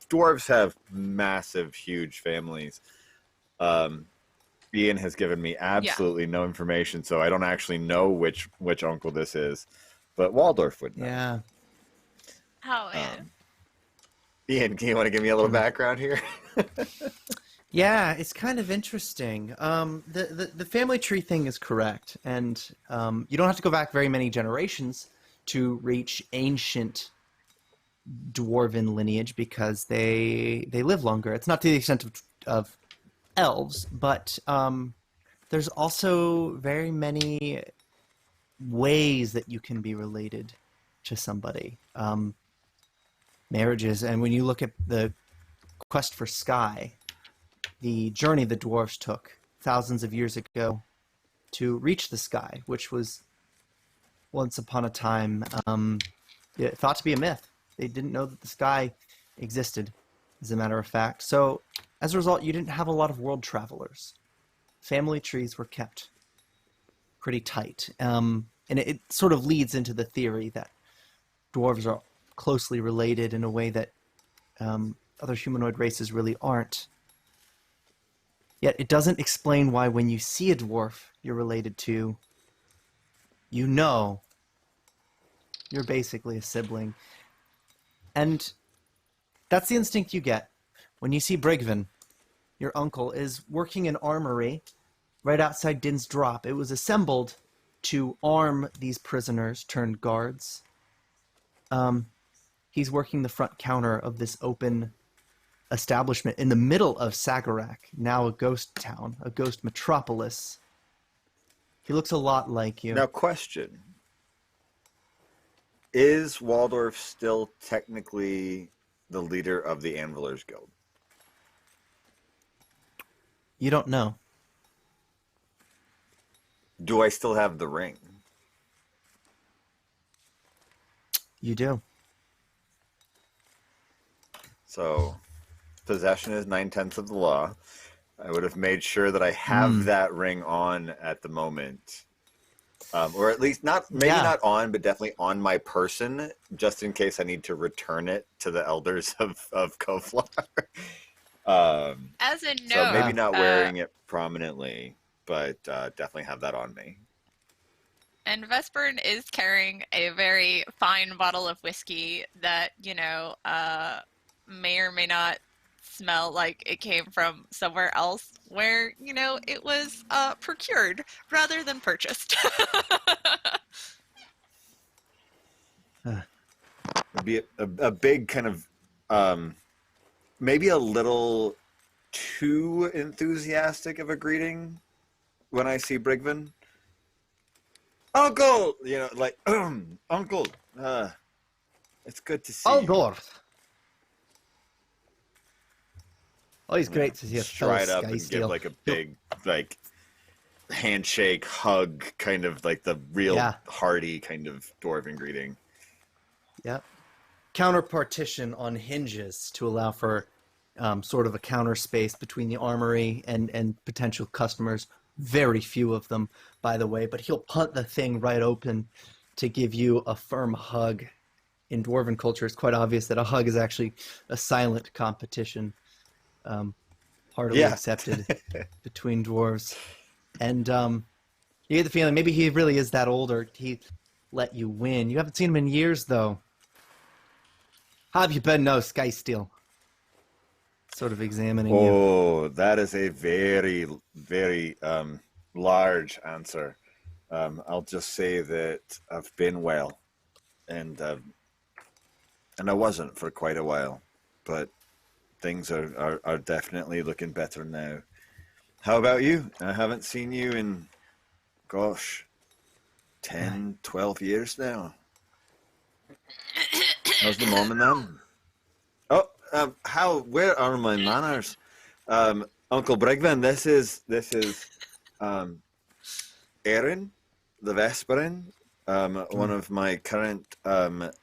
dwarves have massive, huge families. Ian has given me absolutely no information, so I don't actually know which uncle this is, but Waldorf would know. Yeah. Oh, yeah. Ian, do you want to give me a little background here? Yeah, it's kind of interesting. The family tree thing is correct, and you don't have to go back very many generations to reach ancient dwarven lineage because they live longer. It's not to the extent of elves, but there's also very many ways that you can be related to somebody. Marriages, and when you look at the quest for Sky, the journey the dwarves took thousands of years ago to reach the sky, which was once upon a time thought to be a myth. They didn't know that the sky existed, as a matter of fact. So as a result, you didn't have a lot of world travelers. Family trees were kept pretty tight. And it sort of leads into the theory that dwarves are closely related in a way that other humanoid races really aren't. Yet it doesn't explain why when you see a dwarf you're related to, you know you're basically a sibling. And that's the instinct you get. When you see Brigvin, your uncle is working an armory right outside Din's Drop. It was assembled to arm these prisoners turned guards. He's working the front counter of this open establishment in the middle of Sagarak, now a ghost town, a ghost metropolis. He looks a lot like you. Now, question. Is Waldorf still technically the leader of the Anvilers Guild? You don't know. Do I still have the ring? You do. So, possession is 9/10 of the law. I would have made sure that I have that ring on at the moment. Or at least not not on, but definitely on my person, just in case I need to return it to the elders of Koflar. As a note, so maybe not wearing it prominently, but definitely have that on me. And Vespern is carrying a very fine bottle of whiskey that, may or may not smell like it came from somewhere else where, it was procured rather than purchased. It'd be a big kind of, maybe a little too enthusiastic of a greeting when I see Brigvin. Uncle! Uncle! It's good to see you. Waldorf! Always great to see a fellow Stride up and Skysteel. give like a big, handshake, hug, kind of like the real hearty kind of dwarven greeting. Yep. Counter partition on hinges to allow for sort of a counter space between the armory and potential customers. Very few of them, by the way, but he'll punt the thing right open to give you a firm hug. In dwarven culture, it's quite obvious that a hug is actually a silent competition, heartily accepted between dwarves. And you get the feeling maybe he really is that old, or he let you win. You haven't seen him in years, though. How have you been now, Skysteel? Sort of examining you. Oh, that is a very, very large answer. I'll just say that I've been well, and I wasn't for quite a while, but things are definitely looking better now. How about you? I haven't seen you in, 10, 12 years now. How's the mom and them? Oh, where are my manners? Uncle Brigvin, this is Erin, the Vesperin, one of my current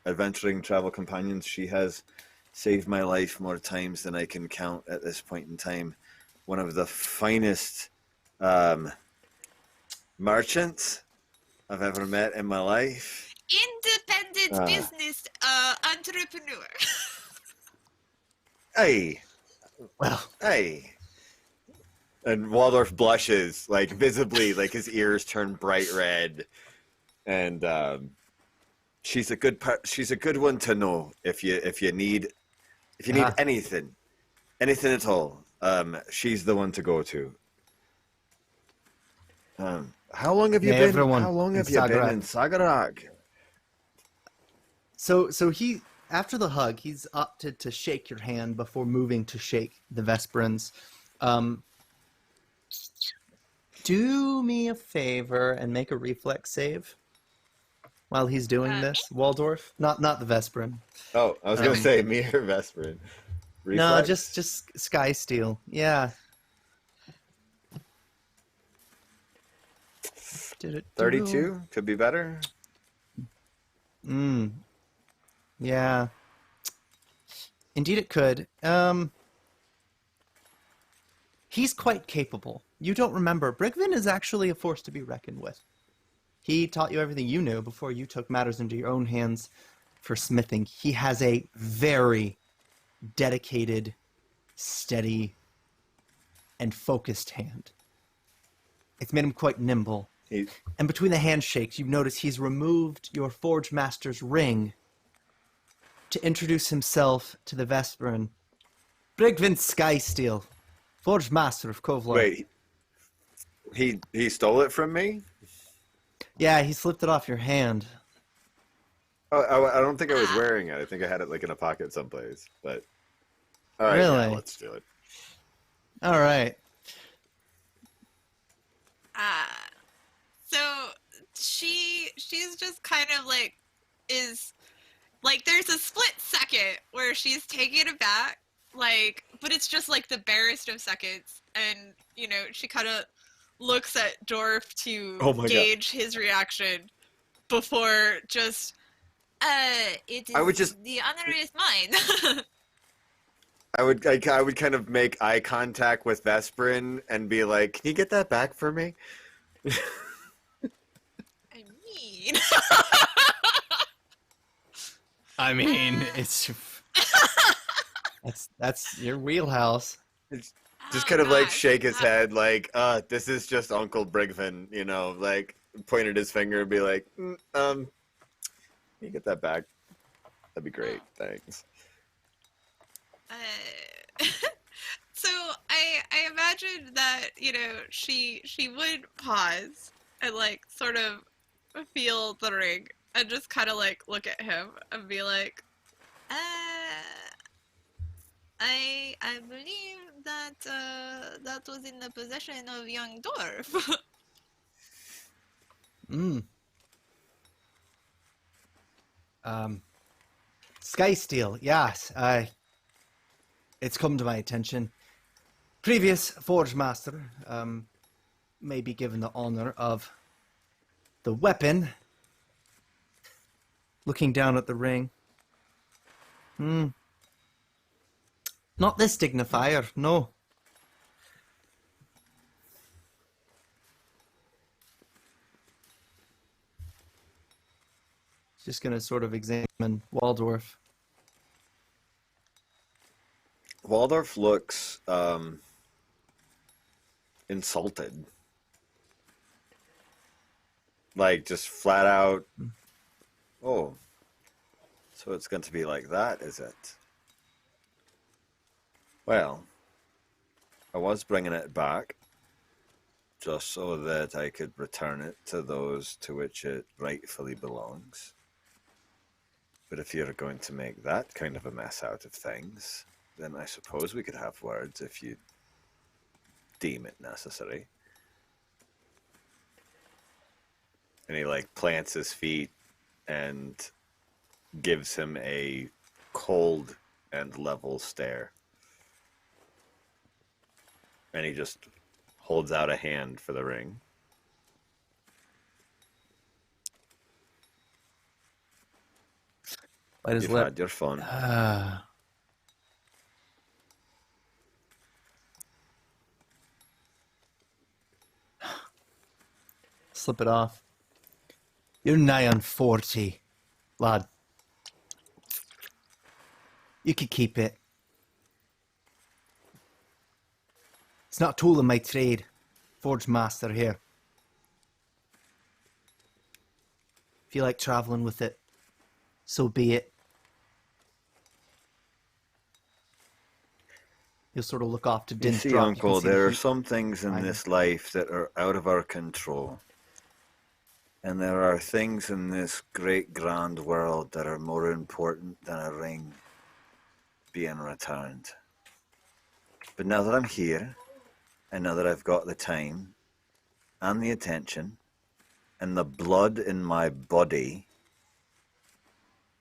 adventuring travel companions. She has saved my life more times than I can count at this point in time. One of the finest merchants I've ever met in my life. Independent business entrepreneur. Hey. Well. Hey. And Waldorf blushes, visibly, his ears turn bright red. And she's a good one to know if you need anything at all. She's the one to go to. How long have you been? How long have you been in Sagarak? So he, after the hug, he's opted to shake your hand before moving to shake the Vesperins. Do me a favor and make a reflex save while he's doing this, Waldorf. Not the Vesperin. Oh, I was gonna say me or Vesperin. No, just Skysteel. Yeah. Did it do? 32 could be better. Yeah. Indeed it could. He's quite capable. You don't remember. Brigvin is actually a force to be reckoned with. He taught you everything you knew before you took matters into your own hands for smithing. He has a very dedicated, steady, and focused hand. It's made him quite nimble. And between the handshakes, you notice he's removed your Forge Master's ring to introduce himself to the Vesperin. Brigvin Skysteel, Forge Master of Kovlar. Wait, he stole it from me? Yeah, he slipped it off your hand. Oh, I don't think I was wearing it. I think I had it like in a pocket someplace. But all right, Really? yeah, let's do it. All right. So she's just kind of like is like there's a split second where she's taken aback, like, but it's just like the barest of seconds, and you know she kind of looks at Dorf to gauge his reaction before just it is I would just the honor is mine. I would kind of make eye contact with Vesperin and be like, "Can you get that back for me?" I mean, it's that's your wheelhouse. Just kind of like shake his head, like, this is just Uncle Brigvin, you know, like pointed his finger and be like, can you get that back? That'd be great, thanks. So I imagine that, you know, she would pause and like sort of feel the ring and just kind of like look at him and be like, I believe that that was in the possession of young Dorf. Skysteel, yes. It's come to my attention. Previous Forge Master may be given the honor of the weapon. Looking down at the ring. Not this dignifier, no. Just gonna sort of examine Waldorf. Waldorf looks insulted. Like, just flat out, oh, so it's going to be like that, is it? Well, I was bringing it back just so that I could return it to those to which it rightfully belongs. But if you're going to make that kind of a mess out of things, then I suppose we could have words if you deem it necessary. And he like plants his feet and gives him a cold and level stare. And he just holds out a hand for the ring. You've had your fun. Slip it off. You're nigh on 40, lad. You could keep it. It's not a tool in my trade. Forge Master here. If you like traveling with it, so be it. You'll sort of look off to You Din's see, drop. Uncle, there are some things in this life that are out of our control. And there are things in this great grand world that are more important than a ring being returned. But now that I'm here, and now that I've got the time, and the attention, and the blood in my body,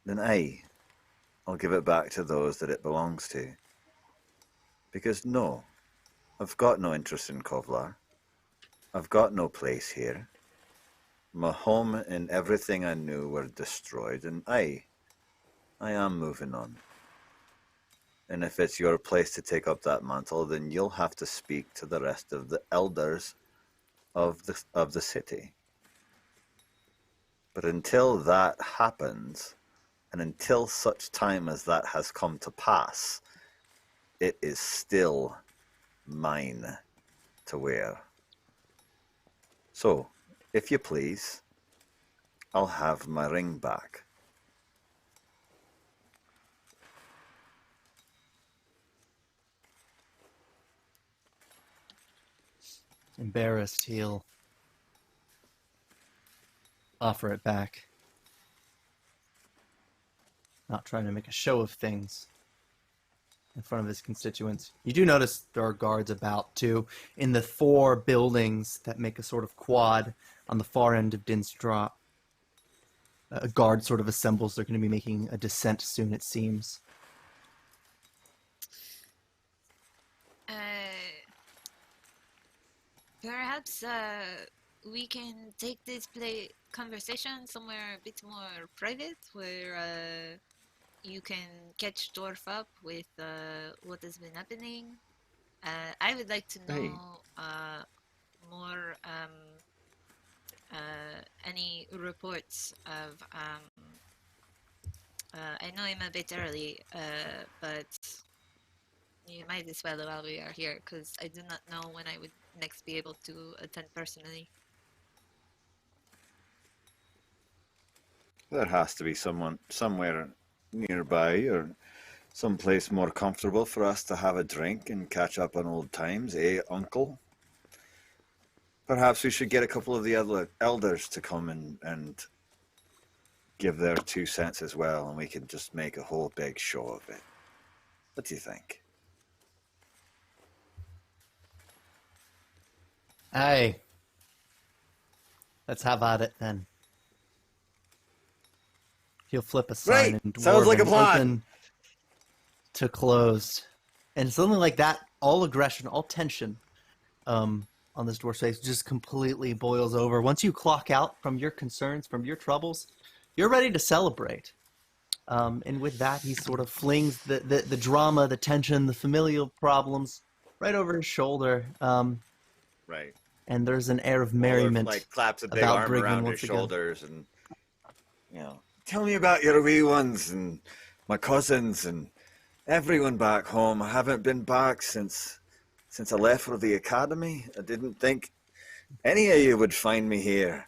then I'll give it back to those that it belongs to. Because no, I've got no interest in Kovlar. I've got no place here. My home and everything I knew were destroyed, and I am moving on. And if it's your place to take up that mantle, then you'll have to speak to the rest of the elders of the city. But until that happens, and until such time as that has come to pass, it is still mine to wear. So, if you please, I'll have my ring back. Embarrassed, he'll offer it back. Not trying to make a show of things in front of his constituents. You do notice there are guards about, too, in the 4 buildings that make a sort of quad on the far end of Din's Drop. A guard sort of assembles. They're going to be making a descent soon, it seems. Perhaps we can take this conversation somewhere a bit more private, where you can catch Dwarf up with what has been happening. I would like to know more, any reports of, I know I'm a bit early, but you might as well while we are here, because I do not know when I would next be able to attend personally. There has to be someone somewhere nearby or someplace more comfortable for us to have a drink and catch up on old times, eh, Uncle? Perhaps we should get a couple of the other elders to come and give their 2 cents as well, and we can just make a whole big show of it. What do you think? Aye. Let's have at it, then. He'll flip a sign Right. and Sounds like a plan. open to closed. And something like that, all aggression, all tension on this dwarf's face just completely boils over. Once you clock out from your concerns, from your troubles, you're ready to celebrate. And with that, he sort of flings the drama, the tension, the familial problems right over his shoulder. Right. And there's an air of merriment. Like claps a big about arm Brigman around once his again. shoulders and, you know, tell me about your wee ones and my cousins and everyone back home. I haven't been back since I left for the academy. I didn't think any of you would find me here.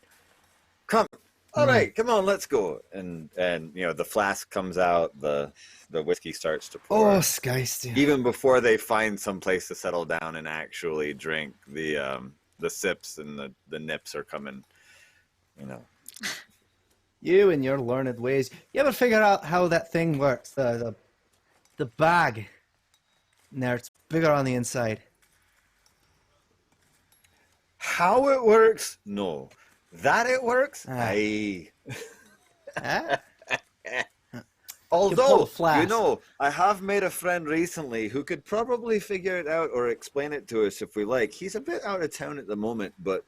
Come, all right, come on, let's go. And you know, the flask comes out, the whiskey starts to pour. Oh, Skysteel. Even before they find some place to settle down and actually drink, the sips and the nips are coming, you know. You and your learned ways. You ever figure out how that thing works? The bag. There, it's bigger on the inside. How it works? No. That it works? Aye. Ah? Although, flask. you know, I have made a friend recently who could probably figure it out or explain it to us if we like. He's a bit out of town at the moment, but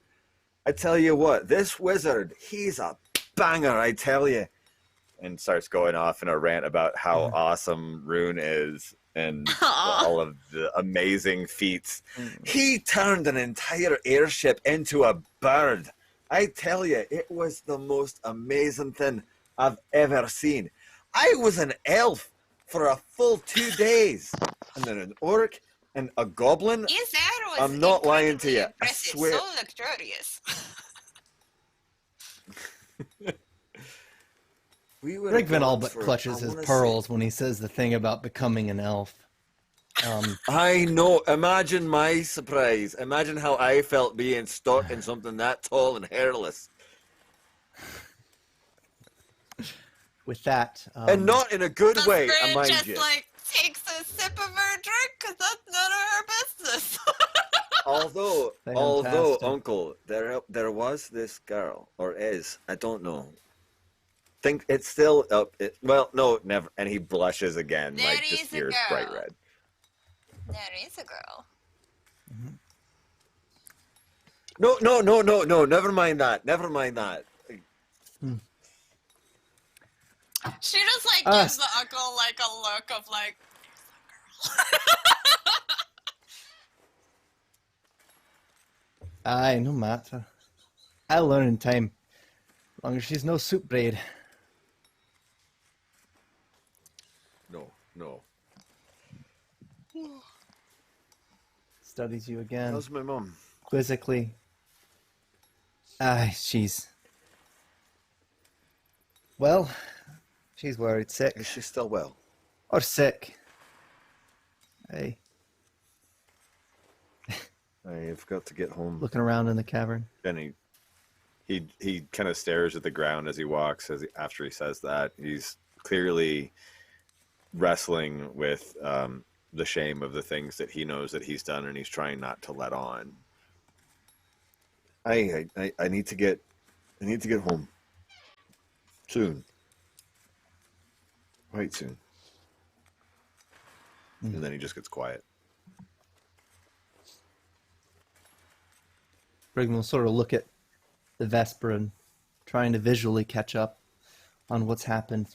I tell you what, this wizard, he's a banger, I tell you. And starts going off in a rant about how awesome Rune is and all of the amazing feats. He turned an entire airship into a bird. I tell you, it was the most amazing thing I've ever seen. I was an elf for a full 2 days, and then an orc and a goblin. Yes, that was I'm not lying to you. I impressive. swear. So luxurious. Brigman all but clutches his pearls when he says the thing about becoming an elf. I know. Imagine my surprise. Imagine how I felt being stuck in something that tall and hairless. With that, And not in a good The way, spirit mind just you. like takes a sip of her drink because that's none of her business. Although, Fantastic. Uncle, there was this girl, or is, I don't know. Think it's still up. Well, no, never. And he blushes again, There like just is a ears bright girl. red. There is a girl. No. Never mind that. Never mind that. She just like Ah, gives the uncle like a look of like. Aye, no matter. I'll learn in time. As long as she's no soup braid. No. Studies you again, How's my mom? quizzically. Aye, she's... Well, she's worried sick. Is she still well? Or sick. Aye. I've got to get home. Looking around in the cavern. And he kind of stares at the ground as he walks. After he says that, he's clearly wrestling with the shame of the things that he knows that he's done, and he's trying not to let on. I need to get home. Soon. Quite soon. And then he just gets quiet. Brigham will sort of look at the Vesper and trying to visually catch up on what's happened.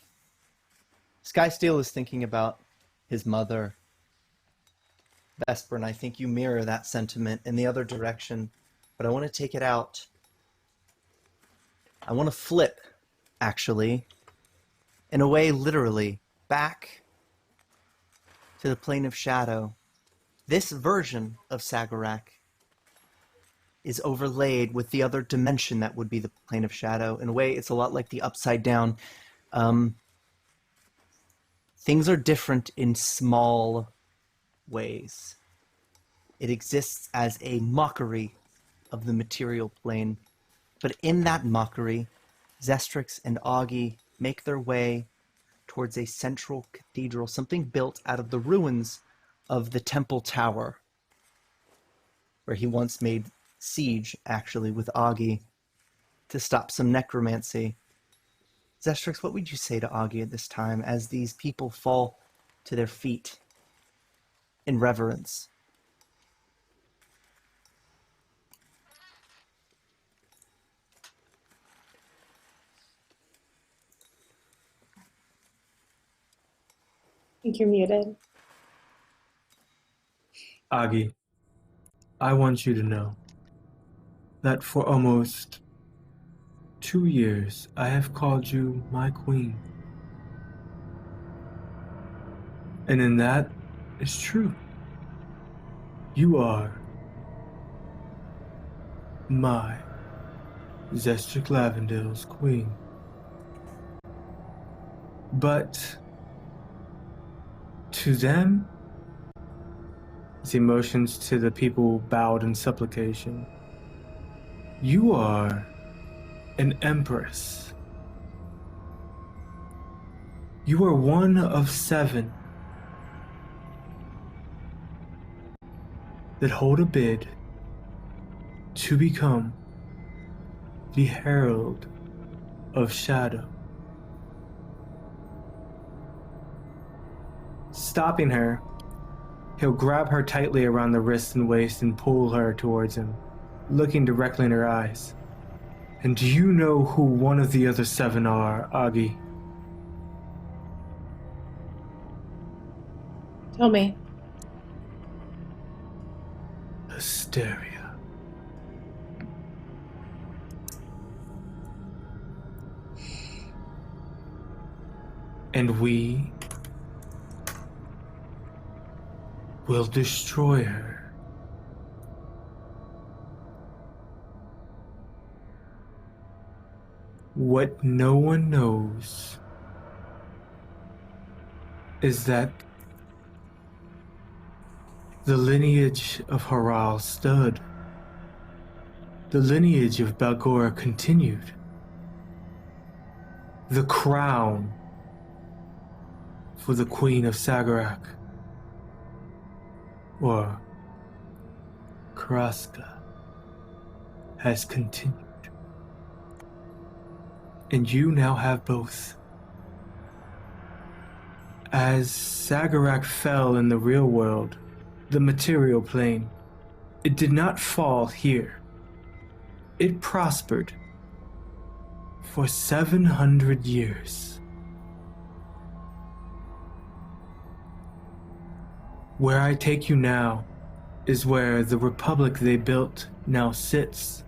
Skysteel is thinking about his mother. Vesper, and I think you mirror that sentiment in the other direction, but I want to take it out. I want to flip, actually, in a way, literally, back to the plane of shadow. This version of Sagarak is overlaid with the other dimension that would be the plane of shadow. In a way, it's a lot like the Upside Down. Things are different in small ways. It exists as a mockery of the material plane. But in that mockery, Zestrix and Aghi make their way towards a central cathedral, something built out of the ruins of the temple tower, where he once made siege, actually, with Aghi to stop some necromancy. Zestrix, what would you say to Aghi at this time as these people fall to their feet in reverence? I think you're muted. Aghi, I want you to know that for almost 2 years I have called you my queen. And in that is true. You are my Aghi Lavendil's queen. But to them, his emotions to the people bowed in supplication. You are an empress. You are one of 7 that hold a bid to become the Herald of Shadow. Stopping her, he'll grab her tightly around the wrist and waist and pull her towards him, looking directly in her eyes. And do you know who one of the other 7 are, Aghi? Tell me. Hysteria. And we will destroy her. What no one knows is that the lineage of Haral stood. The lineage of Balgora continued. The crown for the Queen of Sagarak, or Kraska, has continued. And you now have both. As Sagarak fell in the real world, the material plane, it did not fall here. It prospered for 700 years. Where I take you now is where the republic they built now sits.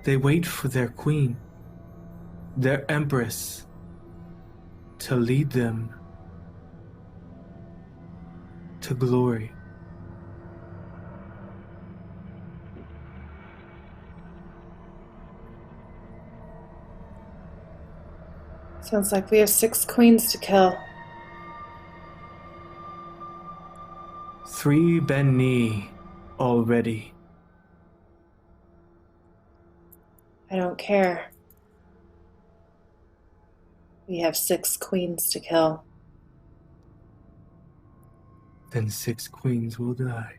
They wait for their queen, their empress, to lead them to glory. Sounds like we have 6 queens to kill. 3 Benni already. I don't care. We have 6 queens to kill. Then 6 queens will die.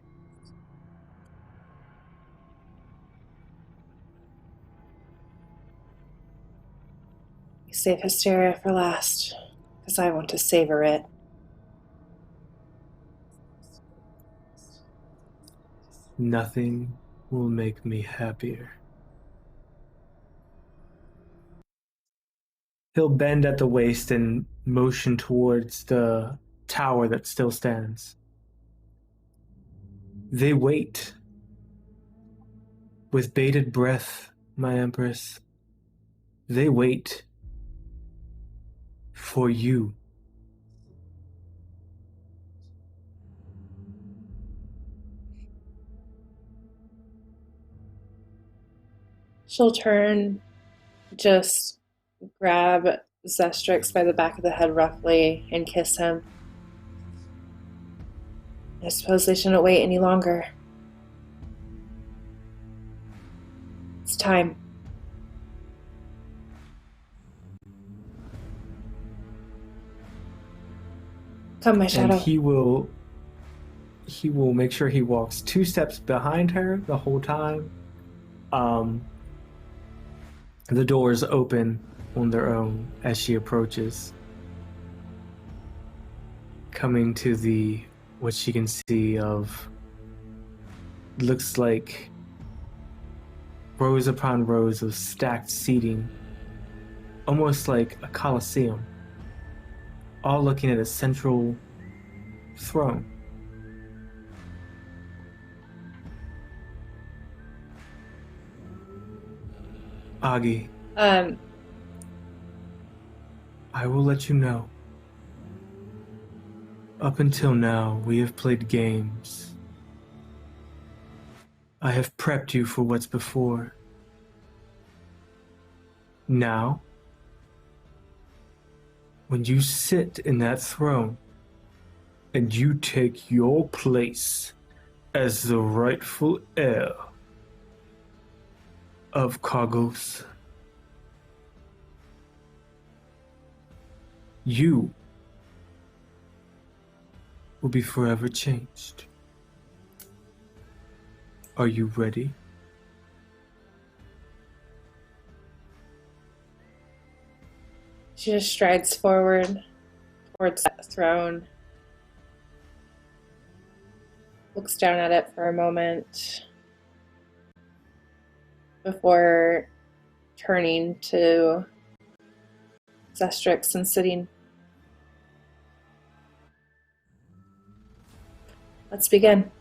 We save hysteria for last, because I want to savor it. Nothing will make me happier. He'll bend at the waist and motion towards the tower that still stands. They wait. With bated breath, my empress. They wait. For you. She'll turn, just grab Zestrix by the back of the head roughly and kiss him. I suppose they shouldn't wait any longer. It's time. Come, my shadow. And he will make sure he walks 2 steps behind her the whole time. The doors open on their own as she approaches, coming to what she can see of looks like rows upon rows of stacked seating, almost like a coliseum, all looking at a central throne. Aghi, I will let you know. Up until now, we have played games. I have prepped you for what's before. Now, when you sit in that throne and you take your place as the rightful heir of Kagos, you will be forever changed. Are you ready? She just strides forward towards that throne, looks down at it for a moment before turning to Zestrix and sitting. Let's begin.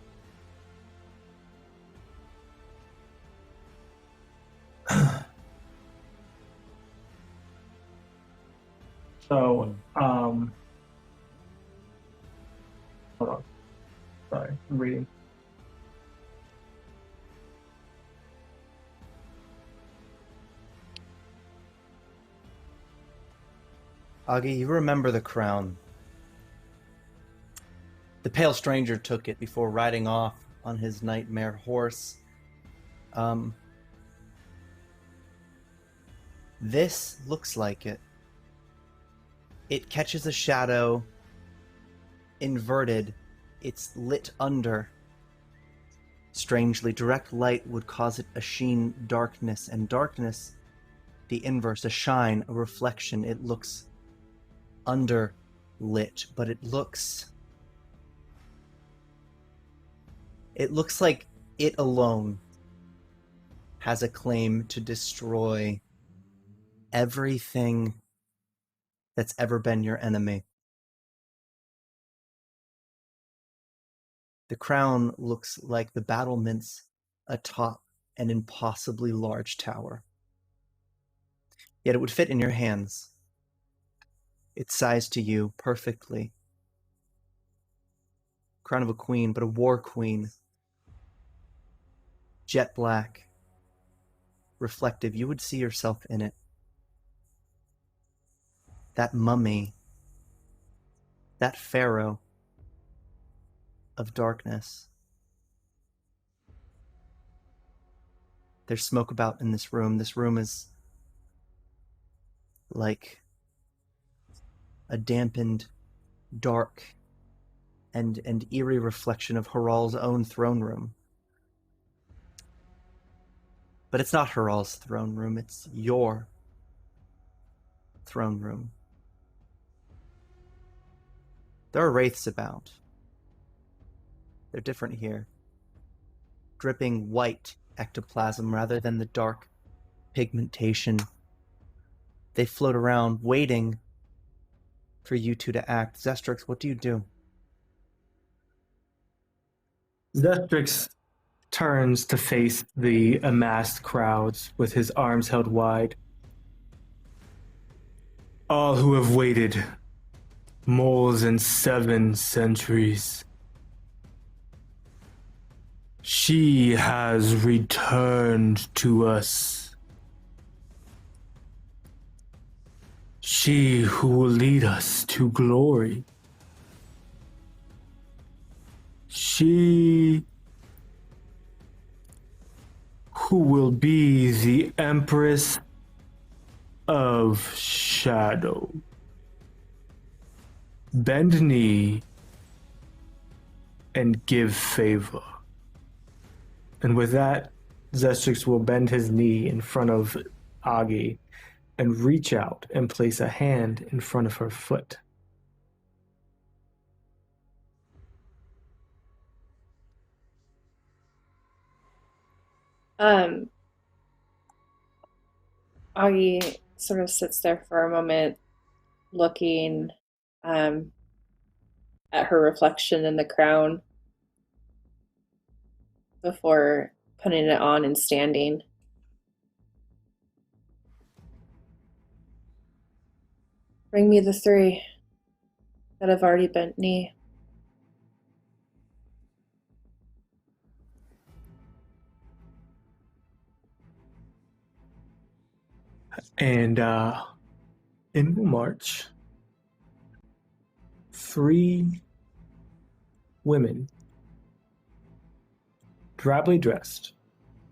So, hold on. Sorry, I'm reading. Aghi, you remember the crown. The pale stranger took it before riding off on his nightmare horse. This looks like it. It catches a shadow, inverted. It's lit under. Strangely, direct light would cause it a sheen, darkness, and darkness, the inverse, a shine, a reflection. It looks underlit, but it looks like it alone has a claim to destroy everything that's ever been your enemy. The crown looks like the battlements atop an impossibly large tower. Yet it would fit in your hands. It's sized to you perfectly. Crown of a queen, but a war queen. Jet black. Reflective. You would see yourself in it. That mummy. That pharaoh of darkness. There's smoke about in this room. This room is like a dampened, dark, and eerie reflection of Haral's own throne room. But it's not Haral's throne room, it's your throne room. There are wraiths about. They're different here. Dripping white ectoplasm rather than the dark pigmentation. They float around, waiting for you two to act. Zestrix, what do you do? Zestrix turns to face the amassed crowds with his arms held wide. All who have waited more than 7 centuries. She has returned to us. She who will lead us to glory. She who will be the Empress of Shadow. Bend knee and give favor. And with that, Zestrix will bend his knee in front of Aghi and reach out and place a hand in front of her foot. Aghi sort of sits there for a moment, looking at her reflection in the crown before putting it on and standing. Bring me the 3 that have already bent knee. And in will march 3 women, drably dressed,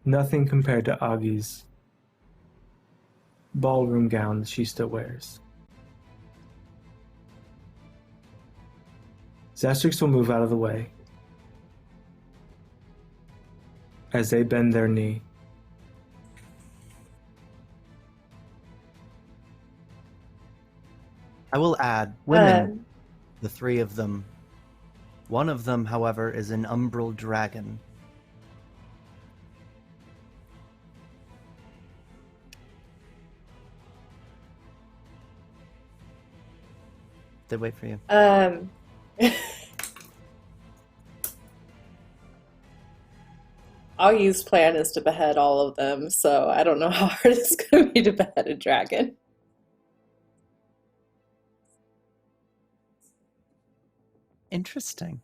nothing compared to Aghi's ballroom gown that she still wears. Zestrix will move out of the way as they bend their knee. I will add women, the 3 of them. One of them, however, is an umbral dragon. They wait for you. Augie's plan is to behead all of them, so I don't know how hard it's going to be to behead a dragon. Interesting.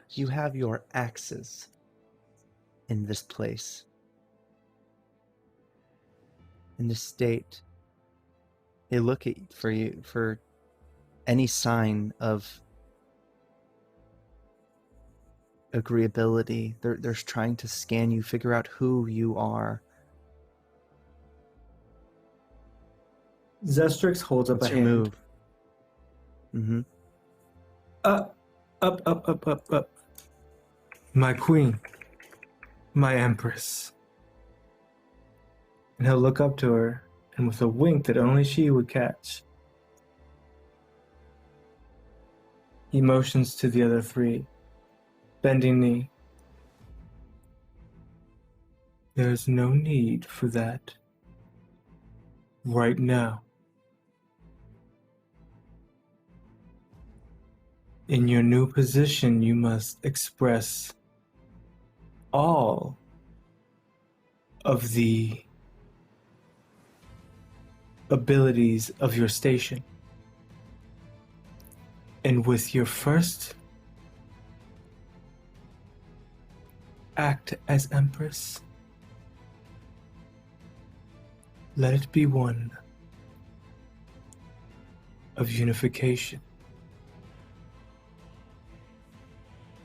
You have your axes in this place. In this state. They look at for you for any sign of agreeability. They're trying to scan you, figure out who you are. Zestrix holds up What's a your hand. move? Mm-hmm. Up. My queen. My empress. And he'll look up to her, and with a wink that only she would catch, he motions to the other 3, bending knee. There's no need for that right now. In your new position, you must express all of the abilities of your station. And with your first act as Empress, let it be one of unification.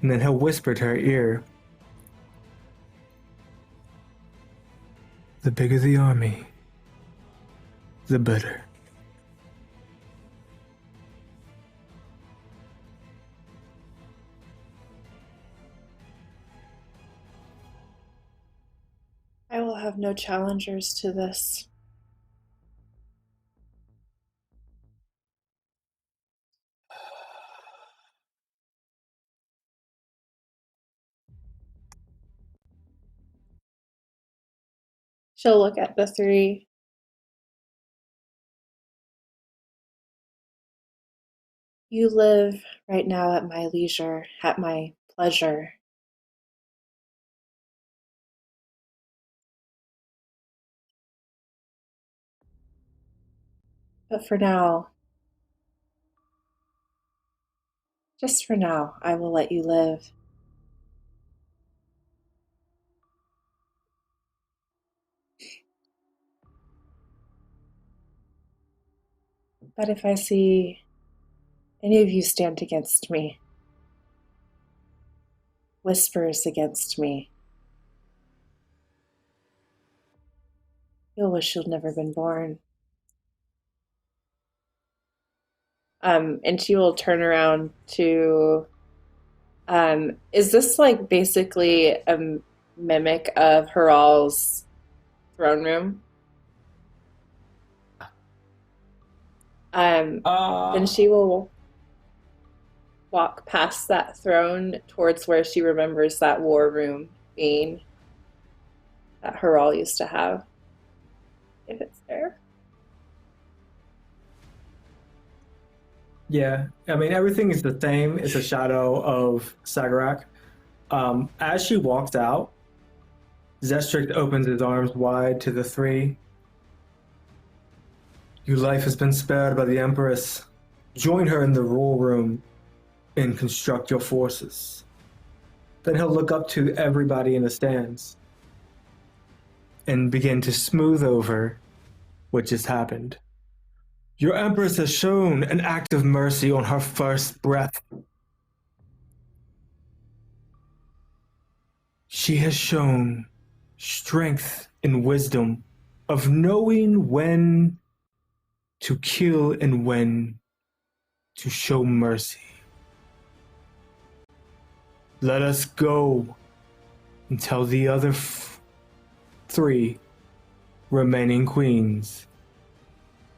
And then he'll whisper to her ear, the bigger the army, the better. I will have no challengers to this. She'll look at the three. You live right now at my leisure, at my pleasure. But for now, just for now, I will let you live. But if I see any of you stand against me, whispers against me, you'll wish you'd never been born. And she will turn around to, is this like basically a mimic of Haral's throne room? Then she will walk past that throne towards where she remembers that war room being that Haral used to have. If it's there. Yeah, I mean, everything is the same. It's a shadow of Sagarak. As she walks out, Zestric opens his arms wide to the three. Your life has been spared by the Empress. Join her in the rule room and construct your forces. Then he'll look up to everybody in the stands and begin to smooth over what just happened. Your Empress has shown an act of mercy on her first breath. She has shown strength and wisdom of knowing when to kill and when to show mercy. Let us go and tell the other three remaining queens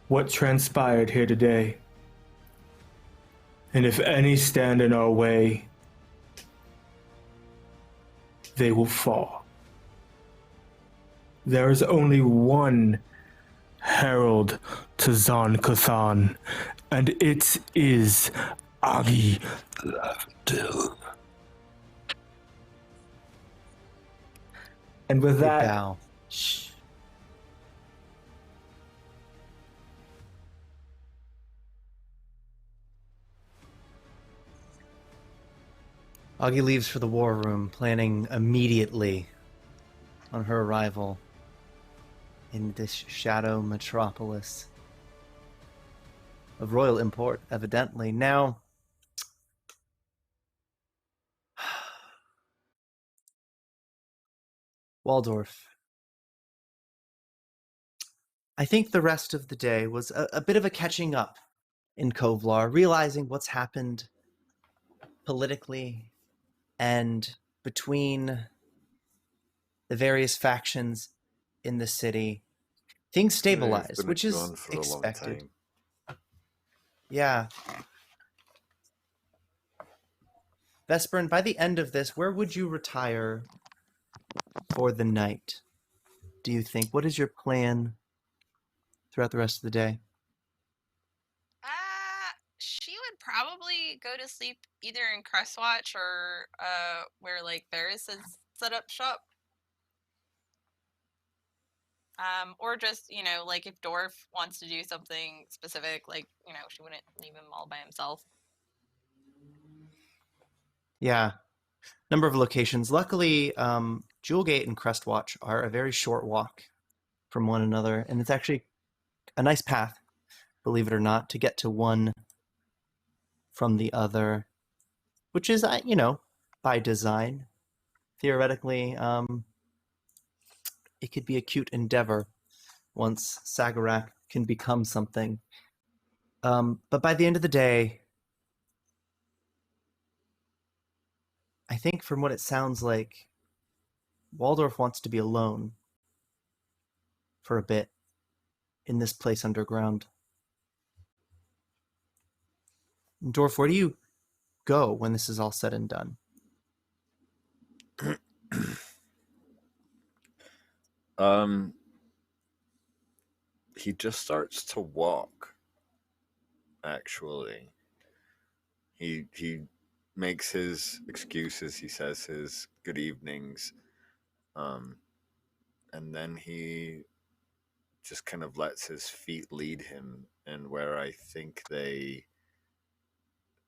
what transpired here today. And if any stand in our way, they will fall. There is only one herald to Zon-Kathan, and it is Aghi Lavendil. And with that, bow. Shh. Aghi leaves for the war room, planning immediately on her arrival in this shadow metropolis of royal import, evidently. Now, Waldorf. I think the rest of the day was a bit of a catching up in Kovlar, realizing what's happened politically and between the various factions in the city. Things stabilized, which is expected. Yeah. Vesperin, by the end of this, where would you retire for the night, do you think? What is your plan throughout the rest of the day? She would probably go to sleep either in Crestwatch or where like Varys has set up shop. Or just, you know, like if Dorf wants to do something specific, like, you know, she wouldn't leave him all by himself. Yeah. Number of locations. Luckily, Jewelgate and Crestwatch are a very short walk from one another, and it's actually a nice path, believe it or not, to get to one from the other, which is, you know, by design. Theoretically, it could be a cute endeavor once Sagarak can become something. But by the end of the day, I think from what it sounds like, Waldorf wants to be alone for a bit in this place underground. Dorf, where do you go when this is all said and done? He just starts to walk. Actually, he makes his excuses. He says his good evenings, and then he just kind of lets his feet lead him. And where I think they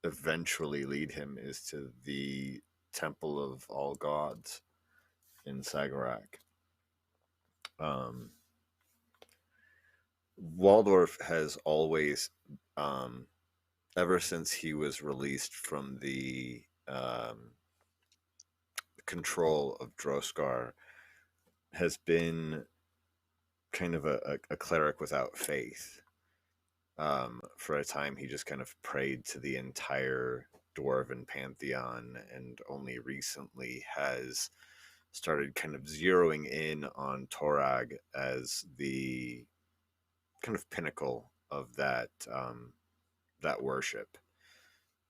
eventually lead him is to the Temple of All Gods in Sagarak. Waldorf has always, ever since he was released from the control of Droskar, has been kind of a cleric without faith. For a time, he just kind of prayed to the entire Dwarven pantheon, and only recently has started kind of zeroing in on Torag as the kind of pinnacle of that that worship.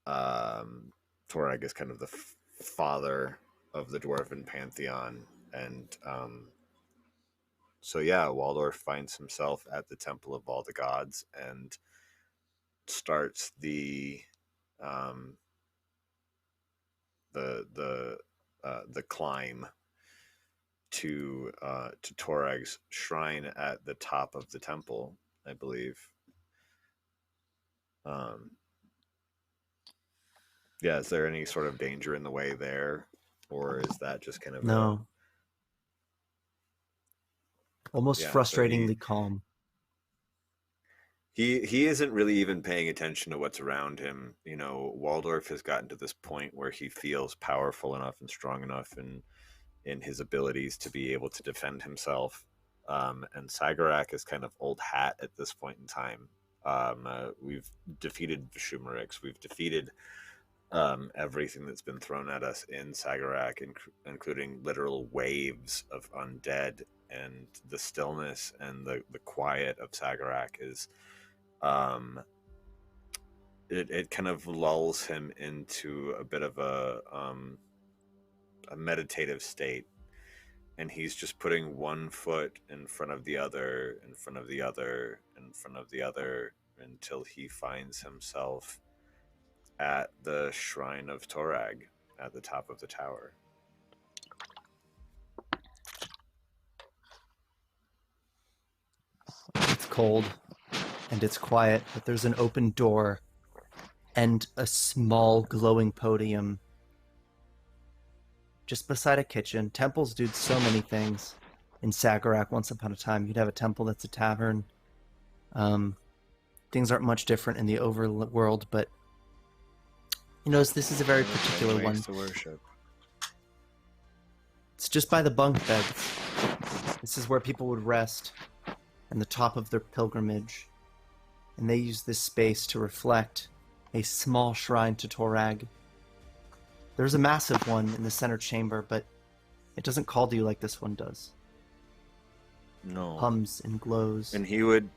Torag is kind of the father of the Dwarven pantheon, and so yeah, Waldorf finds himself at the Temple of All the Gods and starts the climb to Torag's shrine at the top of the temple, I believe. Yeah, is there any sort of danger in the way there, or is that just kind of No. Almost frustratingly calm. He isn't really even paying attention to what's around him. You know, Waldorf has gotten to this point where he feels powerful enough and strong enough in his abilities to be able to defend himself. And Sagarak is kind of old hat at this point in time. We've defeated Shumerix. We've defeated everything that's been thrown at us in Sagarak, including literal waves of undead. And the stillness and the quiet of Sagarak is, it kind of lulls him into a bit of a meditative state, and he's just putting one foot in front of the other, in front of the other, in front of the other, until he finds himself at the shrine of Torag at the top of the tower. It's cold and it's quiet, but there's an open door and a small glowing podium just beside a kitchen. Temples do so many things. In Sagarak, once upon a time, you'd have a temple that's a tavern. Things aren't much different in the overworld, but you know, this is a very particular one. To worship. It's just by the bunk beds. This is where people would rest and the top of their pilgrimage. And they use this space to reflect a small shrine to Torag. There's a massive one in the center chamber, but it doesn't call to you like this one does. No. Hums and glows. And he would,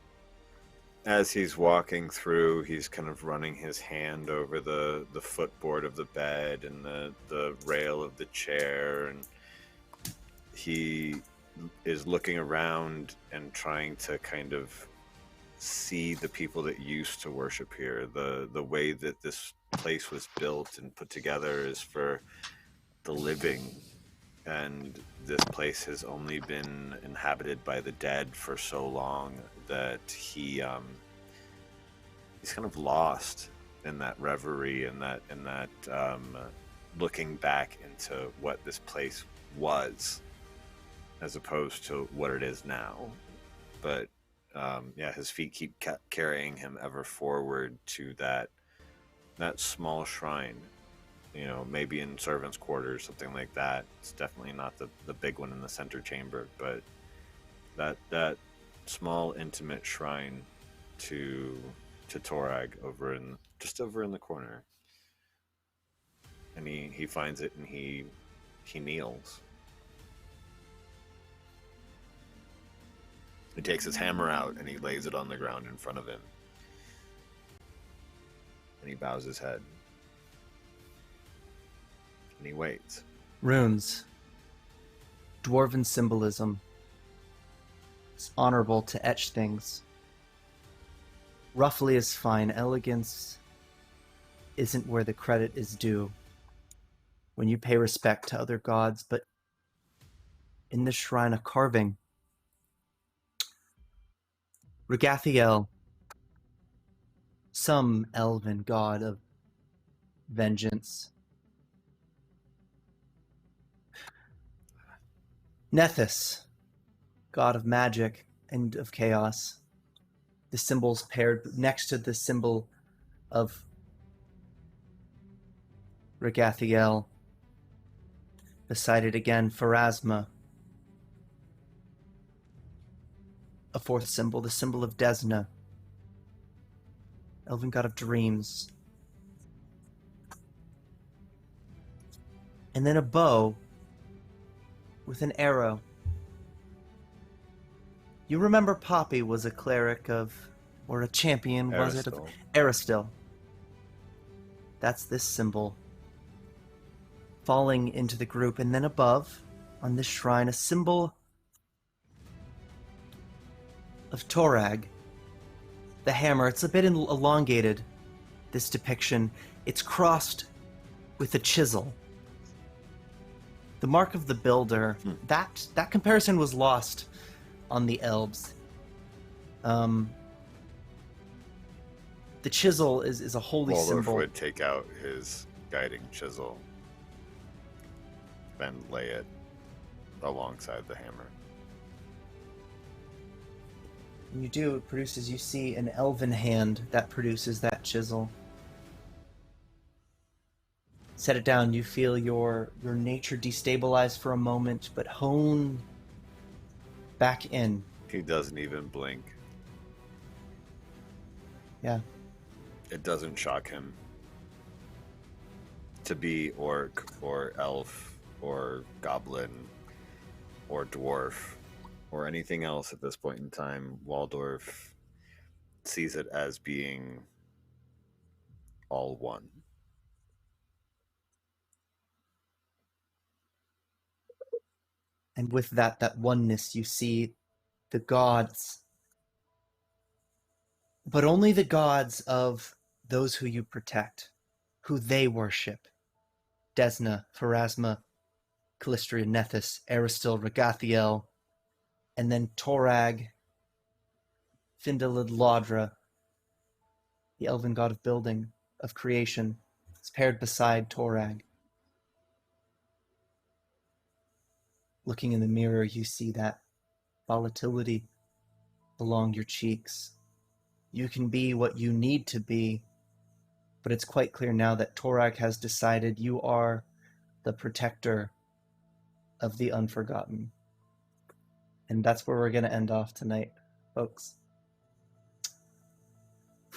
as he's walking through, he's kind of running his hand over the footboard of the bed and the rail of the chair, and he is looking around and trying to kind of see the people that used to worship here. The way that this place was built and put together is for the living, and this place has only been inhabited by the dead for so long that he's kind of lost in that reverie and that looking back into what this place was as opposed to what it is now. But his feet keep carrying him ever forward to that small shrine, maybe in servants' quarters, something like that. It's definitely not the big one in the center chamber, but that small intimate shrine to Torag over in the corner. And he finds it and he kneels. He takes his hammer out and he lays it on the ground in front of him. And he bows his head. And he waits. Runes. Dwarven symbolism. It's honorable to etch things. Roughly is fine. Elegance isn't where the credit is due. When you pay respect to other gods, but in this shrine of carving, Regathiel, some elven god of vengeance. Nethys, god of magic and of chaos. The symbol's paired next to the symbol of Regathiel. Beside it again, Pharasma. A fourth symbol, the symbol of Desna. Elven god of dreams. And then a bow with an arrow. You remember Poppy was a cleric of, or a champion, was it? Of Aristil. That's this symbol. Falling into the group, and then above, on this shrine, a symbol of Torag. The hammer, it's a bit elongated, this depiction. It's crossed with a chisel. The mark of the builder, that comparison was lost on the elves. The chisel is a holy Waldorf symbol. would take out his guiding chisel and lay it alongside the hammer. When you do, it produces, you see an elven hand that produces that chisel. Set it down, you feel your nature destabilize for a moment, but hone back in. He doesn't even blink. Yeah. It doesn't shock him to be orc or elf or goblin or dwarf or anything else at this point in time. Waldorf sees it as being all one. And with that oneness, you see the gods, but only the gods of those who you protect, who they worship. Desna, Pharasma, Calistria, Nethys, Aristil, Regathiel, and then Torag, Findalid, Laudra, the elven god of building, of creation, is paired beside Torag. Looking in the mirror, you see that volatility along your cheeks. You can be what you need to be, but it's quite clear now that Torag has decided you are the protector of the unforgotten. And that's where we're going to end off tonight, folks.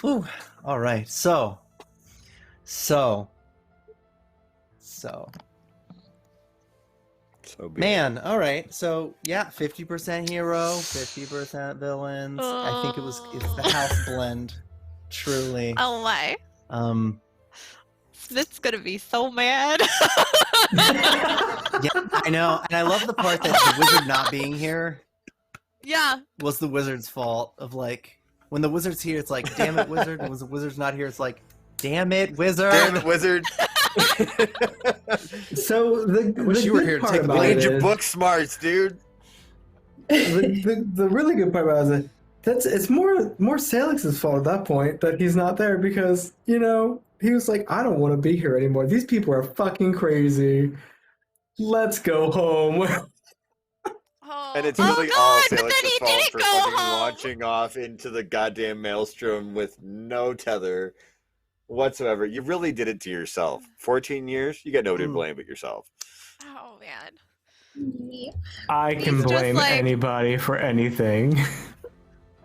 Whew. All right. So. Man, all right. So, yeah, 50% hero, 50% villains. I think it's the house blend. Truly. Oh my. Smith's gonna be so mad. Yeah, I know. And I love the part that the wizard not being here Yeah. was the wizard's fault of like, when the wizard's here, it's like, damn it, wizard. And when the wizard's not here, it's like, damn it, wizard. Damn it, wizard! So the wish you were here to take the about blame. it Read your is- book smarts, dude. the really good part about it is it's more Sailix's fault at that point that he's not there because he was like, I don't want to be here anymore. These people are fucking crazy. Let's go home. Oh, And it's oh really all God, but then Sailix's he fault didn't for go fucking home. launching off into the goddamn maelstrom with no tether whatsoever. You really did it to yourself. 14 years? You got nobody to blame but yourself. Oh man. Yeah. I can He's just blame like- anybody for anything.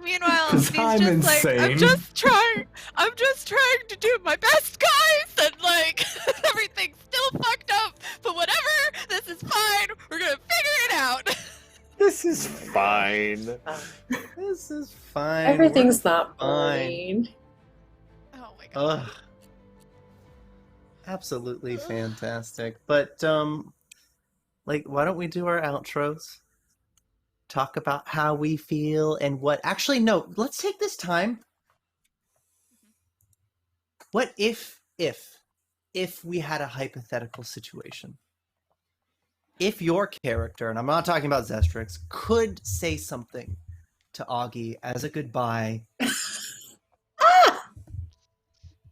Meanwhile, 'Cause he's I'm just like, I'm insane. just trying to do my best, guys, and like everything's still fucked up, but whatever, this is fine. We're gonna figure it out. This is fine. This is fine. Everything's not fine. boring. Oh my God. Ugh. Absolutely fantastic. But like, why don't we do our outros? Talk about how we feel and what. Actually, no. Let's take this time. What if we had a hypothetical situation? If your character, and I'm not talking about Zestrix, could say something to Aghi as a goodbye,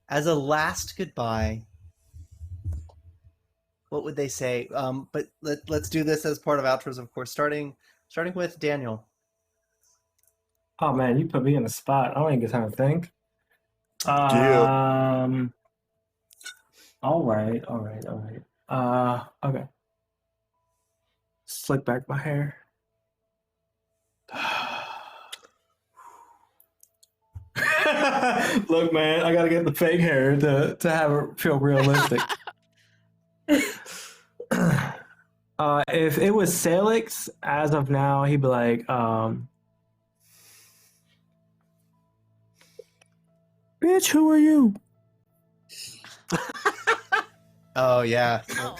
as a last goodbye, what would they say? But let's do this as part of outros, of course. Starting with Daniel. Oh man, you put me in a spot. I don't even get time to think. Yeah. All right. Okay. Slick back my hair. Look, man, I gotta get the fake hair to have it feel realistic. If it was Sailix, as of now, he'd be like, bitch, who are you? Oh yeah. Oh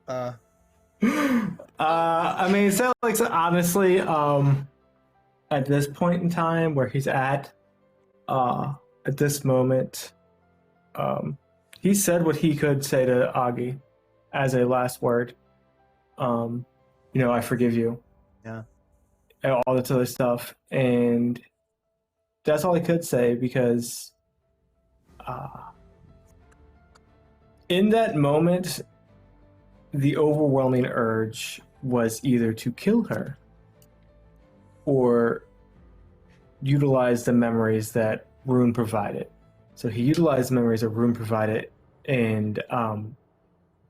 my God. I mean, Sailix, honestly, at this point in time where he's at this moment, he said what he could say to Aghi as a last word. I forgive you. Yeah. And all this other stuff. And that's all he could say because in that moment, the overwhelming urge was either to kill her or utilize the memories that Rune provided. So he utilized the memories that Rune provided and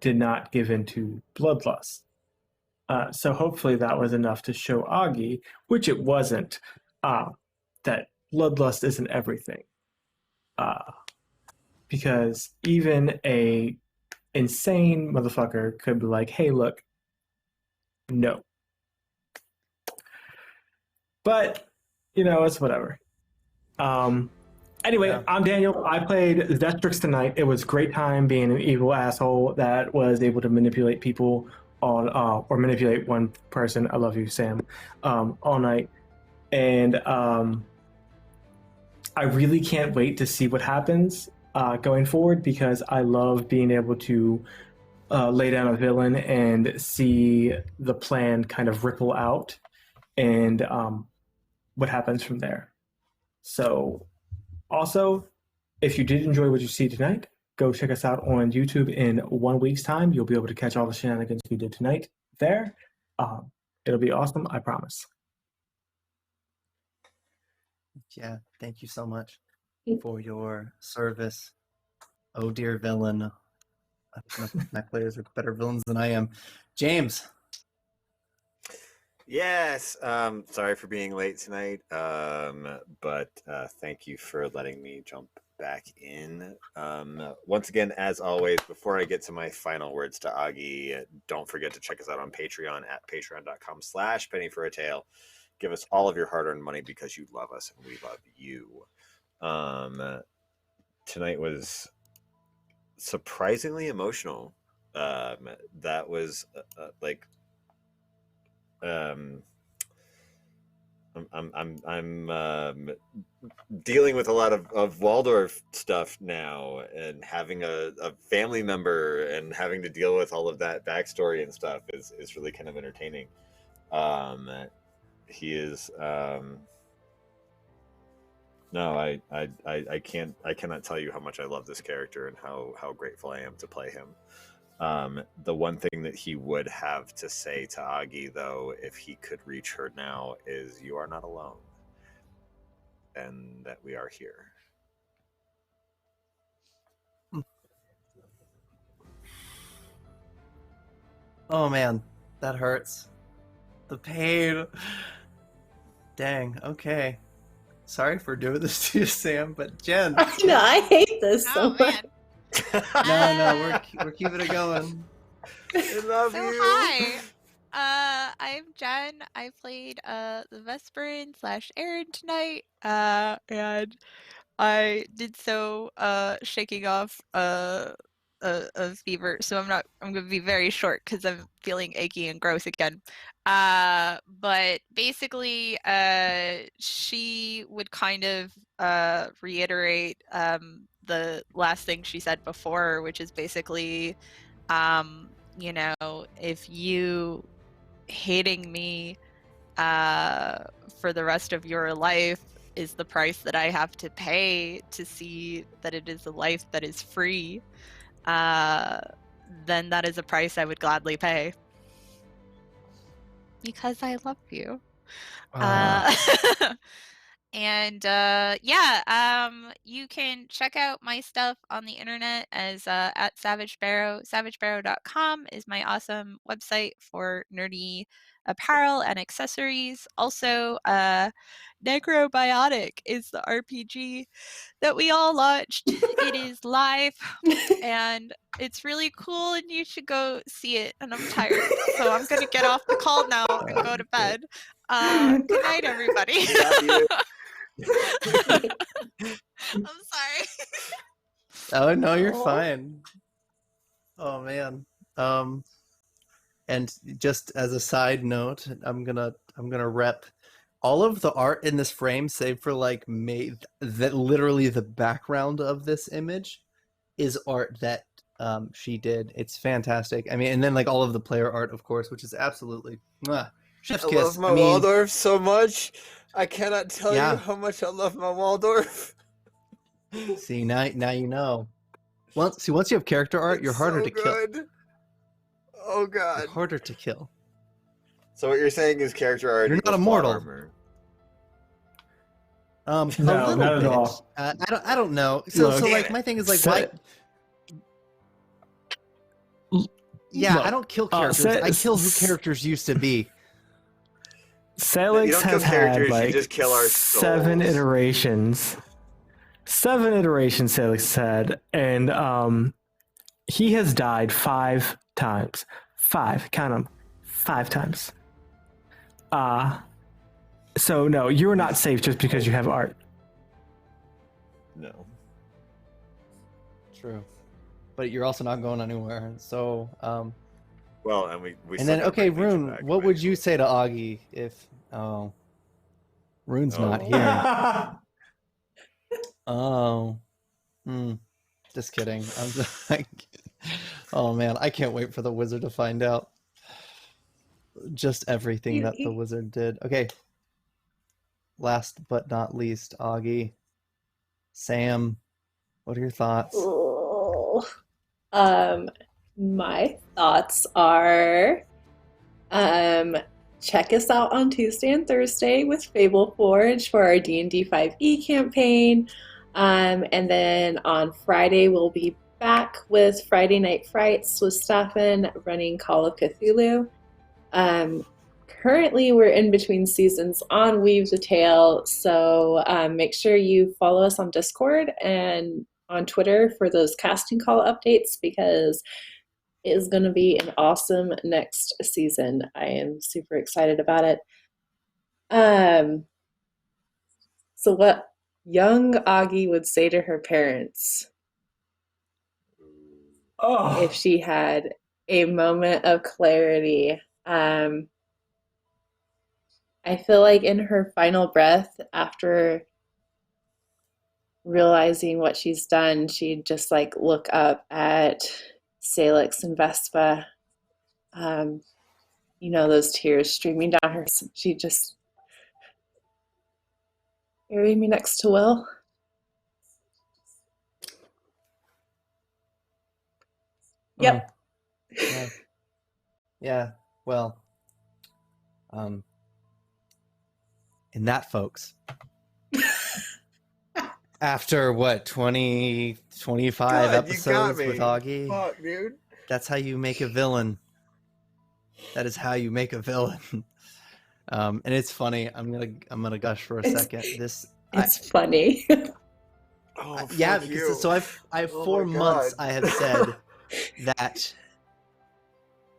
did not give in to bloodlust. So hopefully that was enough to show Aghi, which it wasn't, that bloodlust isn't everything. Because even a insane motherfucker could be like, hey, look, no. But, it's whatever. Anyway, Yeah. I'm Daniel. I played Zestrix tonight. It was a great time being an evil asshole that was able to manipulate people or manipulate one person. I love you, Sam. All night. And I really can't wait to see what happens going forward because I love being able to lay down a villain and see the plan kind of ripple out and what happens from there. So also, if you did enjoy what you see tonight, go check us out on YouTube in 1 week's time. You'll be able to catch all the shenanigans we did tonight there. It'll be awesome, I promise. Yeah, thank you so much for your service. Oh dear villain. I don't know if my players are better villains than I am. James. Yes. Sorry for being late tonight. But thank you for letting me jump back in. Once again, as always, before I get to my final words to Aghi, don't forget to check us out on Patreon at patreon.com/penny for a tale. Give us all of your hard-earned money because you love us and we love you. Tonight was surprisingly emotional. That was I'm I'm dealing with a lot of Waldorf stuff now, and having a family member and having to deal with all of that backstory and stuff is really kind of entertaining. He is no, I cannot tell you how much I love this character and how grateful I am to play him. The one thing that he would have to say to Aghi, though, if he could reach her now, is you are not alone, and that we are here. Oh man, that hurts. The pain. Dang, okay. Sorry for doing this to you, Sam, but Jen. I know, I hate this so Oh much. man. No, we're keeping it going. I love So you. hi. I'm Jen. I played the Vesperin / Aaron tonight. And I did so shaking off a fever. So I'm gonna be very short because I'm feeling achy and gross again. But basically she would kind of reiterate the last thing she said before, which is basically you know, if you hating me for the rest of your life is the price that I have to pay to see that it is a life that is free, then that is a price I would gladly pay. Because I love you. And you can check out my stuff on the internet as at Savage Sparrow. SavageSparrow.com is my awesome website for nerdy apparel and accessories. Also, Necrobiotic is the RPG that we all launched. It is live and it's really cool, and you should go see it. And I'm tired, so I'm gonna get off the call now and go to bed. Good night, everybody. I'm sorry. Oh no, you're fine. Oh man. And just as a side note, I'm gonna rep all of the art in this frame, save for like that literally the background of this image is art that she did. It's fantastic. I mean, and then like all of the player art, of course, which is absolutely chef's I kiss. love my Waldorf so much. I cannot tell Yeah. you how much I love my Waldorf. See, now you know. Once you have character art, you're harder to kill. Oh god. You're harder to kill. So what you're saying is character art You're not equals immortal. plot armor. No, a little not at bit. all. I don't know. So Look, like my thing is like why? Yeah, Look, I don't kill characters. I kill who characters used to be. Sailix You don't kill has had characters, you like just kill our 7 souls. iterations. 7 iterations Sailix had, and he has died 5 times. 5, count them, 5 times. So no, you are not safe just because you have art. No. True, but you're also not going anywhere. So, Well, and we and still then gotta okay, bring nature Rune, back what would you eventually. say to Aghi if Rune's not Oh. here? Oh, just kidding. I'm just like, oh man, I can't wait for the wizard to find out just everything that the wizard did. Okay. Last but not least, Aghi, Sam, what are your thoughts? Oh. My thoughts are check us out on Tuesday and Thursday with Fable Forge for our D&D 5e campaign. And then on Friday we'll be back with Friday Night Frights with Staffin running Call of Cthulhu. Currently we're in between seasons on Weave the Tale, so make sure you follow us on Discord and on Twitter for those casting call updates, because it is going to be an awesome next season. I am super excited about it. So what young Aghi would say to her parents if she had a moment of clarity. I feel like in her final breath, after realizing what she's done, she'd just like look up at Sailix and Vespa. Those tears streaming down her. She just bury me next to Will. Yep. Yeah. Well, in that, folks, after what, 20, 25 episodes with Aghi, Fuck, dude. that's how you make a villain. That is how you make a villain. And it's funny. I'm gonna gush for a second. It's funny. Oh, yeah, fuck because you. so I've Oh 4 my months God. I have said that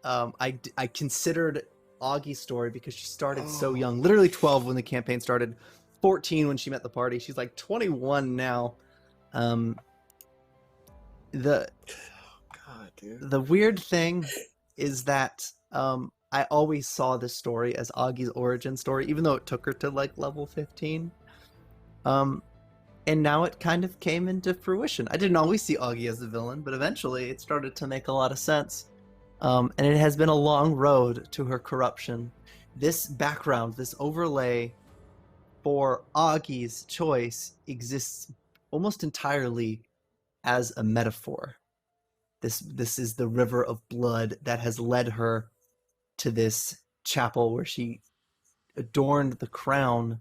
I considered Augie's story because she started so young, literally 12 when the campaign started, 14 when she met the party. She's like 21 now. God, dude. The weird thing is that I always saw this story as Augie's origin story, even though it took her to like level 15. And now it kind of came into fruition. I didn't always see Aghi as the villain, but eventually it started to make a lot of sense. And it has been a long road to her corruption. This background, this overlay for Aghi's choice exists almost entirely as a metaphor. This is the river of blood that has led her to this chapel where she adorned the crown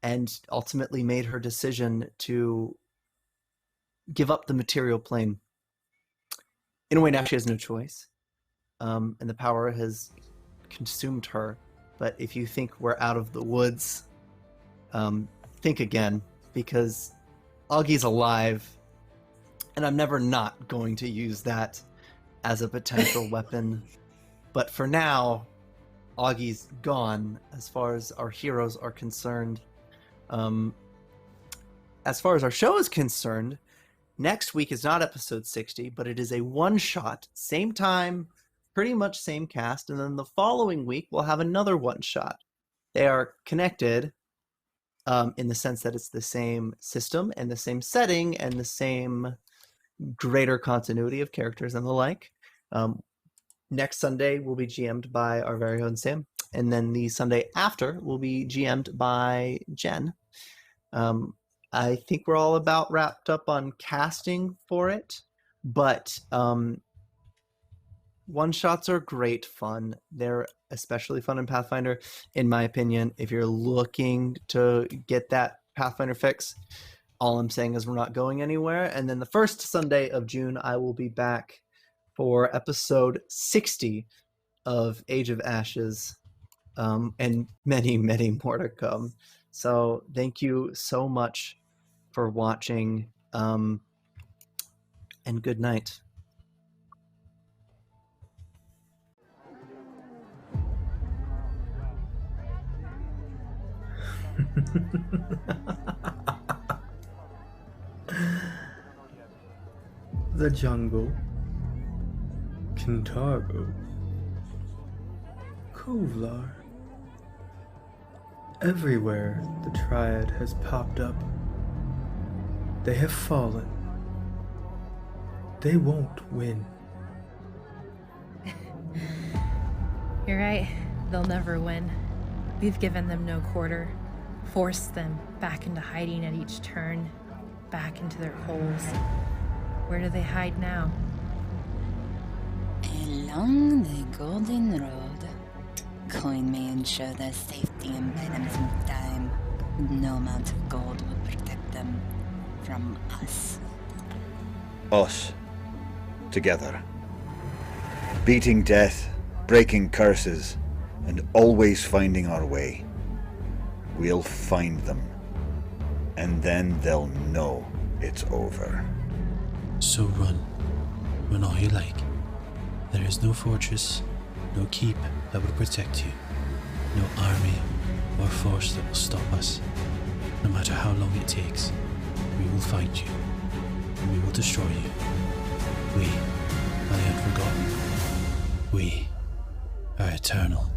and ultimately made her decision to give up the material plane. In a way, now she has no choice, and the power has consumed her. But if you think we're out of the woods, think again, because Augie's alive, and I'm never not going to use that as a potential weapon. But for now, Augie's gone as far as our heroes are concerned. As far as our show is concerned, next week is not episode 60, but it is a one-shot, same time, pretty much same cast, and then the following week we'll have another one-shot. They are connected in the sense that it's the same system and the same setting and the same greater continuity of characters and the like. Next Sunday will be GM'd by our very own Sam, and then the Sunday after will be GM'd by Jen. I think we're all about wrapped up on casting for it, but one-shots are great fun. They're especially fun in Pathfinder, in my opinion. If you're looking to get that Pathfinder fix, all I'm saying is we're not going anywhere. And then the first Sunday of June, I will be back for episode 60 of Age of Ashes, and many, many more to come. So thank you so much for watching, and good night. The jungle, Kintargo, Kovlar. Everywhere the Triad has popped up, they have fallen. They won't win. You're right. They'll never win. We've given them no quarter, forced them back into hiding at each turn, back into their holes. Where do they hide now? Along the golden road. Coin me and show their safety and buy them some time. No amount of gold will protect them from us. Us. Together. Beating death, breaking curses, and always finding our way. We'll find them. And then they'll know it's over. So run. Run all you like. There is no fortress, no keep that will protect you. No army or force that will stop us. No matter how long it takes, we will find you. And we will destroy you. We are the unforgotten. We are eternal.